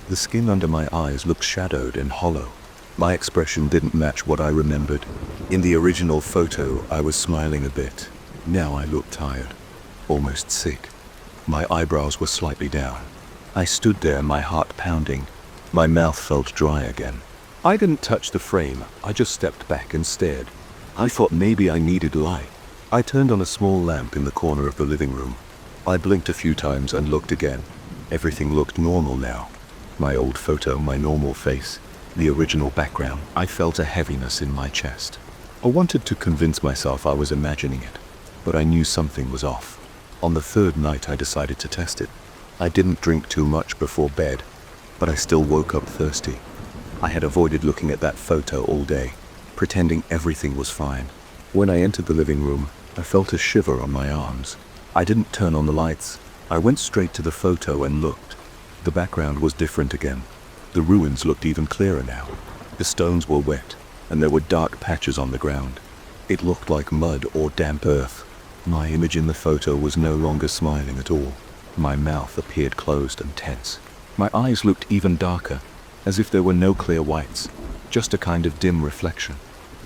The skin under my eyes looked shadowed and hollow. My expression didn't match what I remembered. In the original photo, I was smiling a bit. Now I looked tired, almost sick. My eyebrows were slightly down. I stood there, my heart pounding. My mouth felt dry again. I didn't touch the frame. I just stepped back and stared. I thought maybe I needed light. I turned on a small lamp in the corner of the living room. I blinked a few times and looked again. Everything looked normal now. My old photo, my normal face, the original background. I felt a heaviness in my chest. I wanted to convince myself I was imagining it, but I knew something was off. On the third night, I decided to test it. I didn't drink too much before bed, but I still woke up thirsty. I had avoided looking at that photo all day, pretending everything was fine. When I entered the living room, I felt a shiver on my arms. I didn't turn on the lights. I went straight to the photo and looked. The background was different again. The ruins looked even clearer now. The stones were wet, and there were dark patches on the ground. It looked like mud or damp earth. My image in the photo was no longer smiling at all. My mouth appeared closed and tense. My eyes looked even darker, as if there were no clear whites, just a kind of dim reflection.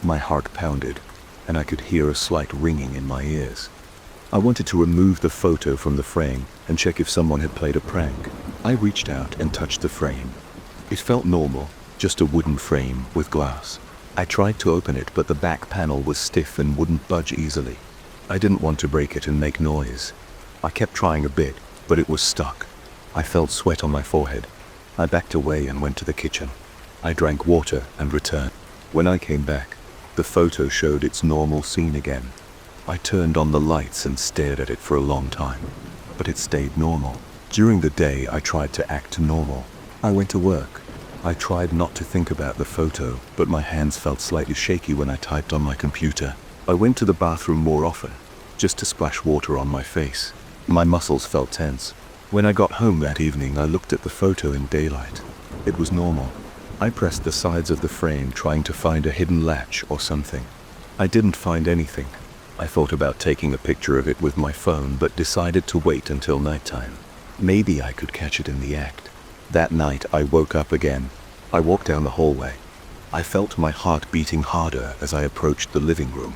My heart pounded, and I could hear a slight ringing in my ears. I wanted to remove the photo from the frame and check if someone had played a prank. I reached out and touched the frame. It felt normal, just a wooden frame with glass. I tried to open it, but the back panel was stiff and wouldn't budge easily. I didn't want to break it and make noise. I kept trying a bit, but it was stuck. I felt sweat on my forehead. I backed away and went to the kitchen. I drank water and returned. When I came back, the photo showed its normal scene again. I turned on the lights and stared at it for a long time, but it stayed normal. During the day, I tried to act normal. I went to work. I tried not to think about the photo, but my hands felt slightly shaky when I typed on my computer. I went to the bathroom more often, just to splash water on my face. My muscles felt tense. When I got home that evening, I looked at the photo in daylight. It was normal. I pressed the sides of the frame trying to find a hidden latch or something. I didn't find anything. I thought about taking a picture of it with my phone, but decided to wait until nighttime. Maybe I could catch it in the act. That night I woke up again. I walked down the hallway. I felt my heart beating harder as I approached the living room.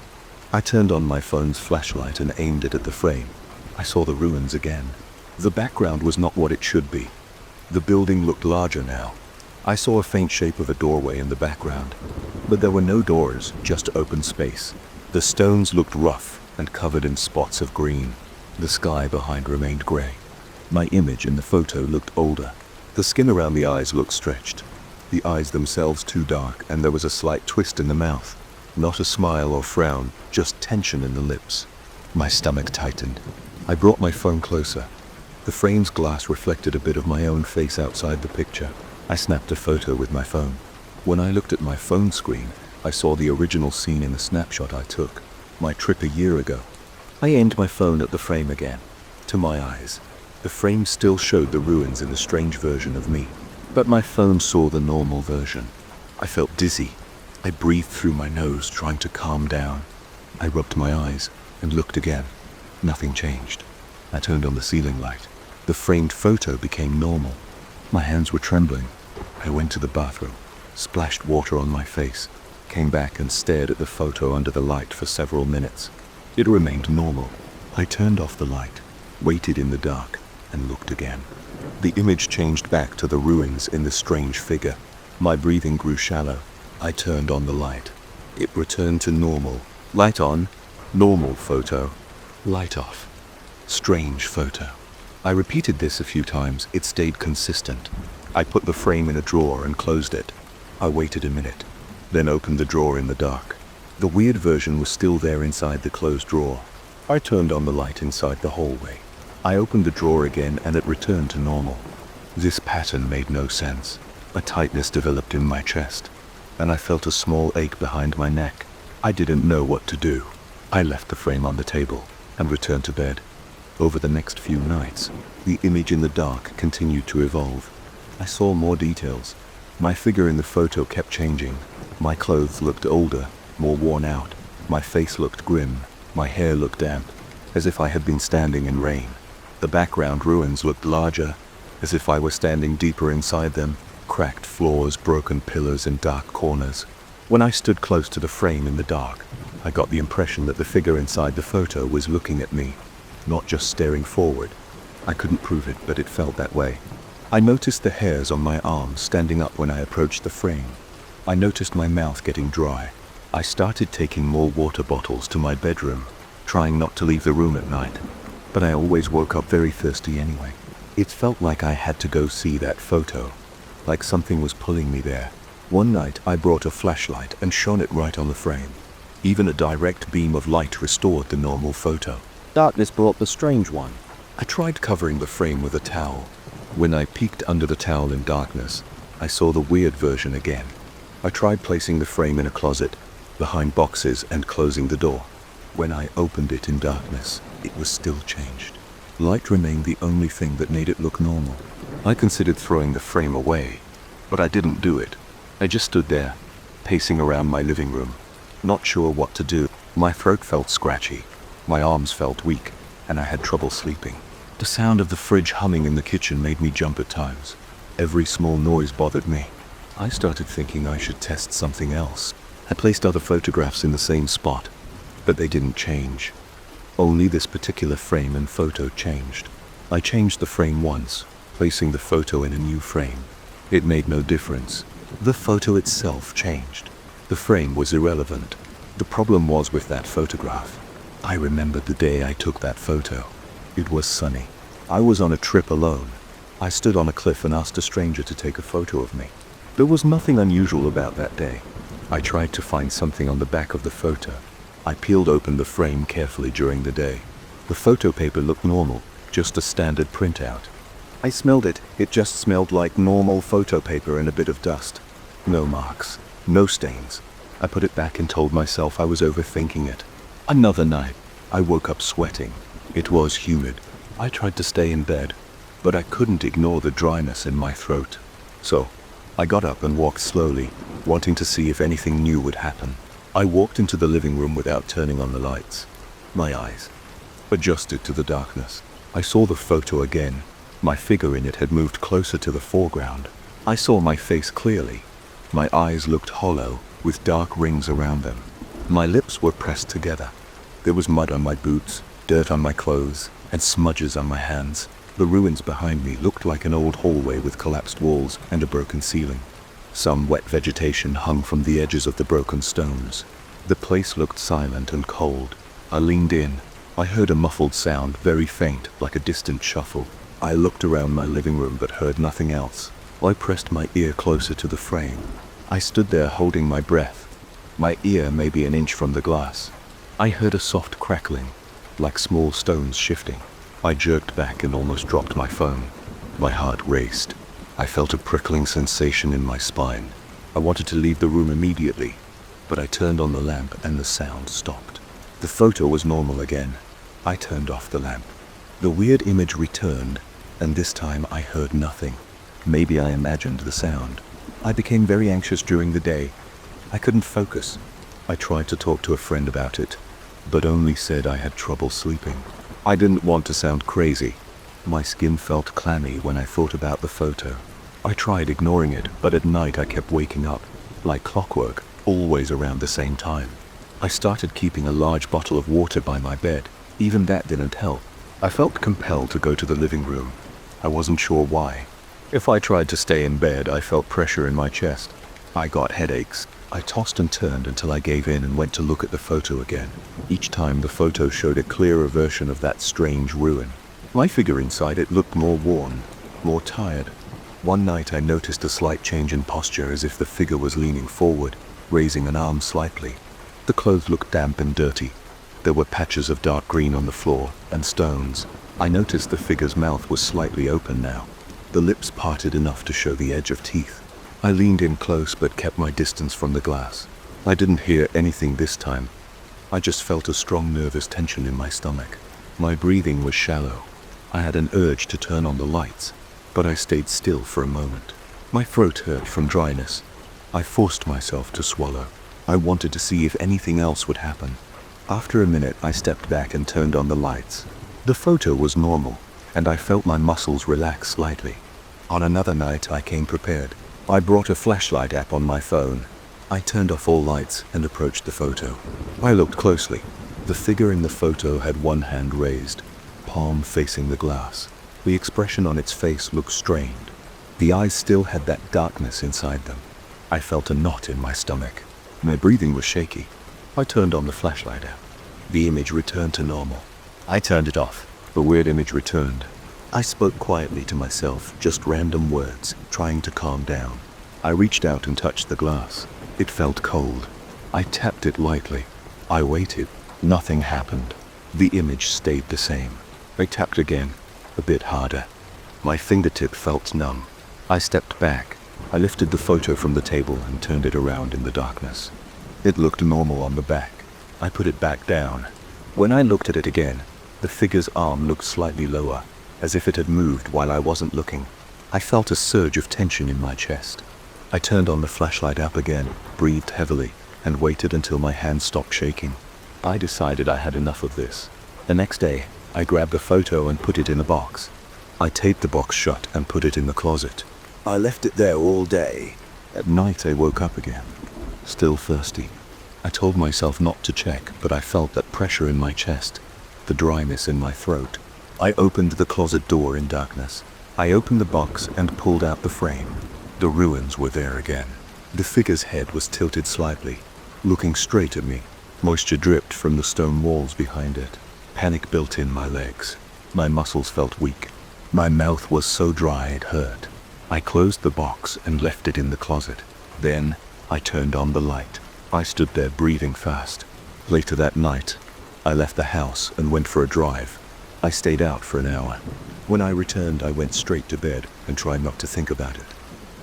I turned on my phone's flashlight and aimed it at the frame. I saw the ruins again. The background was not what it should be. The building looked larger now. I saw a faint shape of a doorway in the background, but there were no doors, just open space. The stones looked rough and covered in spots of green. The sky behind remained gray. My image in the photo looked older. The skin around the eyes looked stretched. The eyes themselves too dark, and there was a slight twist in the mouth. Not a smile or frown, just tension in the lips. My stomach tightened. I brought my phone closer. The frame's glass reflected a bit of my own face outside the picture. I snapped a photo with my phone. When I looked at my phone screen, I saw the original scene in the snapshot I took. My trip a year ago. I aimed my phone at the frame again. To my eyes, the frame still showed the ruins in the strange version of me. But my phone saw the normal version. I felt dizzy. I breathed through my nose, trying to calm down. I rubbed my eyes and looked again. Nothing changed. I turned on the ceiling light. The framed photo became normal. My hands were trembling. I went to the bathroom, splashed water on my face, came back and stared at the photo under the light for several minutes. It remained normal. I turned off the light, waited in the dark, and looked again. The image changed back to the ruins in the strange figure. My breathing grew shallow. I turned on the light. It returned to normal. Light on, normal photo. Light off. Strange photo. I repeated this a few times. It stayed consistent. I put the frame in a drawer and closed it. I waited a minute, then opened the drawer in the dark. The weird version was still there inside the closed drawer. I turned on the light inside the hallway. I opened the drawer again and it returned to normal. This pattern made no sense. A tightness developed in my chest, and I felt a small ache behind my neck. I didn't know what to do. I left the frame on the table and returned to bed. Over the next few nights, the image in the dark continued to evolve. I saw more details. My figure in the photo kept changing. My clothes looked older, more worn out. My face looked grim. My hair looked damp, as if I had been standing in rain. The background ruins looked larger, as if I were standing deeper inside them. Cracked floors, broken pillars, and dark corners. When I stood close to the frame in the dark, I got the impression that the figure inside the photo was looking at me, not just staring forward. I couldn't prove it, but it felt that way. I noticed the hairs on my arms standing up when I approached the frame. I noticed my mouth getting dry. I started taking more water bottles to my bedroom, trying not to leave the room at night. But I always woke up very thirsty anyway. It felt like I had to go see that photo, like something was pulling me there. One night I brought a flashlight and shone it right on the frame. Even a direct beam of light restored the normal photo. Darkness brought the strange one. I tried covering the frame with a towel. When I peeked under the towel in darkness, I saw the weird version again. I tried placing the frame in a closet, behind boxes, and closing the door. When I opened it in darkness, it was still changed. Light remained the only thing that made it look normal. I considered throwing the frame away, but I didn't do it. I just stood there, pacing around my living room, not sure what to do. My throat felt scratchy. My arms felt weak, and I had trouble sleeping. The sound of the fridge humming in the kitchen made me jump at times. Every small noise bothered me. I started thinking I should test something else. I placed other photographs in the same spot, but they didn't change. Only this particular frame and photo changed. I changed the frame once, placing the photo in a new frame. It made no difference. The photo itself changed. The frame was irrelevant. The problem was with that photograph. I remembered the day I took that photo. It was sunny. I was on a trip alone. I stood on a cliff and asked a stranger to take a photo of me. There was nothing unusual about that day. I tried to find something on the back of the photo. I peeled open the frame carefully during the day. The photo paper looked normal, just a standard printout. I smelled it. It just smelled like normal photo paper and a bit of dust. No marks, no stains. I put it back and told myself I was overthinking it. Another night, I woke up sweating. It was humid. I tried to stay in bed. but I couldn't ignore the dryness in my throat. So, I got up and walked slowly, wanting to see if anything new would happen. I walked into the living room without turning on the lights. My eyes adjusted to the darkness. I saw the photo again. My figure in it had moved closer to the foreground. I saw my face clearly. My eyes looked hollow, with dark rings around them. My lips were pressed together. There was mud on my boots, dirt on my clothes, and smudges on my hands. The ruins behind me looked like an old hallway with collapsed walls and a broken ceiling. Some wet vegetation hung from the edges of the broken stones. The place looked silent and cold. I leaned in. I heard a muffled sound, very faint, like a distant shuffle. I looked around my living room but heard nothing else. I pressed my ear closer to the frame. I stood there holding my breath, my ear maybe an inch from the glass. I heard a soft crackling, like small stones shifting. I jerked back and almost dropped my phone. My heart raced. I felt a prickling sensation in my spine. I wanted to leave the room immediately, but I turned on the lamp and the sound stopped. The photo was normal again. I turned off the lamp. The weird image returned, and this time I heard nothing. Maybe I imagined the sound. I became very anxious during the day. I couldn't focus. I tried to talk to a friend about it, but only said I had trouble sleeping. I didn't want to sound crazy. My skin felt clammy when I thought about the photo. I tried ignoring it, but at night I kept waking up, like clockwork, always around the same time. I started keeping a large bottle of water by my bed. Even that didn't help. I felt compelled to go to the living room. I wasn't sure why. If I tried to stay in bed, I felt pressure in my chest. I got headaches. I tossed and turned until I gave in and went to look at the photo again. Each time the photo showed a clearer version of that strange ruin. My figure inside it looked more worn, more tired. One night I noticed a slight change in posture, as if the figure was leaning forward, raising an arm slightly. The clothes looked damp and dirty. There were patches of dark green on the floor, and stones. I noticed the figure's mouth was slightly open now. The lips parted enough to show the edge of teeth. I leaned in close but kept my distance from the glass. I didn't hear anything this time. I just felt a strong nervous tension in my stomach. My breathing was shallow. I had an urge to turn on the lights, but I stayed still for a moment. My throat hurt from dryness. I forced myself to swallow. I wanted to see if anything else would happen. After a minute, I stepped back and turned on the lights. The photo was normal, and I felt my muscles relax slightly. On another night, I came prepared. I brought a flashlight app on my phone. I turned off all lights and approached the photo. I looked closely. The figure in the photo had one hand raised, palm facing the glass. The expression on its face looked strained. The eyes still had that darkness inside them. I felt a knot in my stomach. My breathing was shaky. I turned on the flashlight app. The image returned to normal. I turned it off. The weird image returned. I spoke quietly to myself, just random words, trying to calm down. I reached out and touched the glass. It felt cold. I tapped it lightly. I waited. Nothing happened. The image stayed the same. I tapped again, a bit harder. My fingertip felt numb. I stepped back. I lifted the photo from the table and turned it around in the darkness. It looked normal on the back. I put it back down. When I looked at it again, the figure's arm looked slightly lower, as if it had moved while I wasn't looking. I felt a surge of tension in my chest. I turned on the flashlight app again, breathed heavily, and waited until my hand stopped shaking. I decided I had enough of this. The next day, I grabbed the photo and put it in a box. I taped the box shut and put it in the closet. I left it there all day. At night, I woke up again, still thirsty. I told myself not to check, but I felt that pressure in my chest, the dryness in my throat. I opened the closet door in darkness. I opened the box and pulled out the frame. The ruins were there again. The figure's head was tilted slightly, looking straight at me. Moisture dripped from the stone walls behind it. Panic built in my legs. My muscles felt weak. My mouth was so dry it hurt. I closed the box and left it in the closet. Then I turned on the light. I stood there breathing fast. Later that night, I left the house and went for a drive. I stayed out for an hour. When I returned, I went straight to bed and tried not to think about it.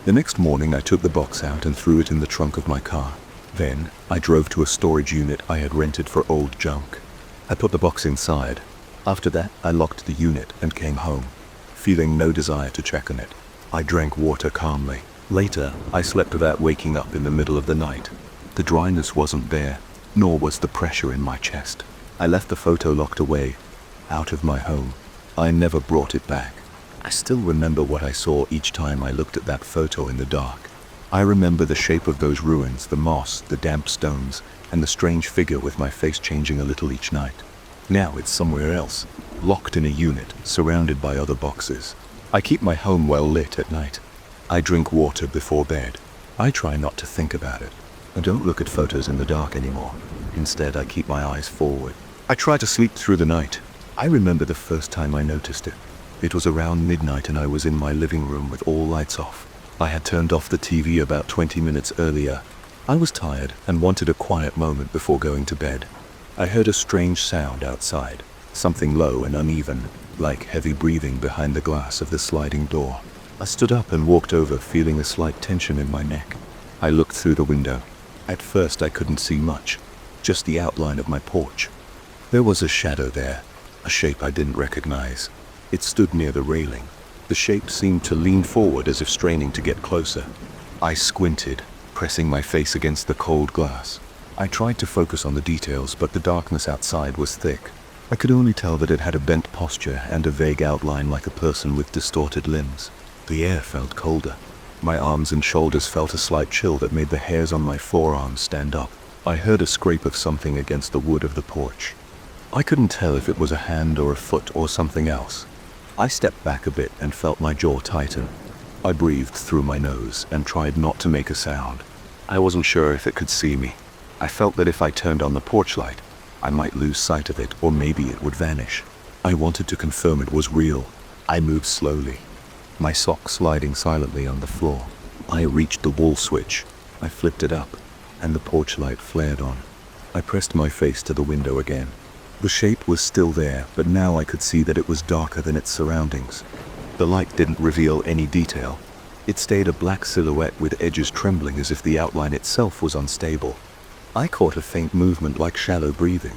The next morning, I took the box out and threw it in the trunk of my car. Then, I drove to a storage unit I had rented for old junk. I put the box inside. After that, I locked the unit and came home. feeling no desire to check on it. I drank water calmly. Later, I slept without waking up in the middle of the night. The dryness wasn't there, nor was the pressure in my chest. I left the photo locked away, out of my home. I never brought it back. I still remember what I saw each time I looked at that photo in the dark. I remember the shape of those ruins, the moss, the damp stones, and the strange figure with my face changing a little each night. Now it's somewhere else, locked in a unit, surrounded by other boxes. I keep my home well lit at night. I drink water before bed. I try not to think about it. I don't look at photos in the dark anymore. Instead, I keep my eyes forward. I try to sleep through the night. I remember the first time I noticed it. It was around midnight and I was in my living room with all lights off. I had turned off the TV about 20 minutes earlier. I was tired and wanted a quiet moment before going to bed. I heard a strange sound outside, something low and uneven, like heavy breathing behind the glass of the sliding door. I stood up and walked over, feeling a slight tension in my neck. I looked through the window. At first I couldn't see much, just the outline of my porch. There was a shadow there, a shape I didn't recognize. It stood near the railing. The shape seemed to lean forward as if straining to get closer. I squinted, pressing my face against the cold glass. I tried to focus on the details, but the darkness outside was thick. I could only tell that it had a bent posture and a vague outline like a person with distorted limbs. The air felt colder. My arms and shoulders felt a slight chill that made the hairs on my forearms stand up. I heard a scrape of something against the wood of the porch. I couldn't tell if it was a hand or a foot or something else. I stepped back a bit and felt my jaw tighten. I breathed through my nose and tried not to make a sound. I wasn't sure if it could see me. I felt that if I turned on the porch light, I might lose sight of it, or maybe it would vanish. I wanted to confirm it was real. I moved slowly, my sock sliding silently on the floor. I reached the wall switch. I flipped it up, and the porch light flared on. I pressed my face to the window again. The shape was still there, but now I could see that it was darker than its surroundings. The light didn't reveal any detail. It stayed a black silhouette with edges trembling as if the outline itself was unstable. I caught a faint movement like shallow breathing.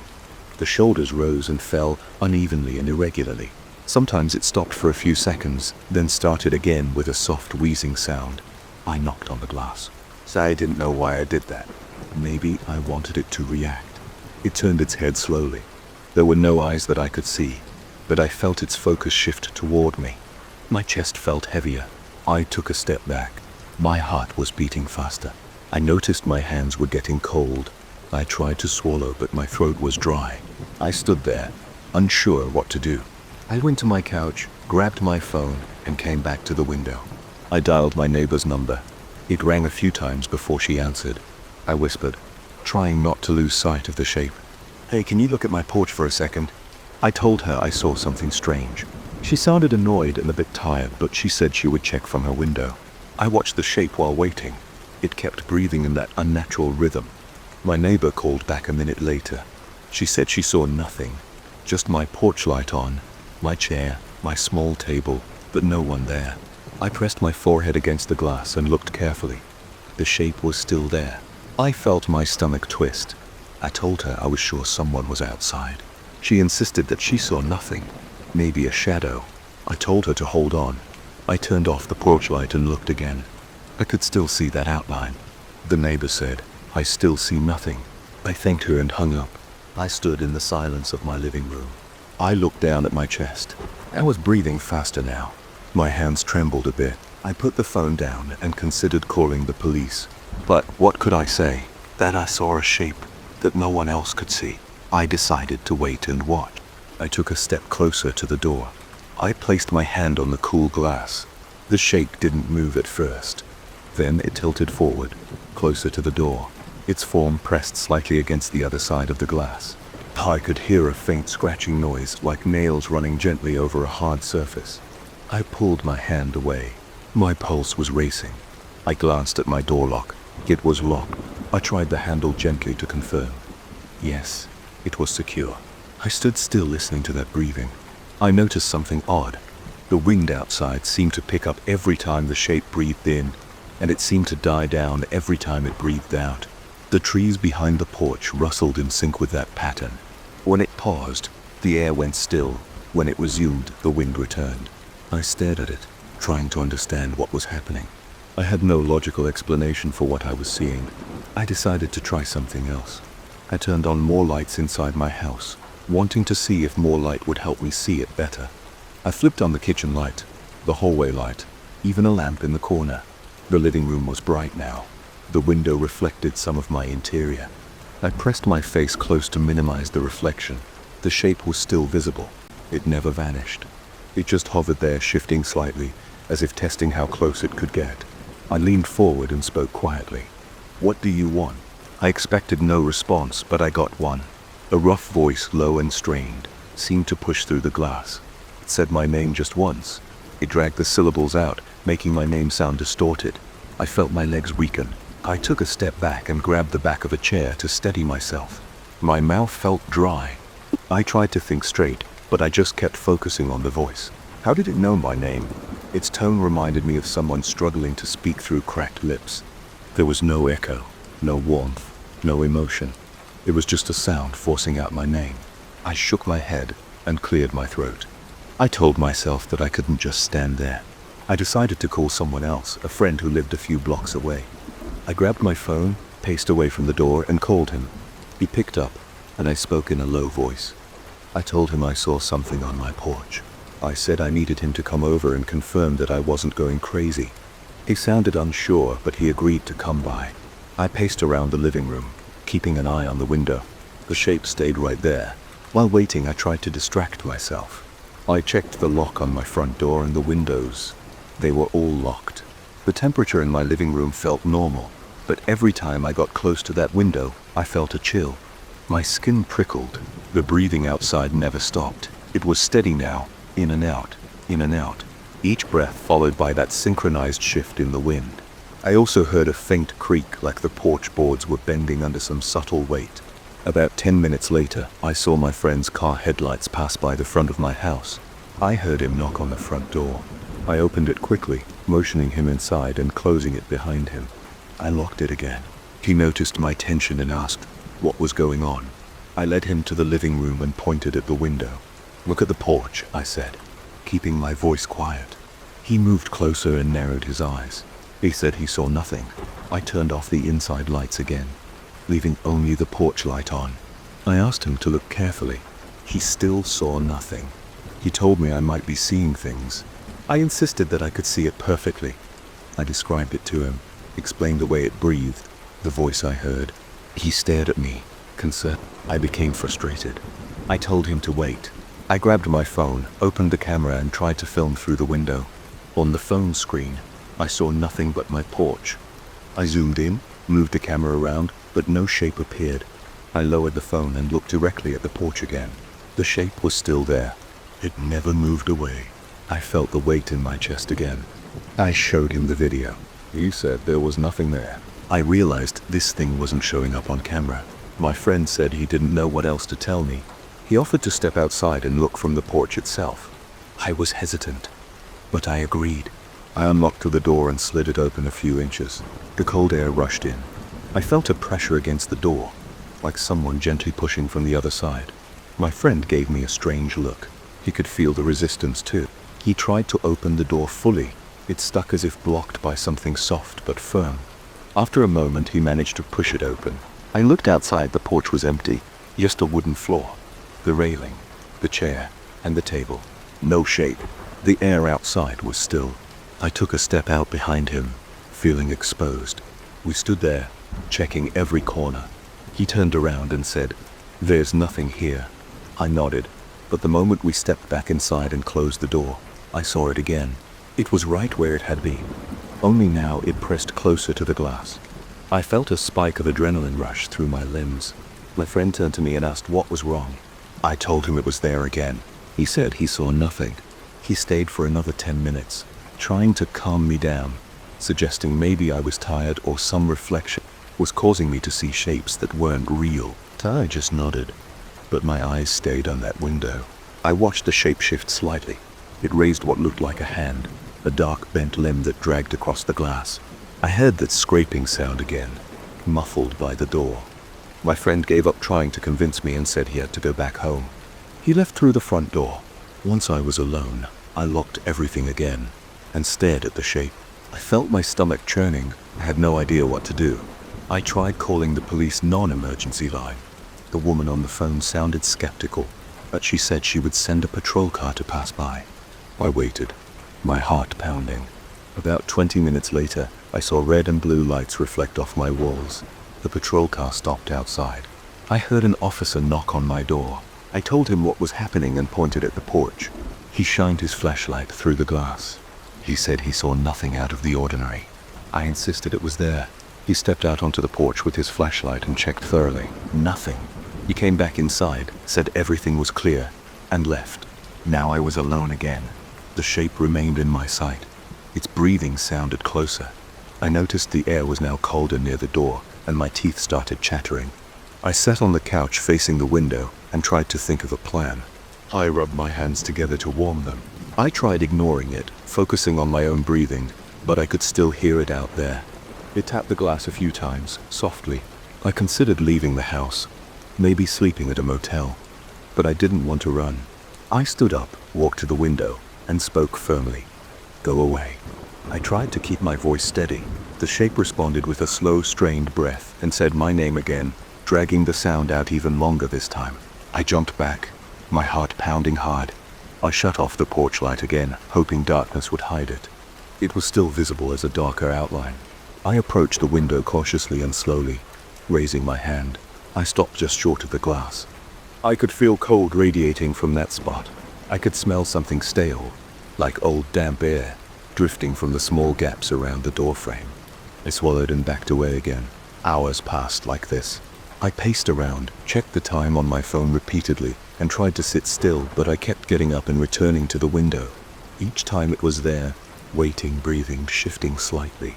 The shoulders rose and fell unevenly and irregularly. Sometimes it stopped for a few seconds, then started again with a soft wheezing sound. I knocked on the glass. I didn't know why I did that. Maybe I wanted it to react. It turned its head slowly. There were no eyes that I could see, but I felt its focus shift toward me. My chest felt heavier. I took a step back. My heart was beating faster. I noticed my hands were getting cold. I tried to swallow, but my throat was dry. I stood there, unsure what to do. I went to my couch, grabbed my phone, and came back to the window. I dialed my neighbor's number. It rang a few times before she answered. I whispered, trying not to lose sight of the shape. "Hey, can you look at my porch for a second?" I told her I saw something strange. She sounded annoyed and a bit tired, but she said she would check from her window. I watched the shape while waiting. It kept breathing in that unnatural rhythm. My neighbor called back a minute later. She said she saw nothing, just my porch light on, my chair, my small table, but no one there. I pressed my forehead against the glass and looked carefully. The shape was still there. I felt my stomach twist. I told her I was sure someone was outside. She insisted that she saw nothing, maybe a shadow. I told her to hold on. I turned off the porch light and looked again. I could still see that outline. The neighbor said, "I still see nothing." I thanked her and hung up. I stood in the silence of my living room. I looked down at my chest. I was breathing faster now. My hands trembled a bit. I put the phone down and considered calling the police. But what could I say? That I saw a shape that no one else could see. I decided to wait and watch. I took a step closer to the door. I placed my hand on the cool glass. The shape didn't move at first. Then it tilted forward, closer to the door. Its form pressed slightly against the other side of the glass. I could hear a faint scratching noise, like nails running gently over a hard surface. I pulled my hand away. My pulse was racing. I glanced at my door lock. It was locked. I tried the handle gently to confirm. Yes, it was secure. I stood still listening to that breathing. I noticed something odd. The wind outside seemed to pick up every time the shape breathed in, and it seemed to die down every time it breathed out. The trees behind the porch rustled in sync with that pattern. When it paused, the air went still. When it resumed, the wind returned. I stared at it, trying to understand what was happening. I had no logical explanation for what I was seeing. I decided to try something else. I turned on more lights inside my house, wanting to see if more light would help me see it better. I flipped on the kitchen light, the hallway light, even a lamp in the corner. The living room was bright now. The window reflected some of my interior. I pressed my face close to minimize the reflection. The shape was still visible. It never vanished. It just hovered there, shifting slightly, as if testing how close it could get. I leaned forward and spoke quietly. "What do you want?" I expected no response, but I got one. A rough voice, low and strained, seemed to push through the glass. It said my name just once. It dragged the syllables out, making my name sound distorted. I felt my legs weaken. I took a step back and grabbed the back of a chair to steady myself. My mouth felt dry. I tried to think straight, but I just kept focusing on the voice. How did it know my name? Its tone reminded me of someone struggling to speak through cracked lips. There was no echo, no warmth, no emotion. It was just a sound forcing out my name. I shook my head and cleared my throat. I told myself that I couldn't just stand there. I decided to call someone else, a friend who lived a few blocks away. I grabbed my phone, paced away from the door, and called him. He picked up, and I spoke in a low voice. I told him I saw something on my porch. I said I needed him to come over and confirm that I wasn't going crazy. He sounded unsure, but he agreed to come by. I paced around the living room, keeping an eye on the window. The shape stayed right there. While waiting, I tried to distract myself. I checked the lock on my front door and the windows. They were all locked. The temperature in my living room felt normal, but every time I got close to that window, I felt a chill. My skin prickled. The breathing outside never stopped. It was steady now, in and out, in and out. Each breath followed by that synchronized shift in the wind. I also heard a faint creak, like the porch boards were bending under some subtle weight. About 10 minutes later, I saw my friend's car headlights pass by the front of my house. I heard him knock on the front door. I opened it quickly, motioning him inside and closing it behind him. I locked it again. He noticed my tension and asked what was going on. I led him to the living room and pointed at the window. "Look at the porch," I said, keeping my voice quiet. He moved closer and narrowed his eyes. He said he saw nothing. I turned off the inside lights again, leaving only the porch light on. I asked him to look carefully. He still saw nothing. He told me I might be seeing things. I insisted that I could see it perfectly. I described it to him, explained the way it breathed, the voice I heard. He stared at me, concerned. I became frustrated. I told him to wait. I grabbed my phone, opened the camera, and tried to film through the window. On the phone screen, I saw nothing but my porch. I zoomed in, moved the camera around, but no shape appeared. I lowered the phone and looked directly at the porch again. The shape was still there. It never moved away. I felt the weight in my chest again. I showed him the video. He said there was nothing there. I realized this thing wasn't showing up on camera. My friend said he didn't know what else to tell me. He offered to step outside and look from the porch itself. I was hesitant, but I agreed. I unlocked the door and slid it open a few inches. The cold air rushed in. I felt a pressure against the door, like someone gently pushing from the other side. My friend gave me a strange look. He could feel the resistance too. He tried to open the door fully. It stuck as if blocked by something soft but firm. After a moment, he managed to push it open. I looked outside. The porch was empty, just a wooden floor. The railing, the chair, and the table. No shape. The air outside was still. I took a step out behind him, feeling exposed. We stood there, checking every corner. He turned around and said, "There's nothing here." I nodded, but the moment we stepped back inside and closed the door, I saw it again. It was right where it had been, only now it pressed closer to the glass. I felt a spike of adrenaline rush through my limbs. My friend turned to me and asked what was wrong. I told him it was there again. He said he saw nothing. He stayed for another 10 minutes, trying to calm me down, suggesting maybe I was tired or some reflection was causing me to see shapes that weren't real. I just nodded, but my eyes stayed on that window. I watched the shape shift slightly. It raised what looked like a hand, a dark bent limb that dragged across the glass. I heard that scraping sound again, muffled by the door. My friend gave up trying to convince me and said he had to go back home. He left through the front door. Once I was alone, I locked everything again and stared at the shape. I felt my stomach churning. I had no idea what to do. I tried calling the police non-emergency line. The woman on the phone sounded skeptical, but she said she would send a patrol car to pass by. I waited, my heart pounding. About 20 minutes later, I saw red and blue lights reflect off my walls. The patrol car stopped outside. I heard an officer knock on my door. I told him what was happening and pointed at the porch. He shined his flashlight through the glass. He said he saw nothing out of the ordinary. I insisted it was there. He stepped out onto the porch with his flashlight and checked thoroughly. Nothing. He came back inside, said everything was clear, and left. Now I was alone again. The shape remained in my sight. Its breathing sounded closer. I noticed the air was now colder near the door, and my teeth started chattering. I sat on the couch facing the window and tried to think of a plan. I rubbed my hands together to warm them. I tried ignoring it, focusing on my own breathing, but I could still hear it out there. It tapped the glass a few times, softly. I considered leaving the house, maybe sleeping at a motel, but I didn't want to run. I stood up, walked to the window, and spoke firmly. "Go away." I tried to keep my voice steady. The shape responded with a slow, strained breath and said my name again, dragging the sound out even longer this time. I jumped back, my heart pounding hard. I shut off the porch light again, hoping darkness would hide it. It was still visible as a darker outline. I approached the window cautiously and slowly, raising my hand. I stopped just short of the glass. I could feel cold radiating from that spot. I could smell something stale, like old damp air, drifting from the small gaps around the doorframe. I swallowed and backed away again. Hours passed like this. I paced around, checked the time on my phone repeatedly, and tried to sit still, but I kept getting up and returning to the window. Each time it was there, waiting, breathing, shifting slightly.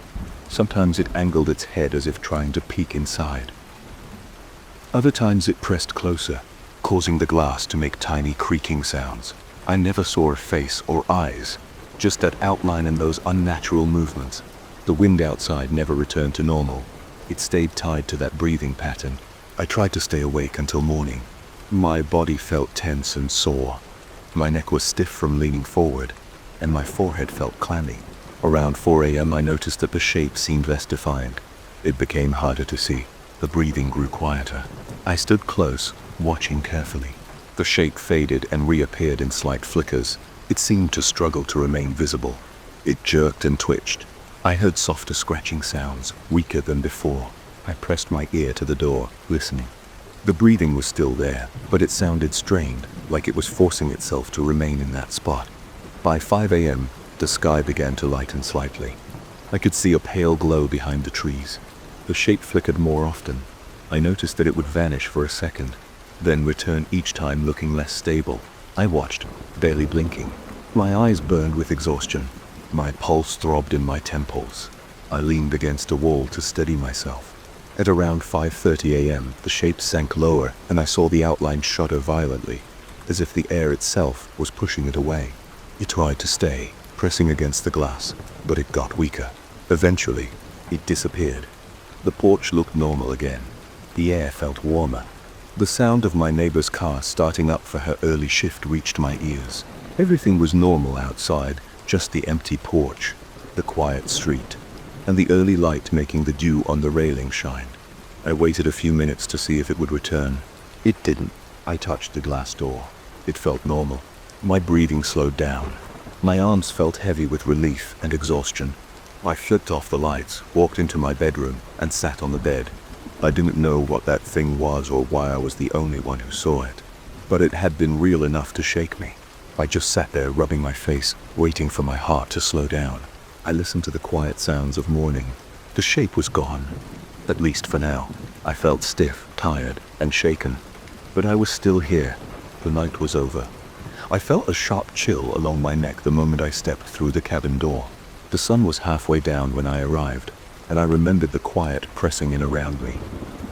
Sometimes it angled its head as if trying to peek inside. Other times it pressed closer, causing the glass to make tiny creaking sounds. I never saw a face or eyes, just that outline and those unnatural movements. The wind outside never returned to normal. It stayed tied to that breathing pattern. I tried to stay awake until morning. My body felt tense and sore. My neck was stiff from leaning forward, and my forehead felt clammy. Around 4 a.m. I noticed that the shape seemed less defined. It became harder to see. The breathing grew quieter. I stood close, watching carefully. The shape faded and reappeared in slight flickers. It seemed to struggle to remain visible. It jerked and twitched. I heard softer scratching sounds, weaker than before. I pressed my ear to the door, listening. The breathing was still there, but it sounded strained, like it was forcing itself to remain in that spot. By 5 a.m., the sky began to lighten slightly. I could see a pale glow behind the trees. The shape flickered more often. I noticed that it would vanish for a second, then return each time looking less stable. I watched, barely blinking. My eyes burned with exhaustion. My pulse throbbed in my temples. I leaned against a wall to steady myself. At around 5:30 a.m., the shape sank lower, and I saw the outline shudder violently, as if the air itself was pushing it away. It tried to stay, pressing against the glass, but it got weaker. Eventually, it disappeared. The porch looked normal again. The air felt warmer. The sound of my neighbor's car starting up for her early shift reached my ears. Everything was normal outside, just the empty porch, the quiet street, and the early light making the dew on the railing shine. I waited a few minutes to see if it would return. It didn't. I touched the glass door. It felt normal. My breathing slowed down. My arms felt heavy with relief and exhaustion. I flipped off the lights, walked into my bedroom, and sat on the bed. I didn't know what that thing was or why I was the only one who saw it, but it had been real enough to shake me. I just sat there rubbing my face, waiting for my heart to slow down. I listened to the quiet sounds of morning. The shape was gone, at least for now. I felt stiff, tired, and shaken, but I was still here. The night was over. I felt a sharp chill along my neck the moment I stepped through the cabin door. The sun was halfway down when I arrived, and I remembered the quiet pressing in around me.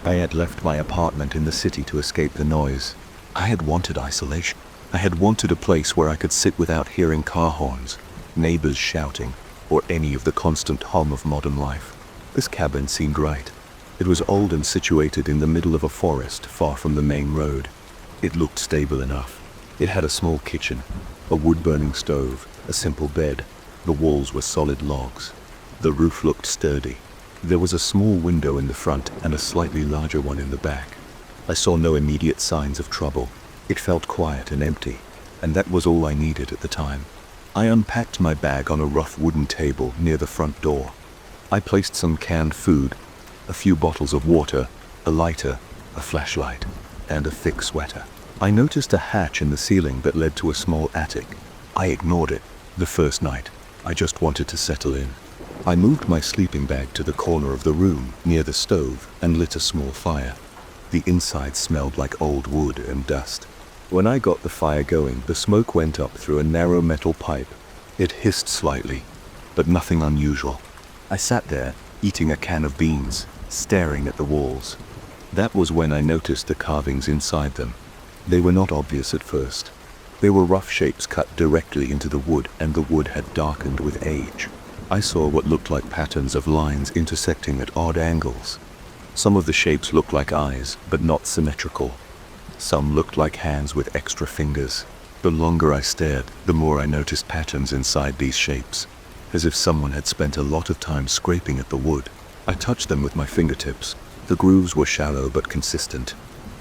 I had left my apartment in the city to escape the noise. I had wanted isolation. I had wanted a place where I could sit without hearing car horns, neighbors shouting, or any of the constant hum of modern life. This cabin seemed right. It was old and situated in the middle of a forest far from the main road. It looked stable enough. It had a small kitchen, a wood-burning stove, a simple bed. The walls were solid logs. The roof looked sturdy. There was a small window in the front and a slightly larger one in the back. I saw no immediate signs of trouble. It felt quiet and empty, and that was all I needed at the time. I unpacked my bag on a rough wooden table near the front door. I placed some canned food, a few bottles of water, a lighter, a flashlight, and a thick sweater. I noticed a hatch in the ceiling that led to a small attic. I ignored it. The first night, I just wanted to settle in. I moved my sleeping bag to the corner of the room near the stove and lit a small fire. The inside smelled like old wood and dust. When I got the fire going, the smoke went up through a narrow metal pipe. It hissed slightly, but nothing unusual. I sat there, eating a can of beans, staring at the walls. That was when I noticed the carvings inside them. They were not obvious at first. They were rough shapes cut directly into the wood, and the wood had darkened with age. I saw what looked like patterns of lines intersecting at odd angles. Some of the shapes looked like eyes, but not symmetrical. Some looked like hands with extra fingers. The longer I stared, the more I noticed patterns inside these shapes, as if someone had spent a lot of time scraping at the wood. I touched them with my fingertips. The grooves were shallow but consistent.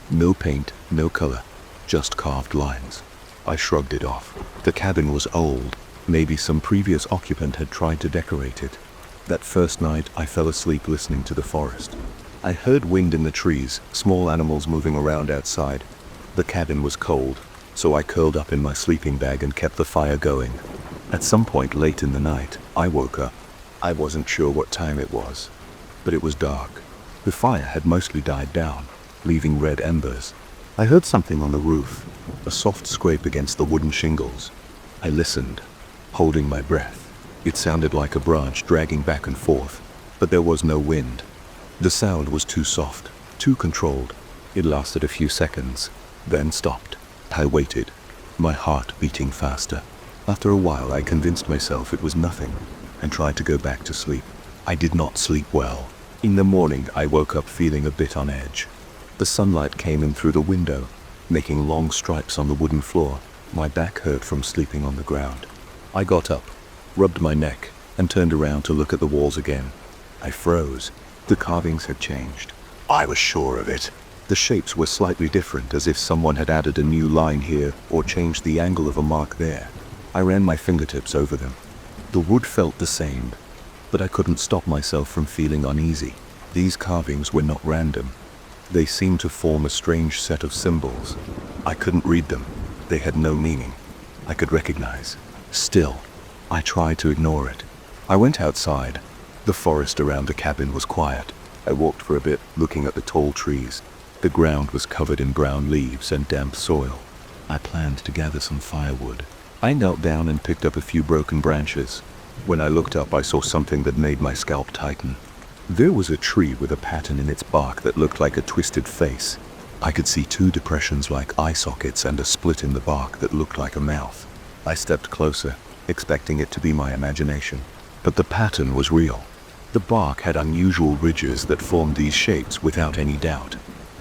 No paint, no color, just carved lines. I shrugged it off. The cabin was old. Maybe some previous occupant had tried to decorate it. That first night, I fell asleep listening to the forest. I heard wind in the trees, small animals moving around outside. The cabin was cold, so I curled up in my sleeping bag and kept the fire going. At some point late in the night, I woke up. I wasn't sure what time it was, but it was dark. The fire had mostly died down, leaving red embers. I heard something on the roof, a soft scrape against the wooden shingles. I listened, holding my breath. It sounded like a branch dragging back and forth, but there was no wind. The sound was too soft, too controlled. It lasted a few seconds, then stopped. I waited, my heart beating faster. After a while, I convinced myself it was nothing and tried to go back to sleep. I did not sleep well. In the morning, I woke up feeling a bit on edge. The sunlight came in through the window, making long stripes on the wooden floor. My back hurt from sleeping on the ground. I got up, rubbed my neck, and turned around to look at the walls again. I froze. The carvings had changed. I was sure of it. The shapes were slightly different, as if someone had added a new line here or changed the angle of a mark there. I ran my fingertips over them. The wood felt the same, but I couldn't stop myself from feeling uneasy. These carvings were not random. They seemed to form a strange set of symbols. I couldn't read them. They had no meaning I could recognize. Still, I tried to ignore it. I went outside. The forest around the cabin was quiet. I walked for a bit, looking at the tall trees. The ground was covered in brown leaves and damp soil. I planned to gather some firewood. I knelt down and picked up a few broken branches. When I looked up, I saw something that made my scalp tighten. There was a tree with a pattern in its bark that looked like a twisted face. I could see 2 depressions like eye sockets and a split in the bark that looked like a mouth. I stepped closer, expecting it to be my imagination. But the pattern was real. The bark had unusual ridges that formed these shapes without any doubt.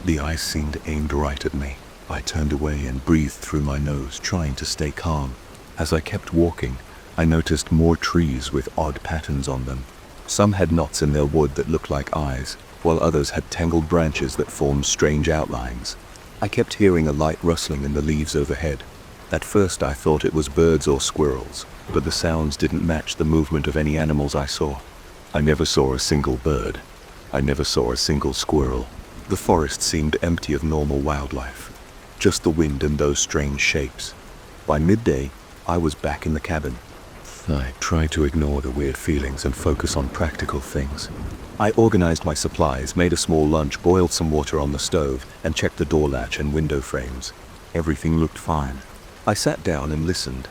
The eyes seemed aimed right at me. I turned away and breathed through my nose, trying to stay calm. As I kept walking, I noticed more trees with odd patterns on them. Some had knots in their wood that looked like eyes, while others had tangled branches that formed strange outlines. I kept hearing a light rustling in the leaves overhead. At first I thought it was birds or squirrels, but the sounds didn't match the movement of any animals I saw. I never saw a single bird. I never saw a single squirrel. The forest seemed empty of normal wildlife, just the wind and those strange shapes. By midday, I was back in the cabin. I tried to ignore the weird feelings and focus on practical things. I organized my supplies, made a small lunch, boiled some water on the stove, and checked the door latch and window frames. Everything looked fine. I sat down and listened.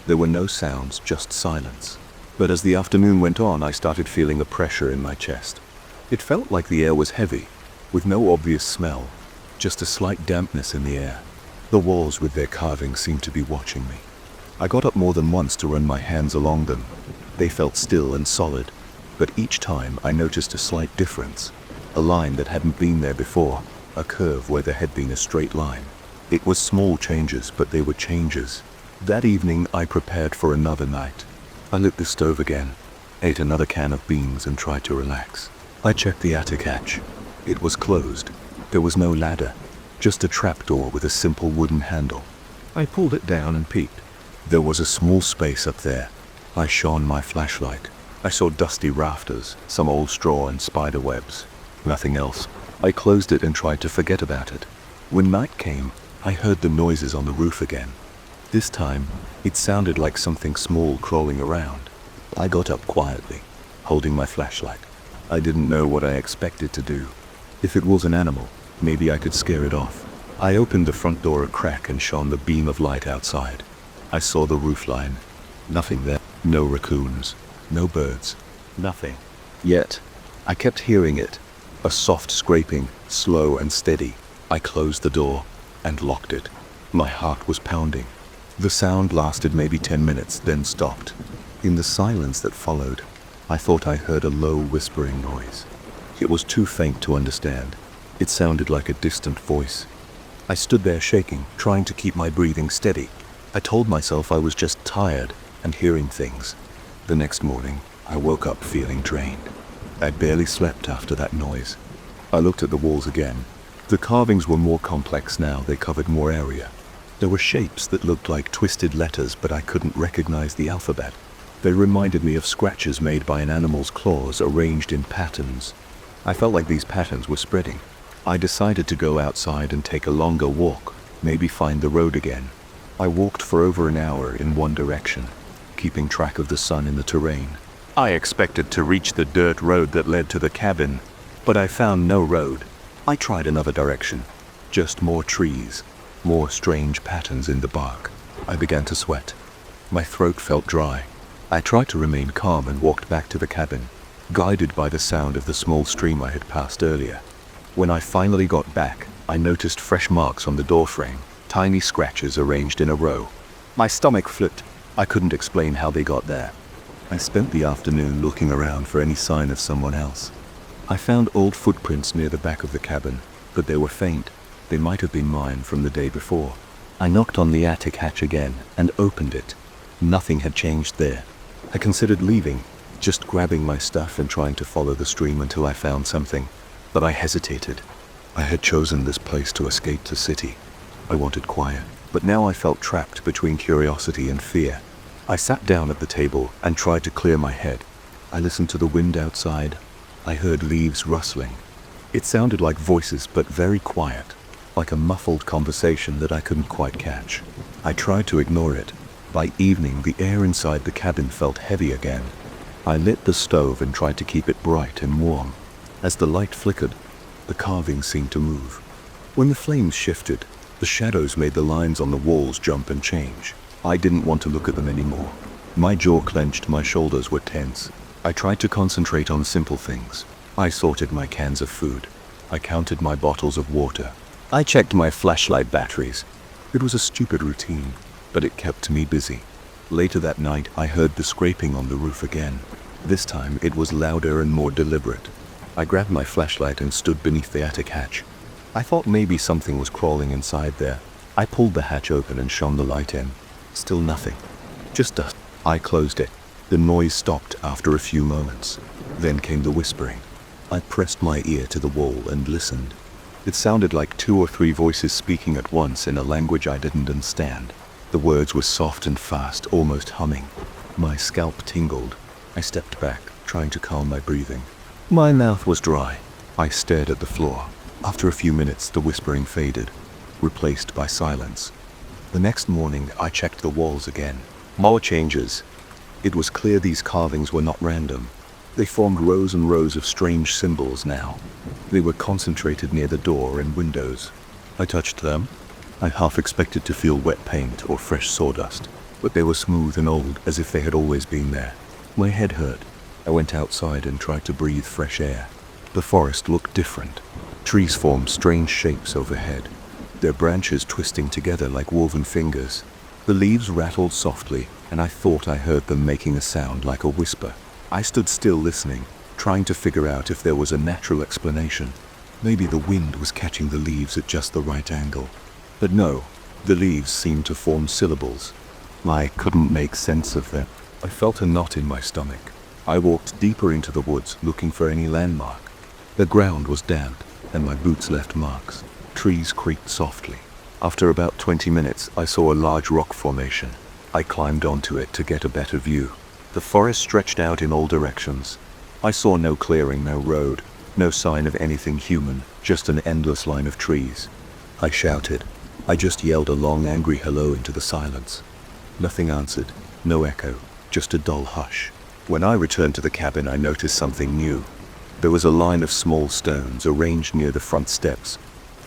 There were no sounds, just silence. But as the afternoon went on, I started feeling a pressure in my chest. It felt like the air was heavy, with no obvious smell, just a slight dampness in the air. The walls with their carvings seemed to be watching me. I got up more than once to run my hands along them. They felt still and solid, but each time I noticed a slight difference. A line that hadn't been there before, a curve where there had been a straight line. It was small changes, but they were changes. That evening, I prepared for another night. I lit the stove again, ate another can of beans and tried to relax. I checked the attic hatch. It was closed. There was no ladder, just a trapdoor with a simple wooden handle. I pulled it down and peeked. There was a small space up there. I shone my flashlight. I saw dusty rafters, some old straw and spider webs. Nothing else. I closed it and tried to forget about it. When night came, I heard the noises on the roof again. This time, it sounded like something small crawling around. I got up quietly, holding my flashlight. I didn't know what I expected to do. If it was an animal, maybe I could scare it off. I opened the front door a crack and shone the beam of light outside. I saw the roofline. Nothing there. No raccoons. No birds. Nothing. Yet, I kept hearing it. A soft scraping, slow and steady. I closed the door and locked it. My heart was pounding. The sound lasted maybe 10 minutes, then stopped. In the silence that followed, I thought I heard a low whispering noise. It was too faint to understand. It sounded like a distant voice. I stood there shaking, trying to keep my breathing steady. I told myself I was just tired and hearing things. The next morning, I woke up feeling drained. I barely slept after that noise. I looked at the walls again. The carvings were more complex now. They covered more area. There were shapes that looked like twisted letters, but I couldn't recognize the alphabet. They reminded me of scratches made by an animal's claws arranged in patterns. I felt like these patterns were spreading. I decided to go outside and take a longer walk, maybe find the road again. I walked for over an hour in one direction, keeping track of the sun in the terrain. I expected to reach the dirt road that led to the cabin, but I found no road. I tried another direction, just more trees, more strange patterns in the bark. I began to sweat. My throat felt dry. I tried to remain calm and walked back to the cabin, guided by the sound of the small stream I had passed earlier. When I finally got back, I noticed fresh marks on the doorframe, tiny scratches arranged in a row. My stomach flipped. I couldn't explain how they got there. I spent the afternoon looking around for any sign of someone else. I found old footprints near the back of the cabin, but they were faint. They might have been mine from the day before. I knocked on the attic hatch again and opened it. Nothing had changed there. I considered leaving, just grabbing my stuff and trying to follow the stream until I found something. But I hesitated. I had chosen this place to escape the city. I wanted quiet, but now I felt trapped between curiosity and fear. I sat down at the table and tried to clear my head. I listened to the wind outside. I heard leaves rustling. It sounded like voices, but very quiet, like a muffled conversation that I couldn't quite catch. I tried to ignore it. By evening, the air inside the cabin felt heavy again. I lit the stove and tried to keep it bright and warm. As the light flickered, the carvings seemed to move. When the flames shifted, the shadows made the lines on the walls jump and change. I didn't want to look at them anymore. My jaw clenched, my shoulders were tense. I tried to concentrate on simple things. I sorted my cans of food. I counted my bottles of water. I checked my flashlight batteries. It was a stupid routine, but it kept me busy. Later that night, I heard the scraping on the roof again. This time, it was louder and more deliberate. I grabbed my flashlight and stood beneath the attic hatch. I thought maybe something was crawling inside there. I pulled the hatch open and shone the light in. Still nothing. Just dust. I closed it. The noise stopped after a few moments. Then came the whispering. I pressed my ear to the wall and listened. It sounded like 2 or 3 voices speaking at once in a language I didn't understand. The words were soft and fast, almost humming. My scalp tingled. I stepped back, trying to calm my breathing. My mouth was dry. I stared at the floor. After a few minutes, the whispering faded, replaced by silence. The next morning, I checked the walls again. More changes. It was clear these carvings were not random. They formed rows and rows of strange symbols now. They were concentrated near the door and windows. I touched them. I half expected to feel wet paint or fresh sawdust, but they were smooth and old, as if they had always been there. My head hurt. I went outside and tried to breathe fresh air. The forest looked different. Trees formed strange shapes overhead, their branches twisting together like woven fingers. The leaves rattled softly, and I thought I heard them making a sound like a whisper. I stood still listening, trying to figure out if there was a natural explanation. Maybe the wind was catching the leaves at just the right angle. But no, the leaves seemed to form syllables. I couldn't make sense of them. I felt a knot in my stomach. I walked deeper into the woods looking for any landmark. The ground was damp and my boots left marks. Trees creaked softly. After about 20 minutes, I saw a large rock formation. I climbed onto it to get a better view. The forest stretched out in all directions. I saw no clearing, no road, no sign of anything human, just an endless line of trees. I shouted. I just yelled a long, angry hello into the silence. Nothing answered, no echo, just a dull hush. When I returned to the cabin, I noticed something new. There was a line of small stones arranged near the front steps.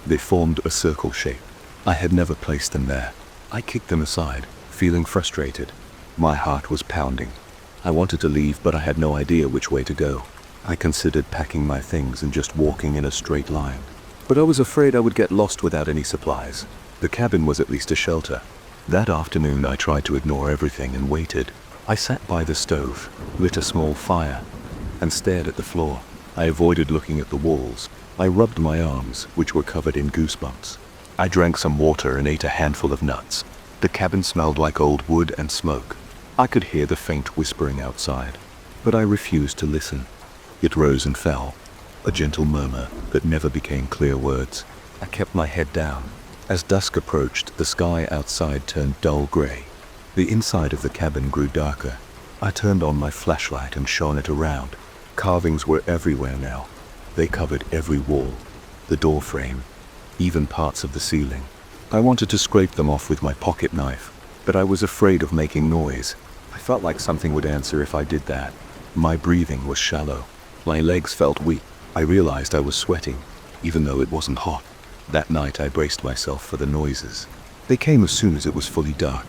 They formed a circle shape. I had never placed them there. I kicked them aside, feeling frustrated. My heart was pounding. I wanted to leave, but I had no idea which way to go. I considered packing my things and just walking in a straight line. But I was afraid I would get lost without any supplies. The cabin was at least a shelter. That afternoon, I tried to ignore everything and waited. I sat by the stove, lit a small fire, and stared at the floor. I avoided looking at the walls. I rubbed my arms, which were covered in goosebumps. I drank some water and ate a handful of nuts. The cabin smelled like old wood and smoke. I could hear the faint whispering outside, but I refused to listen. It rose and fell, a gentle murmur that never became clear words. I kept my head down. As dusk approached, the sky outside turned dull gray. The inside of the cabin grew darker. I turned on my flashlight and shone it around. Carvings were everywhere now. They covered every wall, the door frame, even parts of the ceiling. I wanted to scrape them off with my pocket knife, but I was afraid of making noise. I felt like something would answer if I did that. My breathing was shallow. My legs felt weak. I realized I was sweating, even though it wasn't hot. That night I braced myself for the noises. They came as soon as it was fully dark.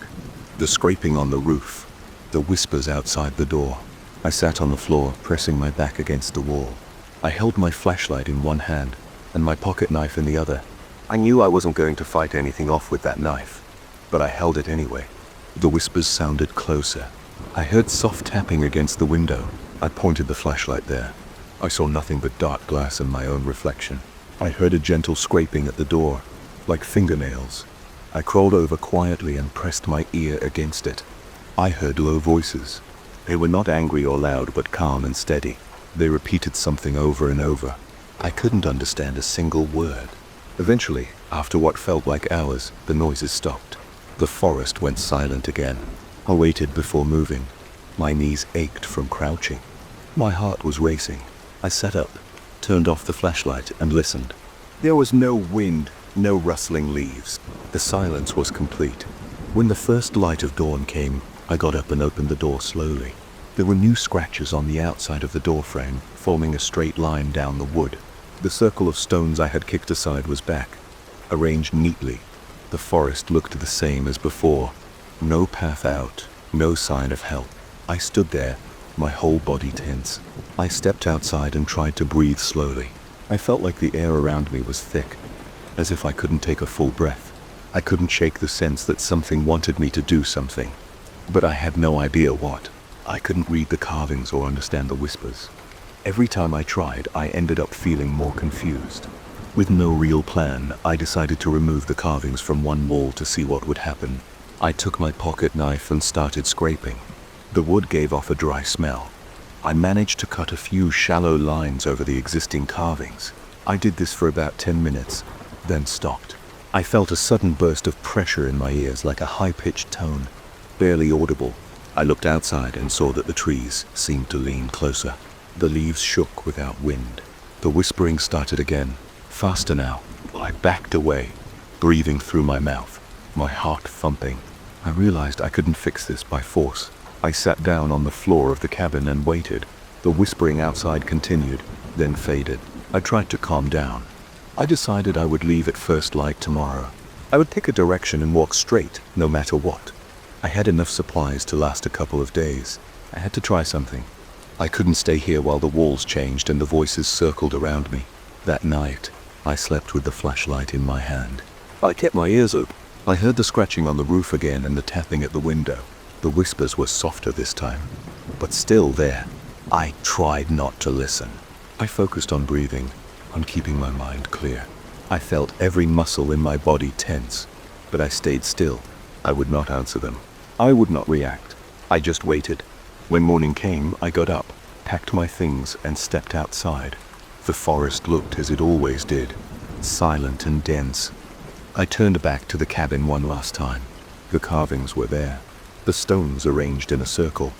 The scraping on the roof, the whispers outside the door. I sat on the floor, pressing my back against the wall. I held my flashlight in one hand and my pocket knife in the other. I knew I wasn't going to fight anything off with that knife, but I held it anyway. The whispers sounded closer. I heard soft tapping against the window. I pointed the flashlight there. I saw nothing but dark glass and my own reflection. I heard a gentle scraping at the door, like fingernails. I crawled over quietly and pressed my ear against it. I heard low voices. They were not angry or loud, but calm and steady. They repeated something over and over. I couldn't understand a single word. Eventually, after what felt like hours, the noises stopped. The forest went silent again. I waited before moving. My knees ached from crouching. My heart was racing. I sat up, turned off the flashlight, and listened. There was no wind, no rustling leaves. The silence was complete. When the first light of dawn came, I got up and opened the door slowly. There were new scratches on the outside of the door frame, forming a straight line down the wood. The circle of stones I had kicked aside was back, arranged neatly. The forest looked the same as before. No path out, no sign of help. I stood there, my whole body tense. I stepped outside and tried to breathe slowly. I felt like the air around me was thick, as if I couldn't take a full breath. I couldn't shake the sense that something wanted me to do something, but I had no idea what. I couldn't read the carvings or understand the whispers. Every time I tried, I ended up feeling more confused. With no real plan, I decided to remove the carvings from one wall to see what would happen. I took my pocket knife and started scraping. The wood gave off a dry smell. I managed to cut a few shallow lines over the existing carvings. I did this for about 10 minutes, then stopped. I felt a sudden burst of pressure in my ears, like a high-pitched tone, barely audible. I looked outside and saw that the trees seemed to lean closer. The leaves shook without wind. The whispering started again, faster now. I backed away, breathing through my mouth, my heart thumping. I realized I couldn't fix this by force. I sat down on the floor of the cabin and waited. The whispering outside continued, then faded. I tried to calm down. I decided I would leave at first light tomorrow. I would pick a direction and walk straight, no matter what. I had enough supplies to last a couple of days. I had to try something. I couldn't stay here while the walls changed and the voices circled around me. That night, I slept with the flashlight in my hand. I kept my ears open. I heard the scratching on the roof again and the tapping at the window. The whispers were softer this time, but still there. I tried not to listen. I focused on breathing, on keeping my mind clear. I felt every muscle in my body tense. but I stayed still. I would not answer them. I would not react. I just waited. When morning came, I got up, packed my things, and stepped outside. The forest looked as it always did, silent and dense. I turned back to the cabin one last time. The carvings were there, the stones arranged in a circle.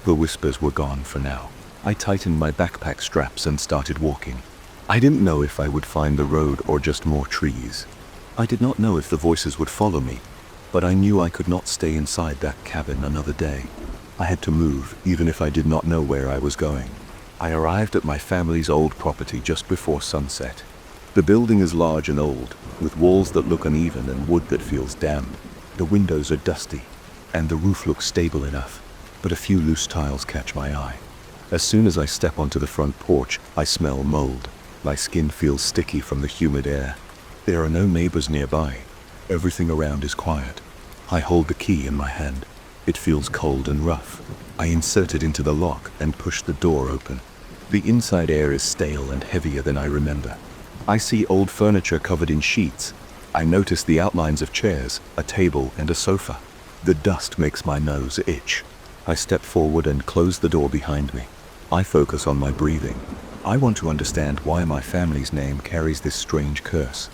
The whispers were gone for now. I tightened my backpack straps and started walking. I didn't know if I would find the road or just more trees. I did not know if the voices would follow me, but I knew I could not stay inside that cabin another day. I had to move, even if I did not know where I was going. I arrived at my family's old property just before sunset. The building is large and old, with walls that look uneven and wood that feels damp. The windows are dusty, and the roof looks stable enough, but a few loose tiles catch my eye. As soon as I step onto the front porch, I smell mold. My skin feels sticky from the humid air. There are no neighbors nearby. Everything around is quiet. I hold the key in my hand. It feels cold and rough. I insert it into the lock and push the door open. The inside air is stale and heavier than I remember. I see old furniture covered in sheets. I notice the outlines of chairs, a table, and a sofa. The dust makes my nose itch. I step forward and close the door behind me. I focus on my breathing. I want to understand why my family's name carries this strange curse.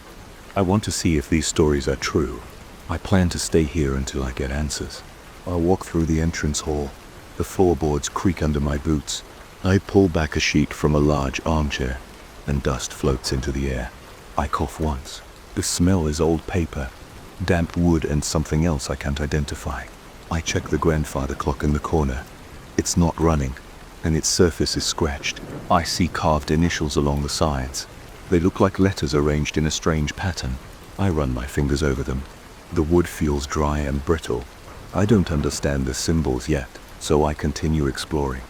I want to see if these stories are true. I plan to stay here until I get answers. I walk through the entrance hall. The floorboards creak under my boots. I pull back a sheet from a large armchair, and dust floats into the air. I cough once. The smell is old paper, damp wood, and something else I can't identify. I check the grandfather clock in the corner. It's not running, and its surface is scratched. I see carved initials along the sides. They look like letters arranged in a strange pattern. I run my fingers over them. The wood feels dry and brittle. I don't understand the symbols yet, so I continue exploring.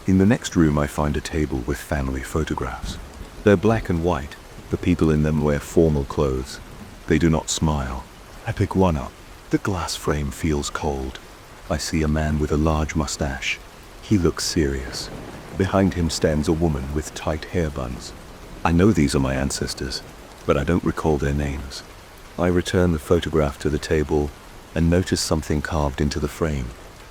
In the next room, I find a table with family photographs. They're black and white. The people in them wear formal clothes. They do not smile. I pick one up. The glass frame feels cold. I see a man with a large mustache. He looks serious. Behind him stands a woman with tight hair buns. I know these are my ancestors, but I don't recall their names. I return the photograph to the table and notice something carved into the frame.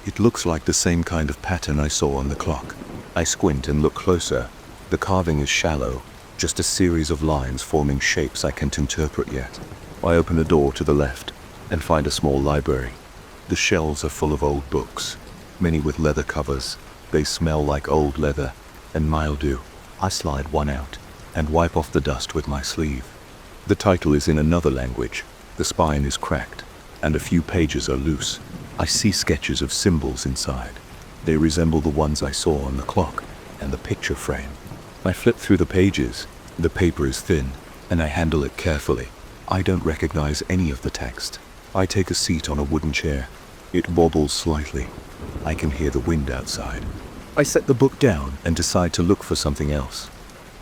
It looks like the same kind of pattern I saw on the clock. I squint and look closer. The carving is shallow, just a series of lines forming shapes I can't interpret yet. I open a door to the left and find a small library. The shelves are full of old books, many with leather covers. They smell like old leather and mildew. I slide one out and wipe off the dust with my sleeve. The title is in another language. The spine is cracked, and a few pages are loose. I see sketches of symbols inside. They resemble the ones I saw on the clock and the picture frame. I flip through the pages. The paper is thin, and I handle it carefully. I don't recognize any of the text. I take a seat on a wooden chair. It wobbles slightly. I can hear the wind outside. I set the book down and decide to look for something else.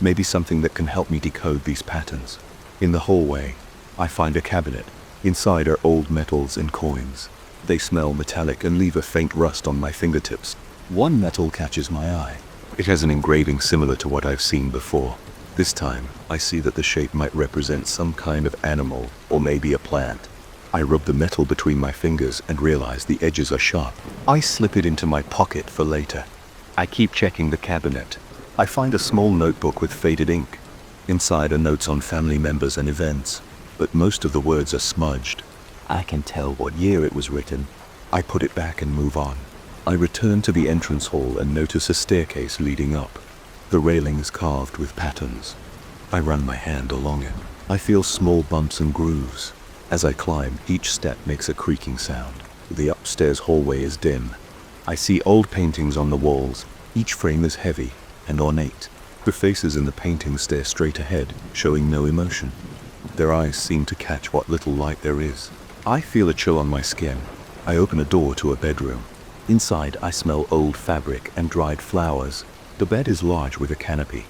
Maybe something that can help me decode these patterns. In the hallway, I find a cabinet. Inside are old metals and coins. They smell metallic and leave a faint rust on my fingertips. One metal catches my eye. It has an engraving similar to what I've seen before. This time, I see that the shape might represent some kind of animal or maybe a plant. I rub the metal between my fingers and realize the edges are sharp. I slip it into my pocket for later. I keep checking the cabinet. I find a small notebook with faded ink. Inside are notes on family members and events, but most of the words are smudged. I can tell what year it was written. I put it back and move on. I return to the entrance hall and notice a staircase leading up. The railing is carved with patterns. I run my hand along it. I feel small bumps and grooves. As I climb, each step makes a creaking sound. The upstairs hallway is dim. I see old paintings on the walls. Each frame is heavy and ornate. The faces in the paintings stare straight ahead, showing no emotion. Their eyes seem to catch what little light there is. I feel a chill on my skin. I open a door to a bedroom. Inside, I smell old fabric and dried flowers. The bed is large with a canopy.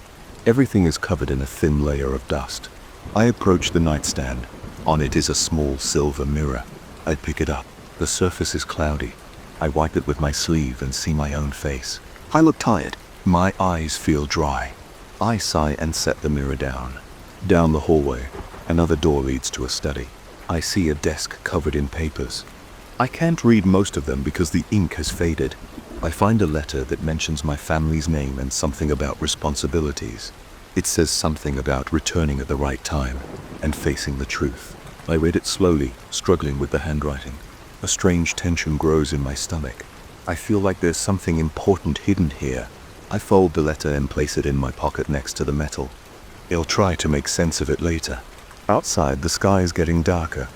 Everything is covered in a thin layer of dust. I approach the nightstand. On it is a small silver mirror. I pick it up. The surface is cloudy. I wipe it with my sleeve and see my own face. I look tired. My eyes feel dry. I sigh and set the mirror down. Down the hallway, another door leads to a study. I see a desk covered in papers. I can't read most of them because the ink has faded. I find a letter that mentions my family's name and something about responsibilities. It says something about returning at the right time and facing the truth. I read it slowly, struggling with the handwriting. A strange tension grows in my stomach. I feel like there's something important hidden here. I fold the letter and place it in my pocket next to the metal. I'll try to make sense of it later. Outside, the sky is getting darker.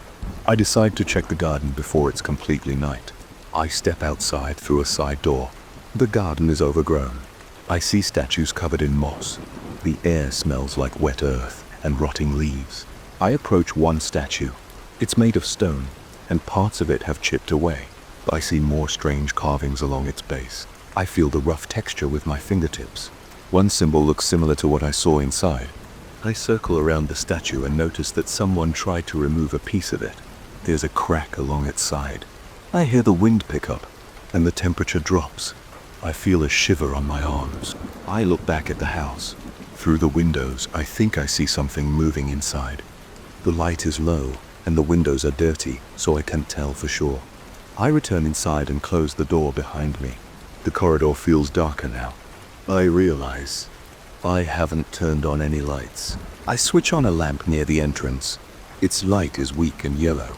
I decide to check the garden before it's completely night. I step outside through a side door. The garden is overgrown. I see statues covered in moss. The air smells like wet earth and rotting leaves. I approach one statue. It's made of stone, and parts of it have chipped away. I see more strange carvings along its base. I feel the rough texture with my fingertips. One symbol looks similar to what I saw inside. I circle around the statue and notice that someone tried to remove a piece of it. There's a crack along its side. I hear the wind pick up, and the temperature drops. I feel a shiver on my arms. I look back at the house. Through the windows, I think I see something moving inside. The light is low, and the windows are dirty, so I can't tell for sure. I return inside and close the door behind me. The corridor feels darker now. I realize I haven't turned on any lights. I switch on a lamp near the entrance. Its light is weak and yellow.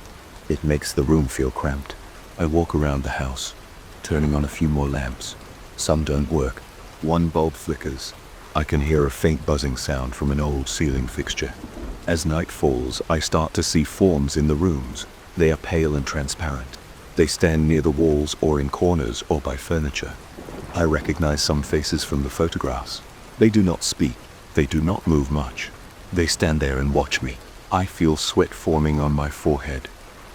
It makes the room feel cramped. I walk around the house, turning on a few more lamps. Some don't work. One bulb flickers. I can hear a faint buzzing sound from an old ceiling fixture. As night falls, I start to see forms in the rooms. They are pale and transparent. They stand near the walls or in corners or by furniture. I recognize some faces from the photographs. They do not speak. They do not move much. They stand there and watch me. I feel sweat forming on my forehead.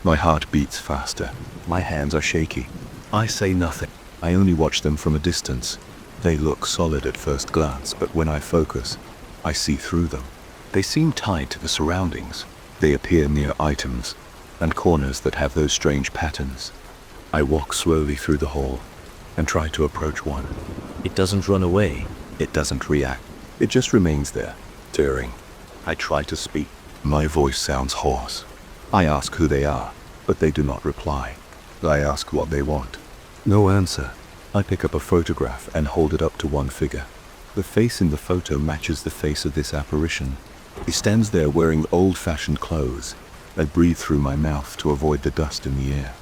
My heart beats faster. My hands are shaky. I say nothing. I only watch them from a distance. They look solid at first glance, but when I focus, I see through them. They seem tied to the surroundings. They appear near items and corners that have those strange patterns. I walk slowly through the hall and try to approach one. It doesn't run away. It doesn't react. It just remains there, staring. I try to speak. My voice sounds hoarse. I ask who they are, but they do not reply. I ask what they want. No answer. I pick up a photograph and hold it up to one figure. The face in the photo matches the face of this apparition. He stands there wearing old-fashioned clothes. I breathe through my mouth to avoid the dust in the air.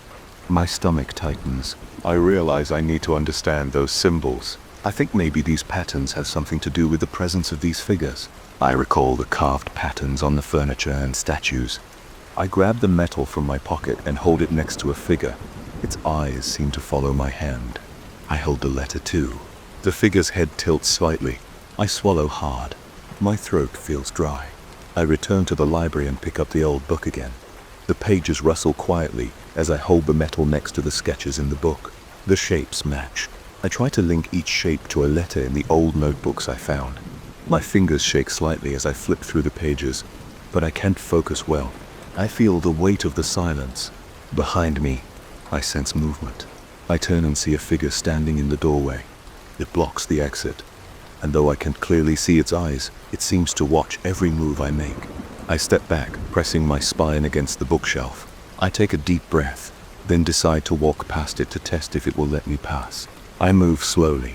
My stomach tightens. I realize I need to understand those symbols. I think maybe these patterns have something to do with the presence of these figures. I recall the carved patterns on the furniture and statues. I grab the metal from my pocket and hold it next to a figure. Its eyes seem to follow my hand. I hold the letter too. The figure's head tilts slightly. I swallow hard. My throat feels dry. I return to the library and pick up the old book again. The pages rustle quietly as I hold the metal next to the sketches in the book. The shapes match. I try to link each shape to a letter in the old notebooks I found. My fingers shake slightly as I flip through the pages, but I can't focus well. I feel the weight of the silence. Behind me, I sense movement. I turn and see a figure standing in the doorway. It blocks the exit, and though I can't clearly see its eyes, it seems to watch every move I make. I step back, pressing my spine against the bookshelf. I take a deep breath, then decide to walk past it to test if it will let me pass. I move slowly,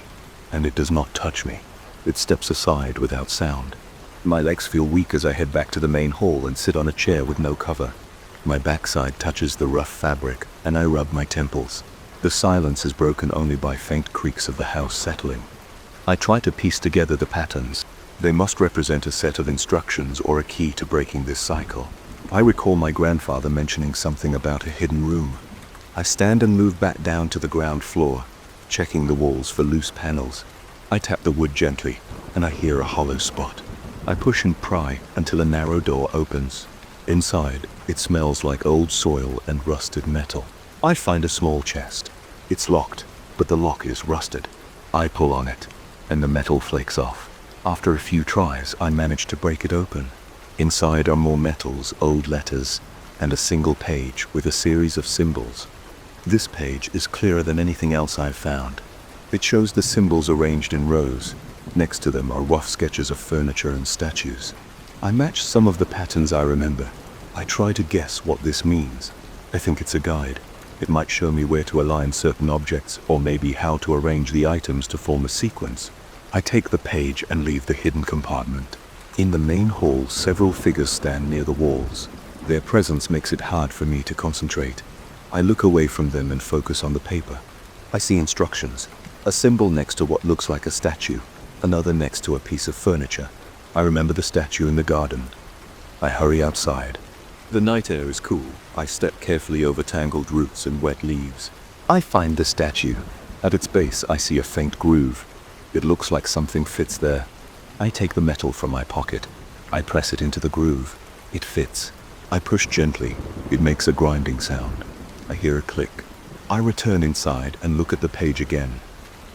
and it does not touch me. It steps aside without sound. My legs feel weak as I head back to the main hall and sit on a chair with no cover. My backside touches the rough fabric, and I rub my temples. The silence is broken only by faint creaks of the house settling. I try to piece together the patterns. They must represent a set of instructions or a key to breaking this cycle. I recall my grandfather mentioning something about a hidden room. I stand and move back down to the ground floor, checking the walls for loose panels. I tap the wood gently, and I hear a hollow spot. I push and pry until a narrow door opens. Inside, it smells like old soil and rusted metal. I find a small chest. It's locked, but the lock is rusted. I pull on it, and the metal flakes off. After a few tries, I manage to break it open. Inside are more metals, old letters, and a single page with a series of symbols. This page is clearer than anything else I've found. It shows the symbols arranged in rows. Next to them are rough sketches of furniture and statues. I match some of the patterns I remember. I try to guess what this means. I think it's a guide. It might show me where to align certain objects, or maybe how to arrange the items to form a sequence. I take the page and leave the hidden compartment. In the main hall, several figures stand near the walls. Their presence makes it hard for me to concentrate. I look away from them and focus on the paper. I see instructions. A symbol next to what looks like a statue, another next to a piece of furniture. I remember the statue in the garden. I hurry outside. The night air is cool. I step carefully over tangled roots and wet leaves. I find the statue. At its base, I see a faint groove. It looks like something fits there. I take the metal from my pocket. I press it into the groove. It fits. I push gently. It makes a grinding sound. I hear a click. I return inside and look at the page again.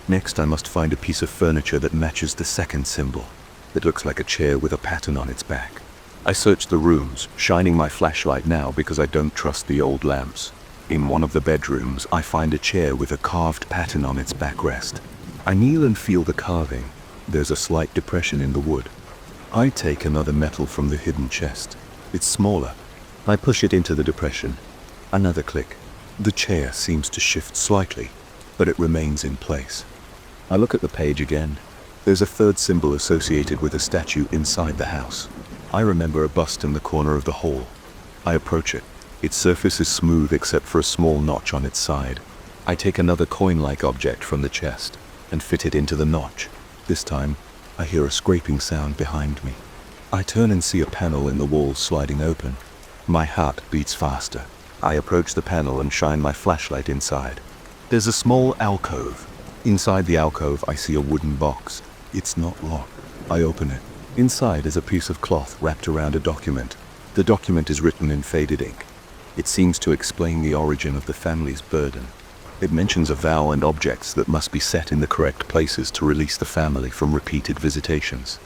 Next, I must find a piece of furniture that matches the second symbol. It looks like a chair with a pattern on its back. I search the rooms, shining my flashlight now because I don't trust the old lamps. In one of the bedrooms, I find a chair with a carved pattern on its backrest. I kneel and feel the carving. There's a slight depression in the wood. I take another metal from the hidden chest. It's smaller. I push it into the depression. Another click. The chair seems to shift slightly, but it remains in place. I look at the page again. There's a third symbol associated with a statue inside the house. I remember a bust in the corner of the hall. I approach it. Its surface is smooth except for a small notch on its side. I take another coin-like object from the chest and fit it into the notch. This time, I hear a scraping sound behind me. I turn and see a panel in the wall sliding open. My heart beats faster. I approach the panel and shine my flashlight inside. There's a small alcove. Inside the alcove, I see a wooden box. It's not locked. I open it. Inside is a piece of cloth wrapped around a document. The document is written in faded ink. It seems to explain the origin of the family's burden. It mentions a vow and objects that must be set in the correct places to release the family from repeated visitations.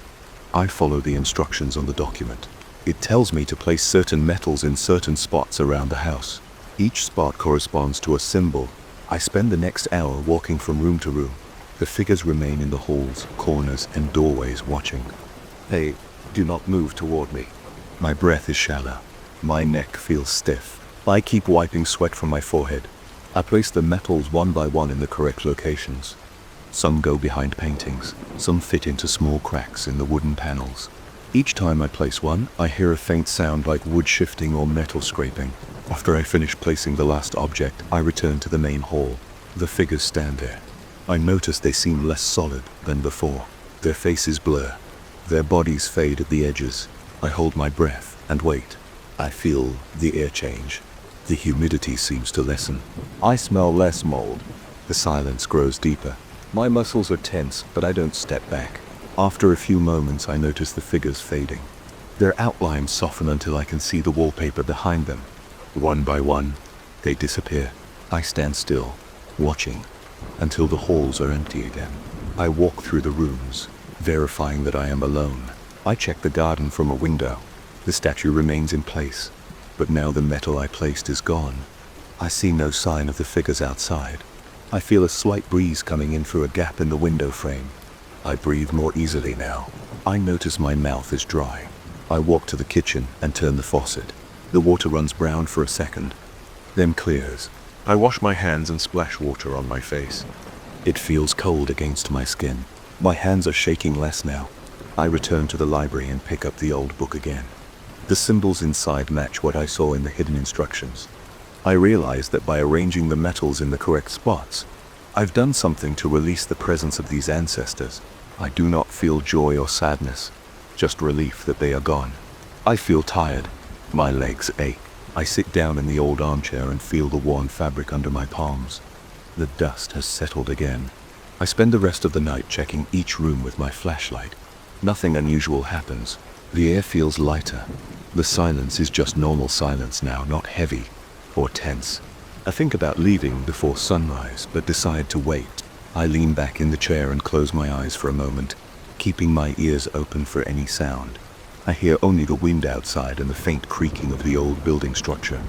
I follow the instructions on the document. It tells me to place certain metals in certain spots around the house. Each spot corresponds to a symbol. I spend the next hour walking from room to room. The figures remain in the halls, corners, and doorways watching. Hey, do not move toward me. My breath is shallow. My neck feels stiff. I keep wiping sweat from my forehead. I place the metals one by one in the correct locations. Some go behind paintings. Some fit into small cracks in the wooden panels. Each time I place one, I hear a faint sound like wood shifting or metal scraping. After I finish placing the last object, I return to the main hall. The figures stand there. I notice they seem less solid than before. Their faces blur. Their bodies fade at the edges. I hold my breath and wait. I feel the air change. The humidity seems to lessen. I smell less mold. The silence grows deeper. My muscles are tense, but I don't step back. After a few moments, I notice the figures fading. Their outlines soften until I can see the wallpaper behind them. One by one, they disappear. I stand still, watching, until the halls are empty again. I walk through the rooms, verifying that I am alone. I check the garden from a window. The statue remains in place, but now the metal I placed is gone. I see no sign of the figures outside. I feel a slight breeze coming in through a gap in the window frame. I breathe more easily now. I notice my mouth is dry. I walk to the kitchen and turn the faucet. The water runs brown for a second, then clears. I wash my hands and splash water on my face. It feels cold against my skin. My hands are shaking less now. I return to the library and pick up the old book again. The symbols inside match what I saw in the hidden instructions. I realize that by arranging the metals in the correct spots, I've done something to release the presence of these ancestors. I do not feel joy or sadness, just relief that they are gone. I feel tired. My legs ache. I sit down in the old armchair and feel the worn fabric under my palms. The dust has settled again. I spend the rest of the night checking each room with my flashlight. Nothing unusual happens. The air feels lighter. The silence is just normal silence now, not heavy or tense. I think about leaving before sunrise, but decide to wait. I lean back in the chair and close my eyes for a moment, keeping my ears open for any sound. I hear only the wind outside and the faint creaking of the old building structure.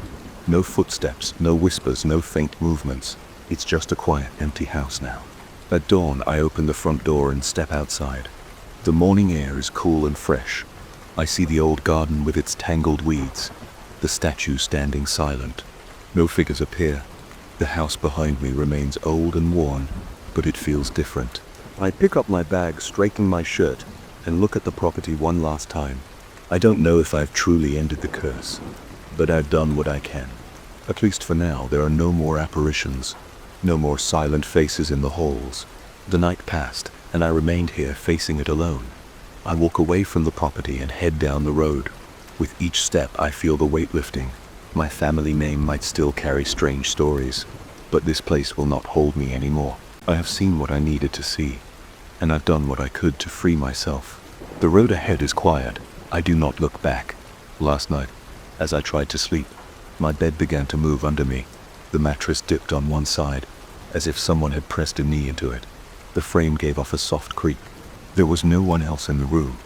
No footsteps, no whispers, no faint movements. It's just a quiet, empty house now. At dawn, I open the front door and step outside. The morning air is cool and fresh. I see the old garden with its tangled weeds. the statue standing silent. No figures appear. The house behind me remains old and worn, but it feels different. I pick up my bag, straighten my shirt, and look at the property one last time. I don't know if I've truly ended the curse, but I've done what I can. At least for now, there are no more apparitions, no more silent faces in the halls. The night passed, and I remained here facing it alone. I walk away from the property and head down the road. With each step, I feel the weight lifting. My family name might still carry strange stories, but this place will not hold me anymore. I have seen what I needed to see, and I've done what I could to free myself. The road ahead is quiet. I do not look back. Last night, as I tried to sleep, my bed began to move under me. The mattress dipped on one side, as if someone had pressed a knee into it. The frame gave off a soft creak. There was no one else in the room.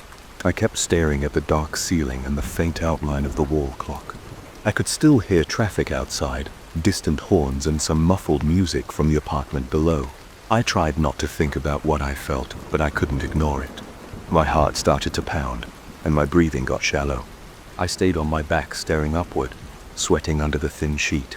I kept staring at the dark ceiling and the faint outline of the wall clock. I could still hear traffic outside, distant horns and some muffled music from the apartment below. I tried not to think about what I felt, but I couldn't ignore it. My heart started to pound, and my breathing got shallow. I stayed on my back staring upward, sweating under the thin sheet.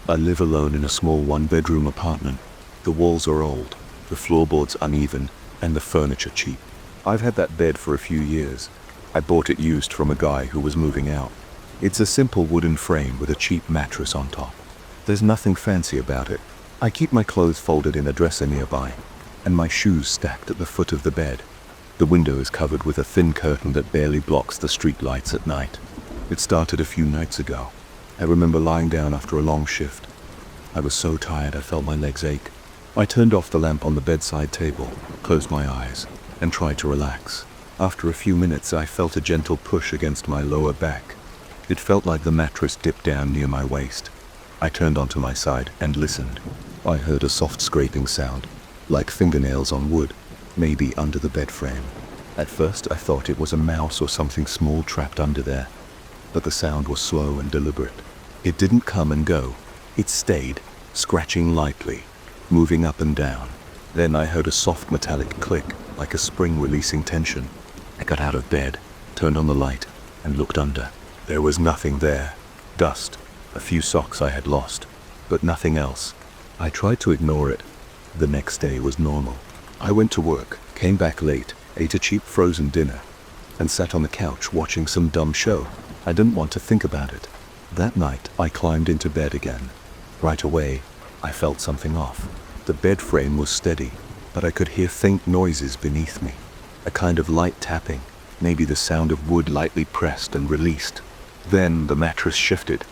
I live alone in a small one-bedroom apartment. The walls are old, the floorboards uneven, and the furniture cheap. I've had that bed for a few years. I bought it used from a guy who was moving out. It's a simple wooden frame with a cheap mattress on top. There's nothing fancy about it. I keep my clothes folded in a dresser nearby, and my shoes stacked at the foot of the bed. The window is covered with a thin curtain that barely blocks the street lights at night. It started a few nights ago. I remember lying down after a long shift. I was so tired I felt my legs ache. I turned off the lamp on the bedside table, closed my eyes, and tried to relax. After a few minutes, I felt a gentle push against my lower back. It felt like the mattress dipped down near my waist. I turned onto my side and listened. I heard a soft scraping sound, like fingernails on wood, maybe under the bed frame. At first, I thought it was a mouse or something small trapped under there, but the sound was slow and deliberate. It didn't come and go. It stayed, scratching lightly, moving up and down. Then I heard a soft metallic click, like a spring releasing tension. I got out of bed, turned on the light, and looked under. There was nothing there. Dust, a few socks I had lost, but nothing else. I tried to ignore it. The next day was normal. I went to work, came back late, ate a cheap frozen dinner, and sat on the couch watching some dumb show. I didn't want to think about it. That night, I climbed into bed again. Right away, I felt something off. The bed frame was steady, but I could hear faint noises beneath me. A kind of light tapping, maybe the sound of wood lightly pressed and released. Then the mattress shifted.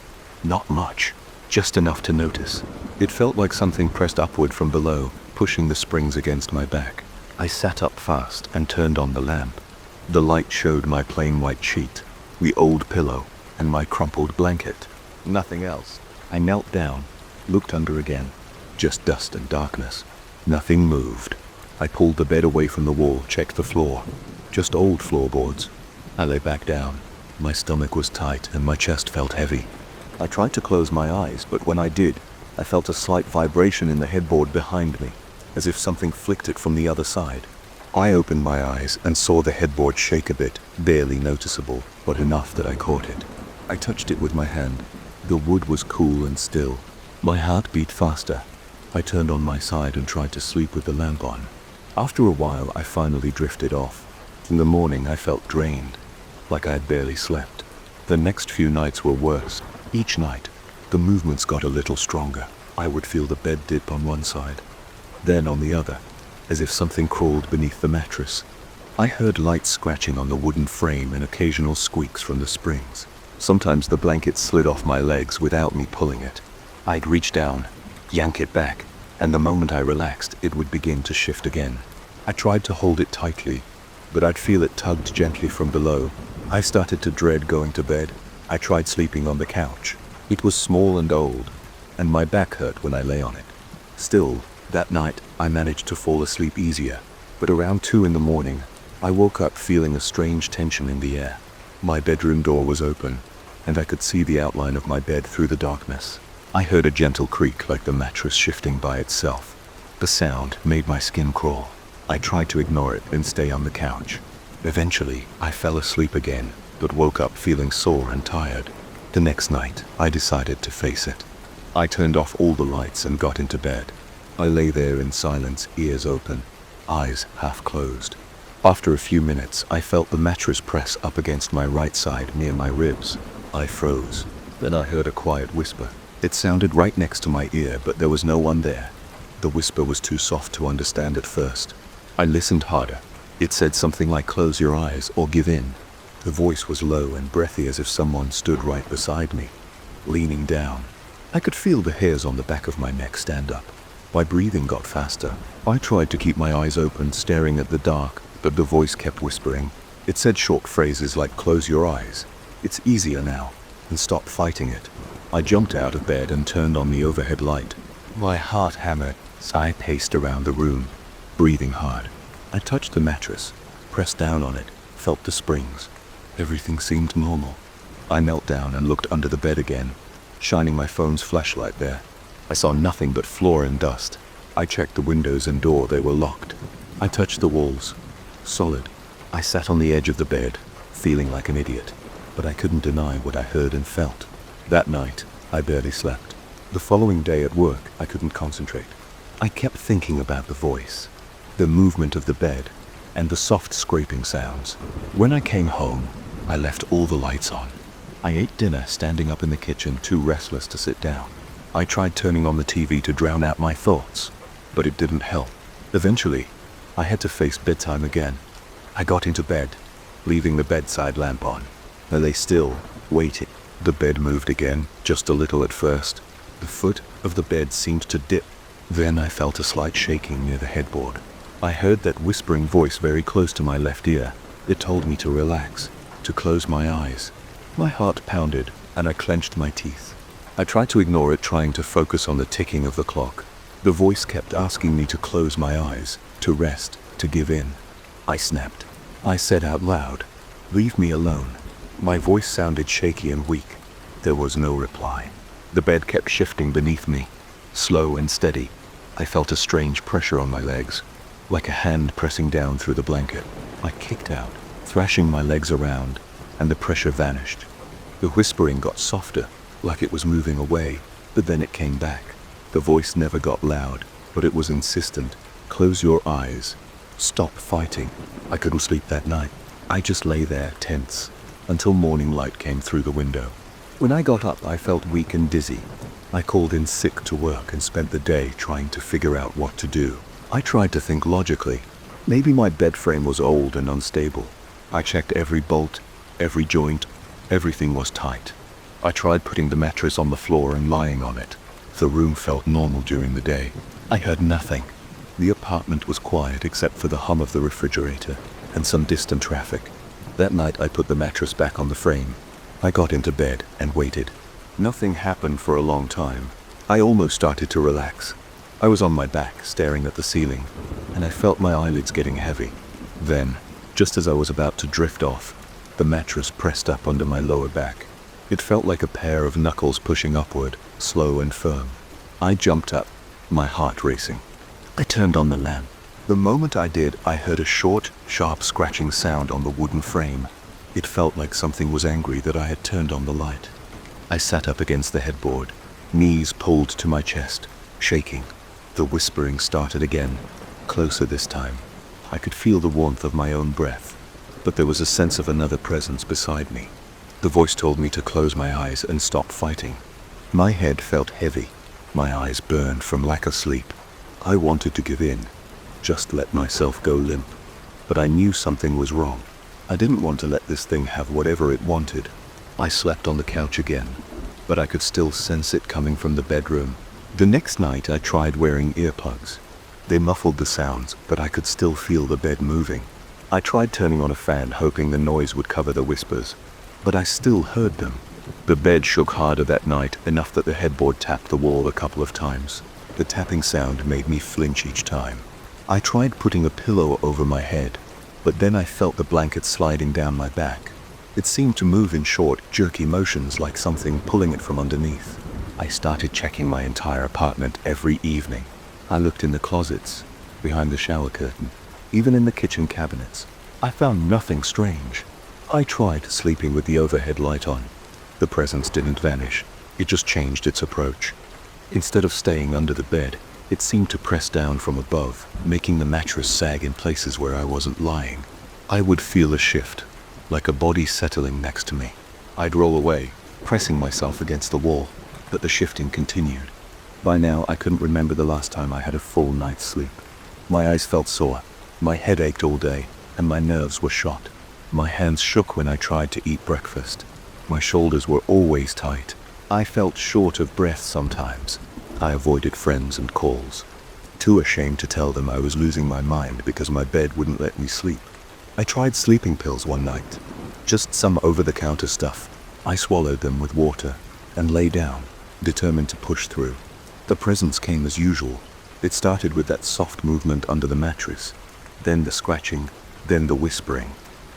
Not much, just enough to notice. It felt like something pressed upward from below, pushing the springs against my back. I sat up fast and turned on the lamp. The light showed my plain white sheet, the old pillow, and my crumpled blanket. Nothing else. I knelt down, looked under again. Just dust and darkness. Nothing moved. I pulled the bed away from the wall, checked the floor. Just old floorboards. I lay back down. My stomach was tight and my chest felt heavy. I tried to close my eyes, but when I did, I felt a slight vibration in the headboard behind me, as if something flicked it from the other side. I opened my eyes and saw the headboard shake a bit, barely noticeable, but enough that I caught it. I touched it with my hand. The wood was cool and still. My heart beat faster. I turned on my side and tried to sleep with the lamp on. After a while, I finally drifted off. In the morning, I felt drained, like I had barely slept. The next few nights were worse. Each night, the movements got a little stronger. I would feel the bed dip on one side, then on the other, as if something crawled beneath the mattress. I heard light scratching on the wooden frame and occasional squeaks from the springs. Sometimes the blanket slid off my legs without me pulling it. I'd reach down, yank it back, and the moment I relaxed, it would begin to shift again. I tried to hold it tightly, but I'd feel it tugged gently from below. I started to dread going to bed. I tried sleeping on the couch. It was small and old, and my back hurt when I lay on it. Still, that night, I managed to fall asleep easier, but around 2 in the morning, I woke up feeling a strange tension in the air. My bedroom door was open, and I could see the outline of my bed through the darkness. I heard a gentle creak like the mattress shifting by itself. The sound made my skin crawl. I tried to ignore it and stay on the couch. Eventually, I fell asleep again, but woke up feeling sore and tired. The next night, I decided to face it. I turned off all the lights and got into bed. I lay there in silence, ears open, eyes half closed. After a few minutes, I felt the mattress press up against my right side near my ribs. I froze. Then I heard a quiet whisper. It sounded right next to my ear, but there was no one there. The whisper was too soft to understand at first. I listened harder. It said something like close your eyes or give in. The voice was low and breathy, as if someone stood right beside me, leaning down. I could feel the hairs on the back of my neck stand up. My breathing got faster. I tried to keep my eyes open, staring at the dark, but the voice kept whispering. It said short phrases like close your eyes, it's easier now, and stop fighting it. I jumped out of bed and turned on the overhead light. My heart hammered, so I paced around the room, breathing hard. I touched the mattress, pressed down on it, felt the springs. Everything seemed normal. I knelt down and looked under the bed again, shining my phone's flashlight there. I saw nothing but floor and dust. I checked the windows and door, they were locked. I touched the walls, solid. I sat on the edge of the bed, feeling like an idiot, but I couldn't deny what I heard and felt. That night, I barely slept. The following day at work, I couldn't concentrate. I kept thinking about the voice, the movement of the bed, and the soft scraping sounds. When I came home, I left all the lights on. I ate dinner standing up in the kitchen, too restless to sit down. I tried turning on the TV to drown out my thoughts, but it didn't help. Eventually, I had to face bedtime again. I got into bed, leaving the bedside lamp on. I lay still, waiting. The bed moved again, just a little at first. The foot of the bed seemed to dip. Then I felt a slight shaking near the headboard. I heard that whispering voice very close to my left ear. It told me to relax, to close my eyes. My heart pounded, and I clenched my teeth. I tried to ignore it, trying to focus on the ticking of the clock. The voice kept asking me to close my eyes, to rest, to give in. I snapped. I said out loud, "Leave me alone." My voice sounded shaky and weak. There was no reply. The bed kept shifting beneath me, slow and steady. I felt a strange pressure on my legs, like a hand pressing down through the blanket. I kicked out, thrashing my legs around, and the pressure vanished. The whispering got softer, like it was moving away, but then it came back. The voice never got loud, but it was insistent. Close your eyes. Stop fighting. I couldn't sleep that night. I just lay there, tense, until morning light came through the window. When I got up, I felt weak and dizzy. I called in sick to work and spent the day trying to figure out what to do. I tried to think logically. Maybe my bed frame was old and unstable. I checked every bolt, every joint. Everything was tight. I tried putting the mattress on the floor and lying on it. The room felt normal during the day. I heard nothing. The apartment was quiet except for the hum of the refrigerator and some distant traffic. That night I put the mattress back on the frame. I got into bed and waited. Nothing happened for a long time. I almost started to relax. I was on my back, staring at the ceiling, and I felt my eyelids getting heavy. Then, just as I was about to drift off, the mattress pressed up under my lower back. It felt like a pair of knuckles pushing upward, slow and firm. I jumped up, my heart racing. I turned on the lamp. The moment I did, I heard a short, sharp scratching sound on the wooden frame. It felt like something was angry that I had turned on the light. I sat up against the headboard, knees pulled to my chest, shaking. The whispering started again, closer this time. I could feel the warmth of my own breath, but there was a sense of another presence beside me. The voice told me to close my eyes and stop fighting. My head felt heavy. My eyes burned from lack of sleep. I wanted to give in, just let myself go limp. But I knew something was wrong. I didn't want to let this thing have whatever it wanted. I slept on the couch again, but I could still sense it coming from the bedroom. The next night I tried wearing earplugs. They muffled the sounds, but I could still feel the bed moving. I tried turning on a fan, hoping the noise would cover the whispers, but I still heard them. The bed shook harder that night, enough that the headboard tapped the wall a couple of times. The tapping sound made me flinch each time. I tried putting a pillow over my head, but then I felt the blanket sliding down my back. It seemed to move in short, jerky motions, like something pulling it from underneath. I started checking my entire apartment every evening. I looked in the closets, behind the shower curtain, even in the kitchen cabinets. I found nothing strange. I tried sleeping with the overhead light on, The presence didn't vanish, it just changed its approach. Instead of staying under the bed, it seemed to press down from above, making the mattress sag in places where I wasn't lying. I would feel a shift, like a body settling next to me. I'd roll away, pressing myself against the wall, but the shifting continued. By now, I couldn't remember the last time I had a full night's sleep. My eyes felt sore, my head ached all day, and my nerves were shot. My hands shook when I tried to eat breakfast. My shoulders were always tight. I felt short of breath sometimes. I avoided friends and calls, too ashamed to tell them I was losing my mind because my bed wouldn't let me sleep. I tried sleeping pills one night, just some over-the-counter stuff. I swallowed them with water and lay down, determined to push through. The presence came as usual. It started with that soft movement under the mattress, then the scratching, then the whispering.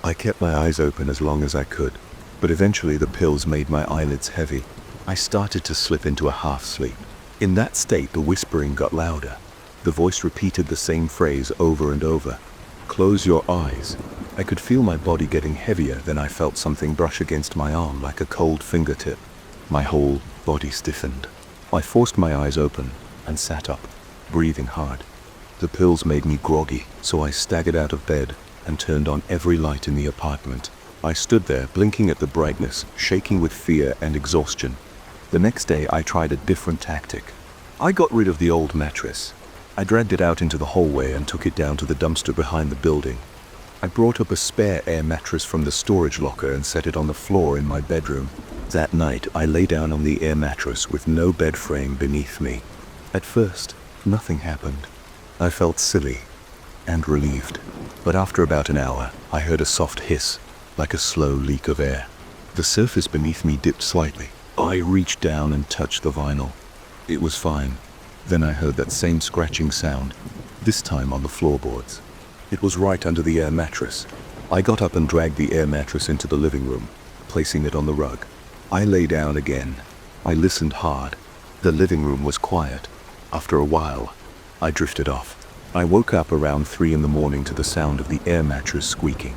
I kept my eyes open as long as I could, but eventually the pills made my eyelids heavy. I started to slip into a half-sleep. In that state, the whispering got louder. The voice repeated the same phrase over and over. Close your eyes. I could feel my body getting heavier, then I felt something brush against my arm like a cold fingertip. My whole body stiffened. I forced my eyes open and sat up, breathing hard. The pills made me groggy, so I staggered out of bed and turned on every light in the apartment. I stood there, blinking at the brightness, shaking with fear and exhaustion. The next day, I tried a different tactic. I got rid of the old mattress. I dragged it out into the hallway and took it down to the dumpster behind the building. I brought up a spare air mattress from the storage locker and set it on the floor in my bedroom. That night, I lay down on the air mattress with no bed frame beneath me. At first, nothing happened. I felt silly and relieved. But after about an hour, I heard a soft hiss, like a slow leak of air. The surface beneath me dipped slightly. I reached down and touched the vinyl. It was fine. Then I heard that same scratching sound, this time on the floorboards. It was right under the air mattress. I got up and dragged the air mattress into the living room, placing it on the rug. I lay down again. I listened hard. The living room was quiet. After a while, I drifted off. I woke up around 3 in the morning to the sound of the air mattress squeaking.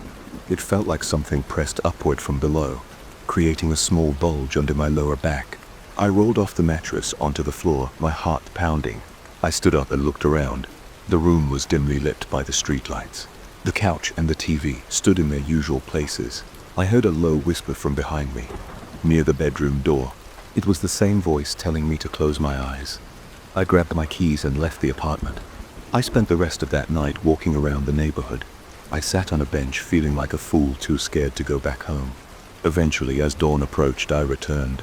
It felt like something pressed upward from below, creating a small bulge under my lower back. I rolled off the mattress onto the floor, my heart pounding. I stood up and looked around. The room was dimly lit by the streetlights. The couch and the TV stood in their usual places. I heard a low whisper from behind me, near the bedroom door. It was the same voice telling me to close my eyes. I grabbed my keys and left the apartment. I spent the rest of that night walking around the neighborhood. I sat on a bench feeling like a fool, too scared to go back home. Eventually, as dawn approached, I returned.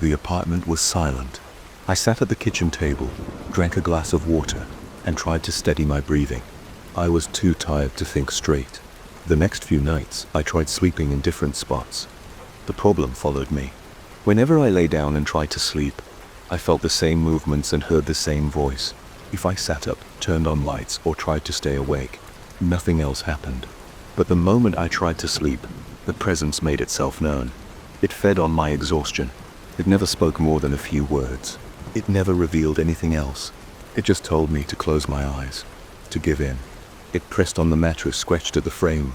The apartment was silent. I sat at the kitchen table, drank a glass of water, and tried to steady my breathing. I was too tired to think straight. The next few nights, I tried sleeping in different spots. The problem followed me. Whenever I lay down and tried to sleep, I felt the same movements and heard the same voice. If I sat up, turned on lights, or tried to stay awake, nothing else happened. But the moment I tried to sleep, the presence made itself known. It fed on my exhaustion. It never spoke more than a few words. It never revealed anything else. It just told me to close my eyes, to give in. It pressed on the mattress, scratched at the frame,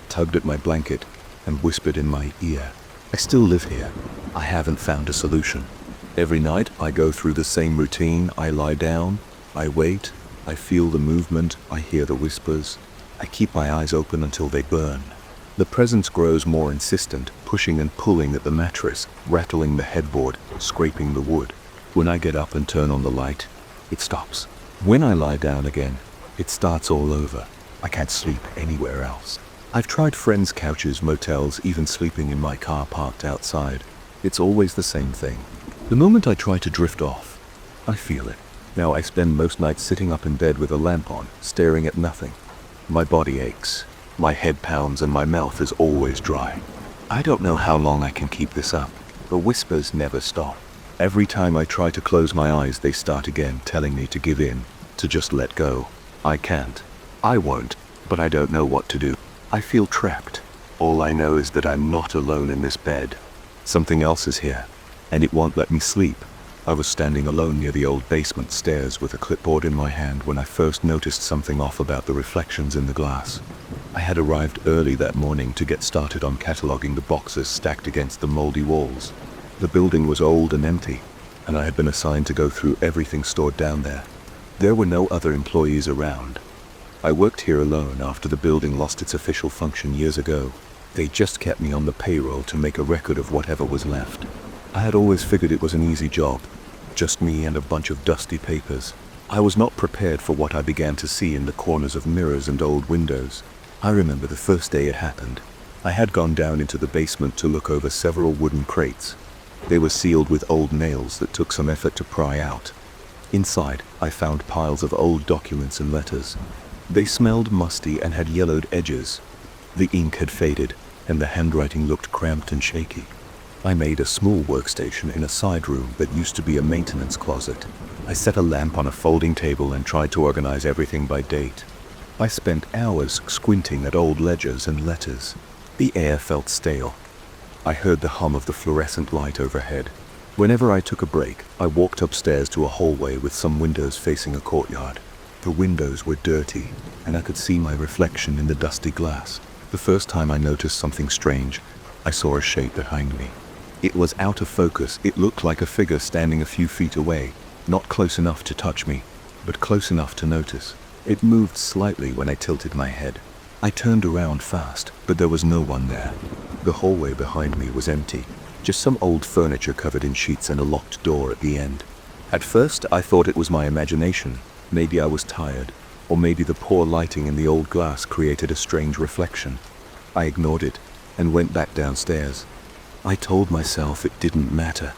tugged at my blanket, and whispered in my ear. I still live here. I haven't found a solution. Every night I go through the same routine. I lie down, I wait, I feel the movement, I hear the whispers. I keep my eyes open until they burn. The presence grows more insistent, pushing and pulling at the mattress, rattling the headboard, scraping the wood. When I get up and turn on the light, it stops. When I lie down again, it starts all over. I can't sleep anywhere else. I've tried friends' couches, motels, even sleeping in my car parked outside. It's always the same thing. The moment I try to drift off, I feel it. Now I spend most nights sitting up in bed with a lamp on, staring at nothing. My body aches, my head pounds, and my mouth is always dry. I don't know how long I can keep this up. The whispers never stop. Every time I try to close my eyes, they start again, telling me to give in, to just let go. I can't. I won't, but I don't know what to do. I feel trapped. All I know is that I'm not alone in this bed. Something else is here, and it won't let me sleep. I was standing alone near the old basement stairs with a clipboard in my hand when I first noticed something off about the reflections in the glass. I had arrived early that morning to get started on cataloging the boxes stacked against the moldy walls. The building was old and empty, and I had been assigned to go through everything stored down there. There were no other employees around. I worked here alone after the building lost its official function years ago. They just kept me on the payroll to make a record of whatever was left. I had always figured it was an easy job, just me and a bunch of dusty papers. I was not prepared for what I began to see in the corners of mirrors and old windows. I remember the first day it happened. I had gone down into the basement to look over several wooden crates. They were sealed with old nails that took some effort to pry out. Inside, I found piles of old documents and letters. They smelled musty and had yellowed edges. The ink had faded, and the handwriting looked cramped and shaky. I made a small workstation in a side room that used to be a maintenance closet. I set a lamp on a folding table and tried to organize everything by date. I spent hours squinting at old ledgers and letters. The air felt stale. I heard the hum of the fluorescent light overhead. Whenever I took a break, I walked upstairs to a hallway with some windows facing a courtyard. The windows were dirty, and I could see my reflection in the dusty glass. The first time I noticed something strange, I saw a shape behind me. It was out of focus. It looked like a figure standing a few feet away, not close enough to touch me, but close enough to notice. It moved slightly when I tilted my head. I turned around fast, but there was no one there. The hallway behind me was empty, just some old furniture covered in sheets and a locked door at the end. At first, I thought it was my imagination. Maybe I was tired, or maybe the poor lighting in the old glass created a strange reflection. I ignored it and went back downstairs. I told myself it didn't matter.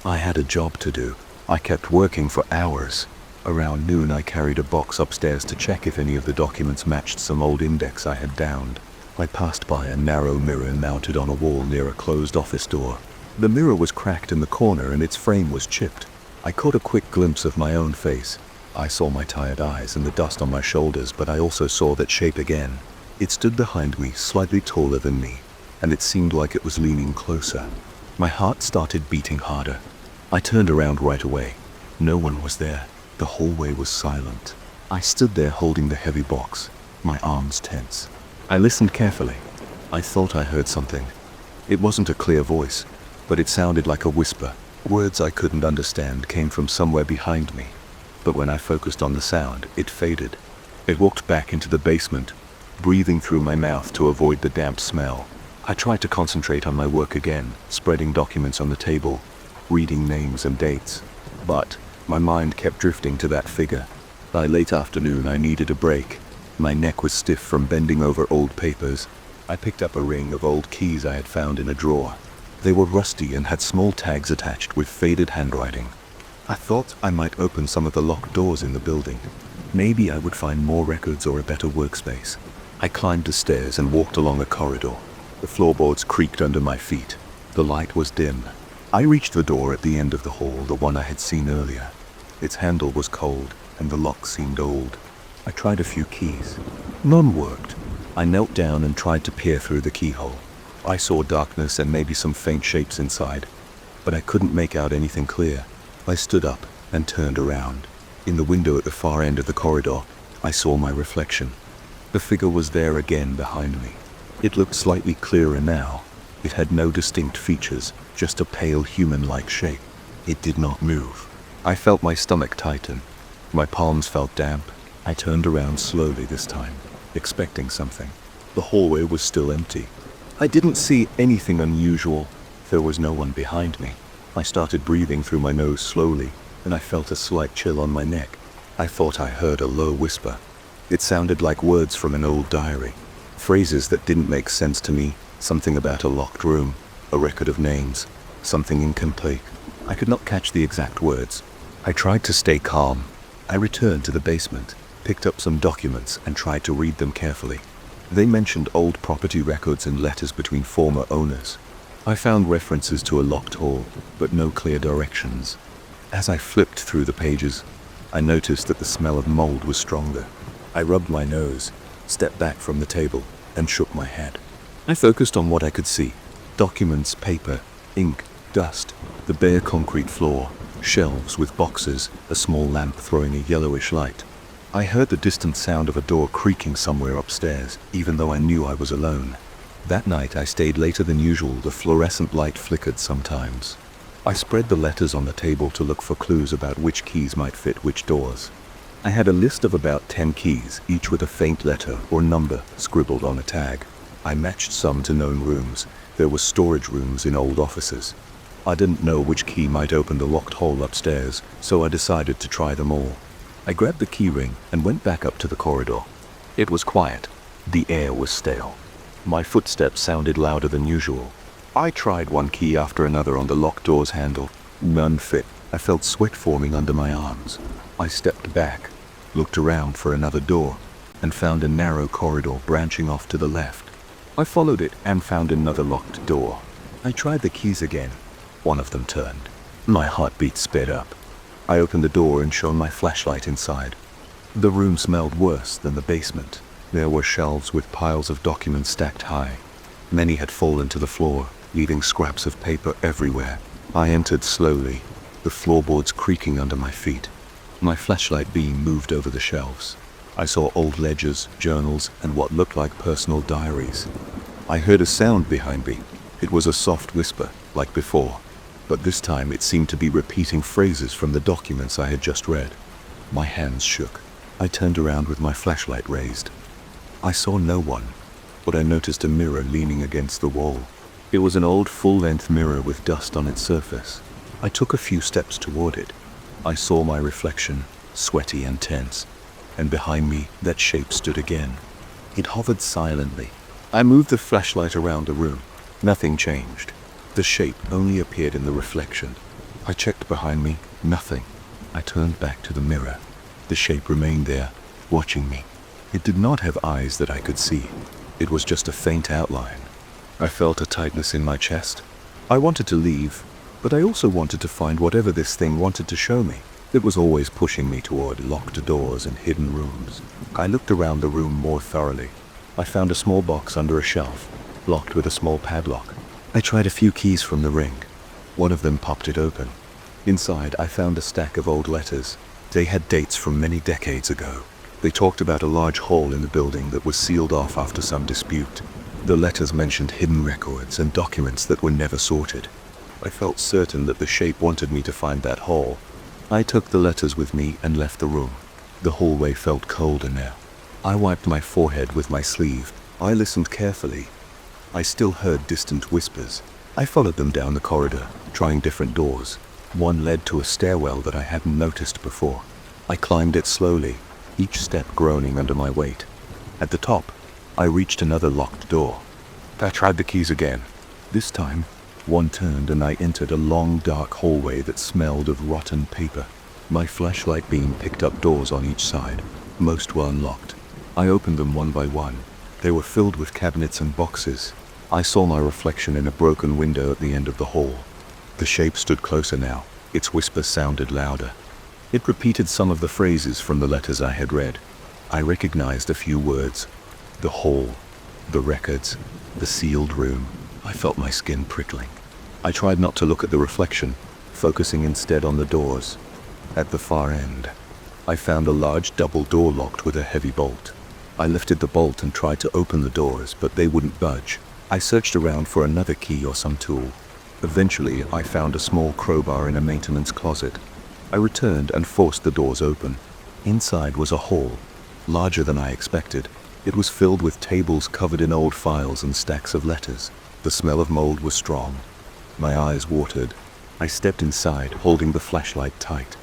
I had a job to do. I kept working for hours. Around noon, I carried a box upstairs to check if any of the documents matched some old index I had downed. I passed by a narrow mirror mounted on a wall near a closed office door. The mirror was cracked in the corner and its frame was chipped. I caught a quick glimpse of my own face. I saw my tired eyes and the dust on my shoulders, but I also saw that shape again. It stood behind me, slightly taller than me, and it seemed like it was leaning closer. My heart started beating harder. I turned around right away. No one was there. The hallway was silent. I stood there holding the heavy box, my arms tense. I listened carefully. I thought I heard something. It wasn't a clear voice, but it sounded like a whisper. Words I couldn't understand came from somewhere behind me. But when I focused on the sound, it faded. It walked back into the basement, breathing through my mouth to avoid the damp smell. I tried to concentrate on my work again, spreading documents on the table, reading names and dates. But my mind kept drifting to that figure. By late afternoon, I needed a break. My neck was stiff from bending over old papers. I picked up a ring of old keys I had found in a drawer. They were rusty and had small tags attached with faded handwriting. I thought I might open some of the locked doors in the building. Maybe I would find more records or a better workspace. I climbed the stairs and walked along a corridor. The floorboards creaked under my feet. The light was dim. I reached the door at the end of the hall, the one I had seen earlier. Its handle was cold, and the lock seemed old. I tried a few keys. None worked. I knelt down and tried to peer through the keyhole. I saw darkness and maybe some faint shapes inside, but I couldn't make out anything clear. I stood up and turned around. In the window at the far end of the corridor, I saw my reflection. The figure was there again behind me. It looked slightly clearer now. It had no distinct features, just a pale human-like shape. It did not move. I felt my stomach tighten. My palms felt damp. I turned around slowly this time, expecting something. The hallway was still empty. I didn't see anything unusual. There was no one behind me. I started breathing through my nose slowly, and I felt a slight chill on my neck. I thought I heard a low whisper. It sounded like words from an old diary. Phrases that didn't make sense to me. Something about a locked room, a record of names, something incomplete. I could not catch the exact words. I tried to stay calm. I returned to the basement, picked up some documents, and tried to read them carefully. They mentioned old property records and letters between former owners. I found references to a locked hall, but no clear directions. As I flipped through the pages, I noticed that the smell of mold was stronger. I rubbed my nose, stepped back from the table, and shook my head. I focused on what I could see. Documents, paper, ink, dust, the bare concrete floor, shelves with boxes, a small lamp throwing a yellowish light. I heard the distant sound of a door creaking somewhere upstairs, even though I knew I was alone. That night I stayed later than usual. The fluorescent light flickered sometimes. I spread the letters on the table to look for clues about which keys might fit which doors. I had a list of about 10 keys, each with a faint letter or number scribbled on a tag. I matched some to known rooms. There were storage rooms in old offices. I didn't know which key might open the locked hole upstairs, so I decided to try them all. I grabbed the key ring and went back up to the corridor. It was quiet. The air was stale. My footsteps sounded louder than usual. I tried one key after another on the locked door's handle. None fit. I felt sweat forming under my arms. I stepped back, looked around for another door, and found a narrow corridor branching off to the left. I followed it and found another locked door. I tried the keys again. One of them turned. My heartbeat sped up. I opened the door and shone my flashlight inside. The room smelled worse than the basement. There were shelves with piles of documents stacked high. Many had fallen to the floor, leaving scraps of paper everywhere. I entered slowly, the floorboards creaking under my feet. My flashlight beam moved over the shelves. I saw old ledgers, journals, and what looked like personal diaries. I heard a sound behind me. It was a soft whisper, like before, but this time it seemed to be repeating phrases from the documents I had just read. My hands shook. I turned around with my flashlight raised. I saw no one, but I noticed a mirror leaning against the wall. It was an old full-length mirror with dust on its surface. I took a few steps toward it. I saw my reflection, sweaty and tense, and behind me that shape stood again. It hovered silently. I moved the flashlight around the room. Nothing changed. The shape only appeared in the reflection. I checked behind me. Nothing. I turned back to the mirror. The shape remained there, watching me. It did not have eyes that I could see. It was just a faint outline. I felt a tightness in my chest. I wanted to leave, but I also wanted to find whatever this thing wanted to show me. It was always pushing me toward locked doors and hidden rooms. I looked around the room more thoroughly. I found a small box under a shelf, locked with a small padlock. I tried a few keys from the ring. One of them popped it open. Inside, I found a stack of old letters. They had dates from many decades ago. They talked about a large hole in the building that was sealed off after some dispute. The letters mentioned hidden records and documents that were never sorted. I felt certain that the shape wanted me to find that hole. I took the letters with me and left the room. The hallway felt colder now. I wiped my forehead with my sleeve. I listened carefully. I still heard distant whispers. I followed them down the corridor, trying different doors. One led to a stairwell that I hadn't noticed before. I climbed it slowly, each step groaning under my weight. At the top, I reached another locked door. I tried the keys again. This time, one turned and I entered a long dark hallway that smelled of rotten paper. My flashlight beam picked up doors on each side. Most were unlocked. I opened them one by one. They were filled with cabinets and boxes. I saw my reflection in a broken window at the end of the hall. The shape stood closer now. Its whisper sounded louder. It repeated some of the phrases from the letters I had read. I recognized a few words. The hall, the records, the sealed room. I felt my skin prickling. I tried not to look at the reflection, focusing instead on the doors. At the far end, I found a large double door locked with a heavy bolt. I lifted the bolt and tried to open the doors, but they wouldn't budge. I searched around for another key or some tool. Eventually, I found a small crowbar in a maintenance closet. I returned and forced the doors open. Inside was a hall, larger than I expected. It was filled with tables covered in old files and stacks of letters. The smell of mold was strong. My eyes watered. I stepped inside, holding the flashlight tight.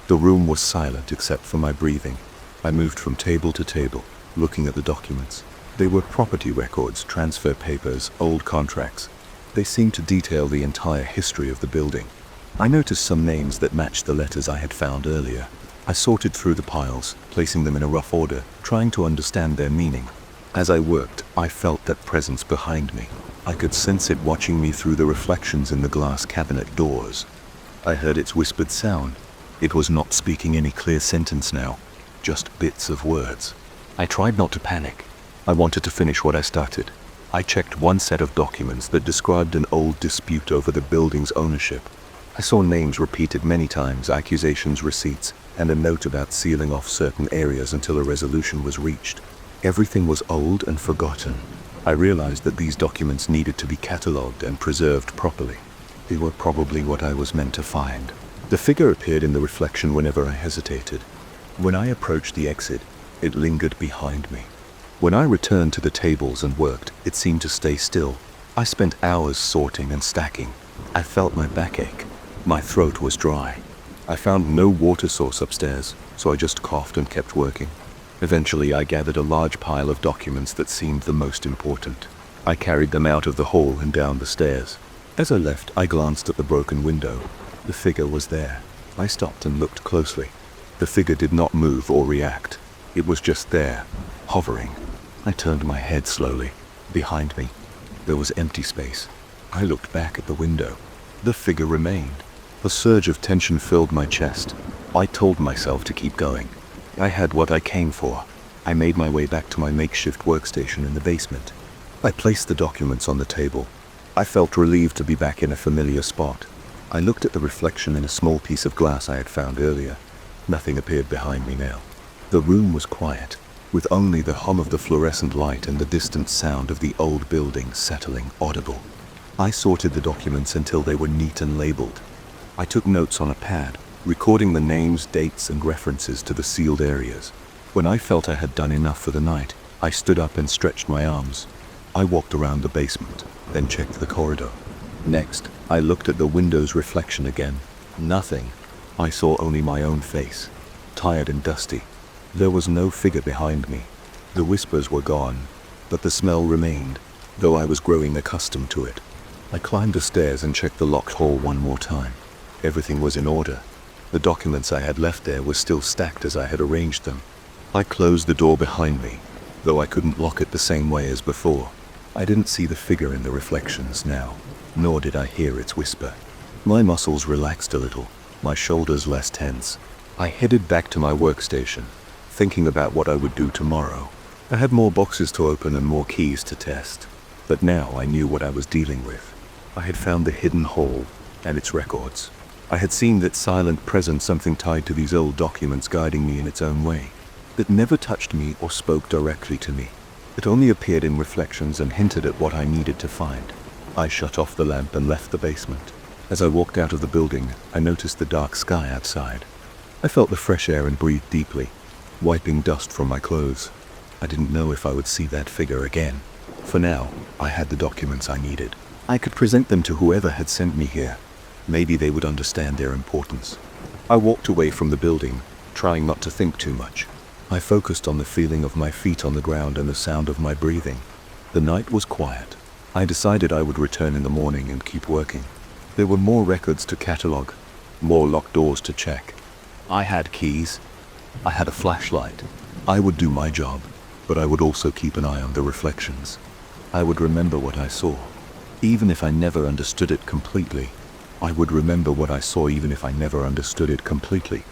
The room was silent except for my breathing. I moved from table to table, looking at the documents. They were property records, transfer papers, old contracts. They seemed to detail the entire history of the building. I noticed some names that matched the letters I had found earlier. I sorted through the piles, placing them in a rough order, trying to understand their meaning. As I worked, I felt that presence behind me. I could sense it watching me through the reflections in the glass cabinet doors. I heard its whispered sound. It was not speaking any clear sentence now, just bits of words. I tried not to panic. I wanted to finish what I started. I checked one set of documents that described an old dispute over the building's ownership. I saw names repeated many times, accusations, receipts, and a note about sealing off certain areas until a resolution was reached. Everything was old and forgotten. I realized that these documents needed to be catalogued and preserved properly. They were probably what I was meant to find. The figure appeared in the reflection whenever I hesitated. When I approached the exit, it lingered behind me. When I returned to the tables and worked, it seemed to stay still. I spent hours sorting and stacking. I felt my back ache. My throat was dry. I found no water source upstairs, so I just coughed and kept working. Eventually, I gathered a large pile of documents that seemed the most important. I carried them out of the hall and down the stairs. As I left, I glanced at the broken window. The figure was there. I stopped and looked closely. The figure did not move or react. It was just there, hovering. I turned my head slowly. Behind me, there was empty space. I looked back at the window. The figure remained. A surge of tension filled my chest. I told myself to keep going. I had what I came for. I made my way back to my makeshift workstation in the basement. I placed the documents on the table. I felt relieved to be back in a familiar spot. I looked at the reflection in a small piece of glass I had found earlier. Nothing appeared behind me now. The room was quiet, with only the hum of the fluorescent light and the distant sound of the old building settling audible. I sorted the documents until they were neat and labeled. I took notes on a pad, recording the names, dates, and references to the sealed areas. When I felt I had done enough for the night, I stood up and stretched my arms. I walked around the basement, then checked the corridor. Next, I looked at the window's reflection again. Nothing. I saw only my own face, tired and dusty. There was no figure behind me. The whispers were gone, but the smell remained, though I was growing accustomed to it. I climbed the stairs and checked the locked hall one more time. Everything was in order. The documents I had left there were still stacked as I had arranged them. I closed the door behind me, though I couldn't lock it the same way as before. I didn't see the figure in the reflections now, nor did I hear its whisper. My muscles relaxed a little, my shoulders less tense. I headed back to my workstation, thinking about what I would do tomorrow. I had more boxes to open and more keys to test, but now I knew what I was dealing with. I had found the hidden hall and its records. I had seen that silent presence, something tied to these old documents guiding me in its own way, that never touched me or spoke directly to me. It only appeared in reflections and hinted at what I needed to find. I shut off the lamp and left the basement. As I walked out of the building, I noticed the dark sky outside. I felt the fresh air and breathed deeply, wiping dust from my clothes. I didn't know if I would see that figure again. For now, I had the documents I needed. I could present them to whoever had sent me here. Maybe they would understand their importance. I walked away from the building, trying not to think too much. I focused on the feeling of my feet on the ground and the sound of my breathing. The night was quiet. I decided I would return in the morning and keep working. There were more records to catalog, more locked doors to check. I had keys. I had a flashlight. I would do my job, but I would also keep an eye on the reflections. I would remember what I saw, even if I never understood it completely. I would remember what I saw even if I never understood it completely.